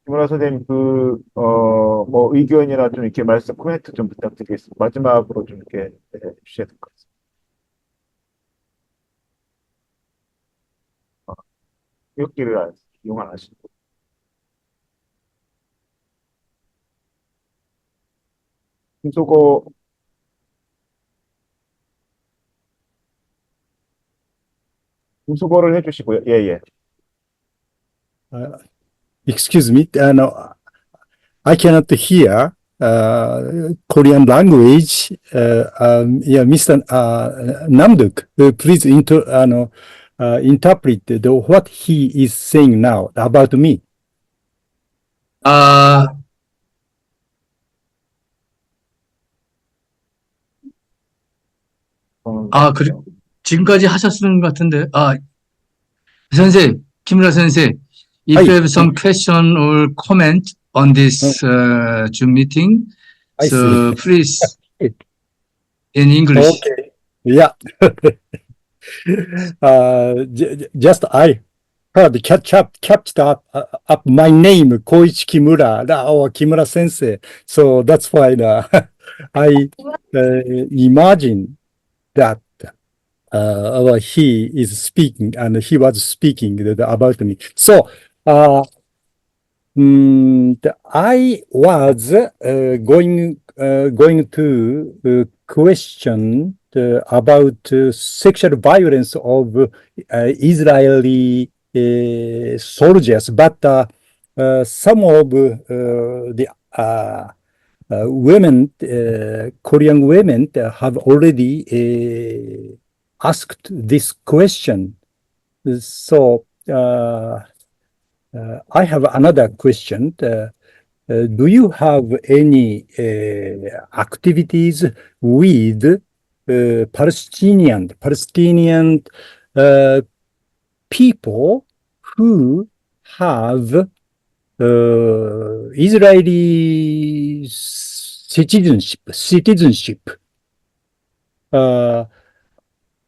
김은하 선생님 뭐 의견이나 좀 이렇게 말씀 코멘트 좀 부탁드리겠습니다. 마지막으로 좀 이렇게 해주셔야 될 것 같습니다. 여기를 이용 안 하시고. 중수고를 해주시고요. 예. Excuse me. No, I cannot hear Korean language. Yeah, Mr. Namduk, please interpret what he is saying now about me. 지금까지 하셨는 것 같은데, 선생, 김은하 선생, if you have some question or comment on this Zoom meeting, so please in English. Okay. Yeah. Just I heard catched up my name, Koichi Kimura, or Kimura Sensei. So that's why I imagine that he is speaking, and he was speaking about me. So I was going to question about sexual violence of Israeli soldiers, but some of the women, Korean women, have already asked this question. So I have another question. Do you have any activities with Palestinian people who have Israeli citizenship?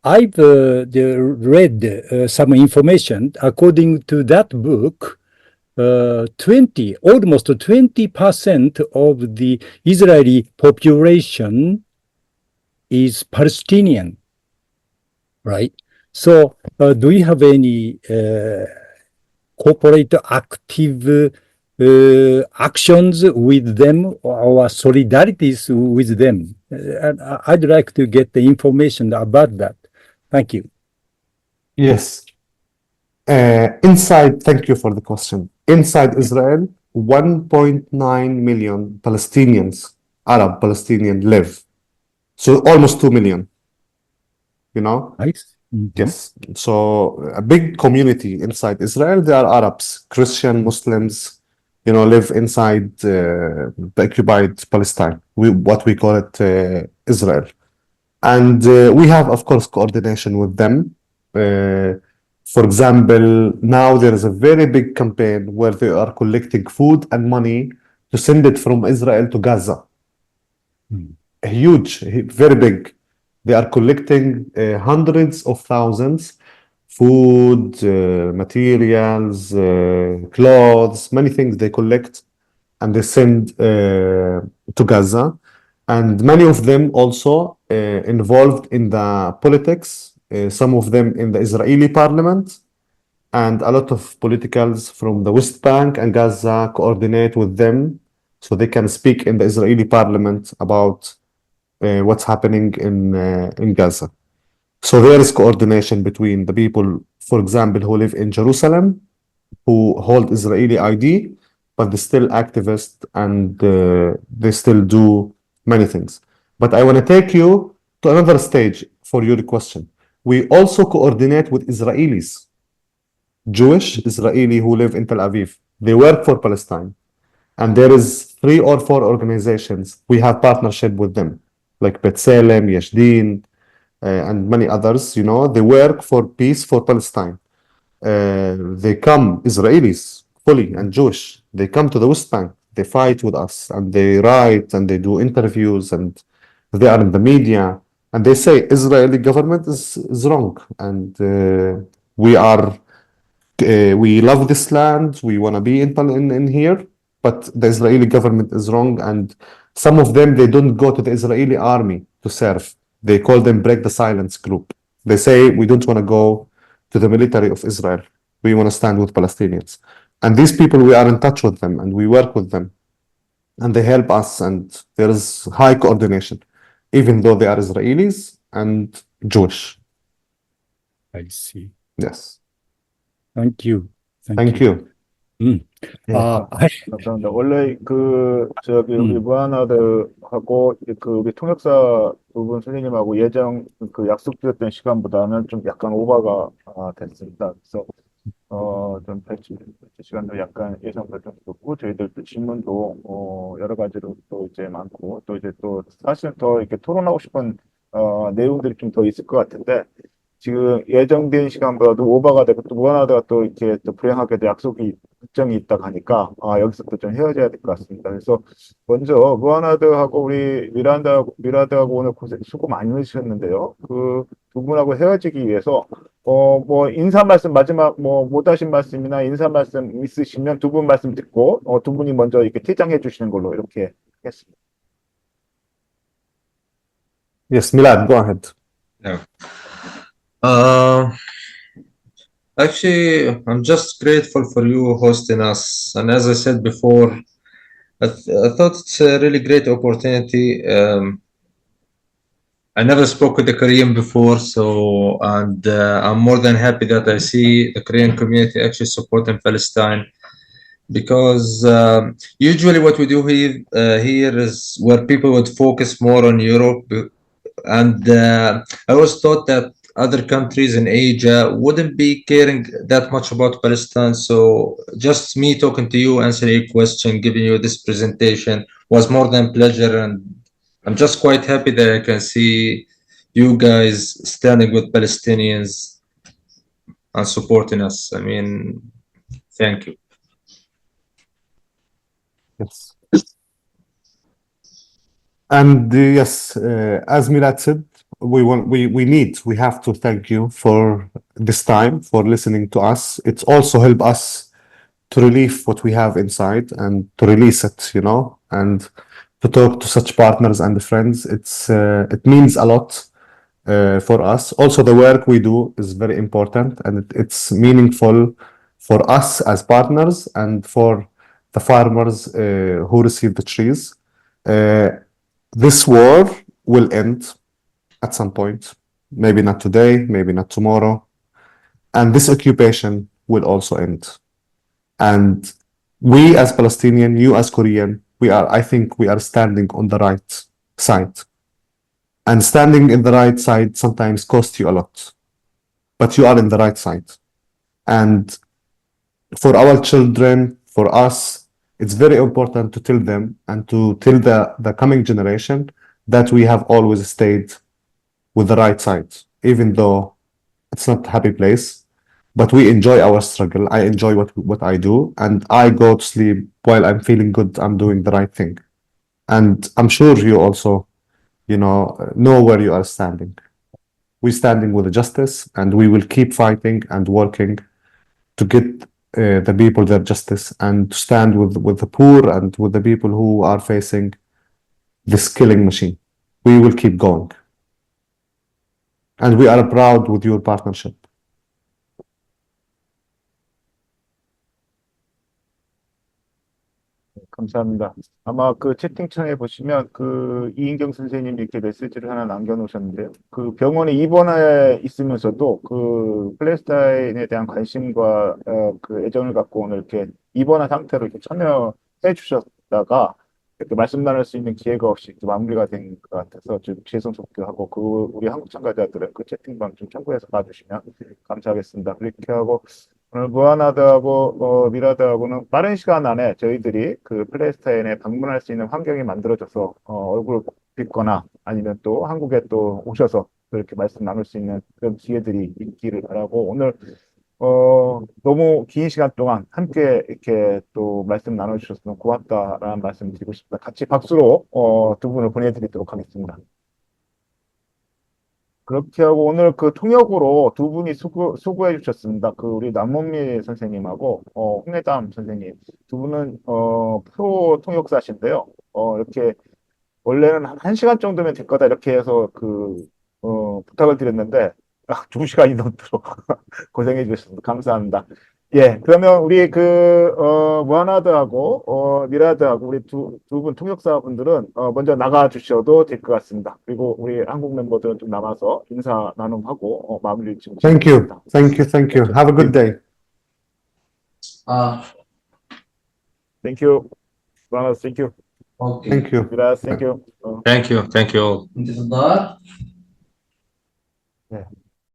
I've read some information. According to that book, almost 20% of the Israeli population is Palestinian, right? So, do you have any corporate active actions with them or solidarities with them. And I'd like to get the information about that. Thank you. Yes. Thank you for the question. Inside Israel, 1.9 million Palestinians, Arab Palestinian live. So almost 2 million, you know? Nice. Yes. So a big community inside Israel, they are Arabs, Christian, Muslims, live inside the occupied Palestine, what we call it Israel. And we have, of course, coordination with them. For example, now there is a very big campaign where they are collecting food and money to send it from Israel to Gaza. Huge, very big. They are collecting hundreds of thousands, food, materials, clothes, many things they collect and they send to Gaza. And many of them also involved in the politics, some of them in the Israeli parliament, and a lot of politicals from the West Bank and Gaza coordinate with them so they can speak in the Israeli parliament about what's happening in Gaza. So there is coordination between the people, for example, who live in Jerusalem, who hold Israeli ID, but they're still activists and they still do many things. But I want to take you to another stage for your question. We also coordinate with Israelis, Jewish Israeli who live in Tel Aviv. They work for Palestine. And there is 3 or 4 organizations. We have partnership with them, like B'Tselem, Yeshdin, and many others. They work for peace for Palestine. They come, Israelis, fully, and Jewish. They come to the West Bank. They fight with us, and they write, and they do interviews, and they are in the media. And they say Israeli government is wrong, and we love this land. We want to be in here, but the Israeli government is wrong. And some of them, they don't go to the Israeli army to serve. They call them break the silence group. They say we don't want to go to the military of Israel. We want to stand with Palestinians. And these people, we are in touch with them and we work with them, and they help us. And there is high coordination, even though they are Israelis and Jewish. I see. Yes. Thank you. Thank you. 감사합니다. 원래 우리 무하나드하고 우리 통역사 두 분 선생님하고 약속드렸던 시간보다는 좀 약간 오버가 됐습니다. 그래서 좀 배치 시간도 약간 예상보다 좀 높고, 저희들 또 질문도 여러 가지로 또 이제 많고, 또 이제 또 사실은 더 이렇게 토론하고 싶은 내용들이 좀 더 있을 것 같은데, 지금 예정된 시간보다도 오버가 되고, 또 무하나드가 또 이렇게 또 불행하게도 약속이 일정이 있다 가니까 여기서 또 좀 헤어져야 될 것 같습니다. 그래서 먼저 무하나드하고 우리 미라드하고 오늘 수고 많이 해주셨는데요. 그 두 분하고 헤어지기 위해서 뭐 인사 말씀 마지막 못 하신 말씀이나 인사 말씀 있으시면 두 분 말씀 듣고 두 분이 먼저 이렇게 퇴장해 주시는 걸로 이렇게 하겠습니다. Yes, Milad, go ahead. Yeah. Actually, I'm just grateful for you hosting us. And as I said before, I thought it's a really great opportunity. I never spoke with the Korean before, and I'm more than happy that I see the Korean community actually supporting Palestine, because usually what we do here is where people would focus more on Europe, and I always thought that other countries in Asia wouldn't be caring that much about Palestine. So just me talking to you, answering your question, giving you this presentation was more than pleasure, and I'm just quite happy that I can see you guys standing with Palestinians and supporting us. I mean, thank you. Yes. And yes, as Milad said, we have to thank you for this time, for listening to us. It's also helped us to relieve what we have inside and to release it, and to talk to such partners and friends. It means a lot for us. Also, the work we do is very important, and it's meaningful for us as partners and for the farmers who receive the trees. This war will end at some point, maybe not today, maybe not tomorrow, and this occupation will also end. And we as Palestinian, you as Korean, I think we are standing on the right side. And standing in the right side sometimes costs you a lot, but you are in the right side. And for our children, for us, it's very important to tell them and to tell the coming generation that we have always stayed with the right side, even though it's not a happy place, but we enjoy our struggle. I enjoy what I do, and I go to sleep while I'm feeling good, I'm doing the right thing. And I'm sure you also, know where you are standing. We're standing with the justice, and we will keep fighting and working to get the people their justice and to stand with the poor and with the people who are facing this killing machine. We will keep going. And we are proud with your partnership. 감사합니다. 아마 그 채팅창에 보시면 그 이인경 선생님이 이렇게 메시지를 하나 남겨놓으셨는데요. 그 병원에 입원해 있으면서도 그 팔레스타인에 대한 관심과 그 애정을 갖고 오늘 이렇게 입원한 상태로 이렇게 참여해 주셨다가 이렇게 말씀 나눌 수 있는 기회가 없이 마무리가 된 것 같아서 좀 죄송스럽기도 하고 그 우리 한국 참가자들은 그 채팅방 좀 참고해서 봐주시면 감사하겠습니다. 그렇게 하고 오늘 무하나드하고 미라드하고는 빠른 시간 안에 저희들이 그 팔레스타인에 방문할 수 있는 환경이 만들어져서 얼굴 뵙거나 아니면 또 한국에 또 오셔서 그렇게 말씀 나눌 수 있는 그런 기회들이 있기를 바라고 오늘 너무 긴 시간 동안 함께 이렇게 또 말씀 나눠주셔서 너무 고맙다라는 말씀 드리고 싶습니다. 같이 박수로 두 분을 보내드리도록 하겠습니다. 그렇게 하고 오늘 그 통역으로 두 분이 수고해 주셨습니다. 그 우리 남문미 선생님하고 홍해담 선생님 두 분은 프로 통역사신데요. 이렇게 원래는 한 1시간 정도면 될 거다 이렇게 해서 부탁을 드렸는데 2시간이 넘도록 고생해 주셨습니다. 감사합니다. 예, 그러면 우리 무하나드하고 미라드하고 우리 두 분 통역사분들은 먼저 나가 주셔도 될 것 같습니다. 그리고 우리 한국 멤버들은 좀 남아서 인사 나눔하고 마무리 지금. Thank you. Have a good day. Thank you. Muhammad, thank you. Okay. Thank you. Mirad, thank you. Thank you all. 네.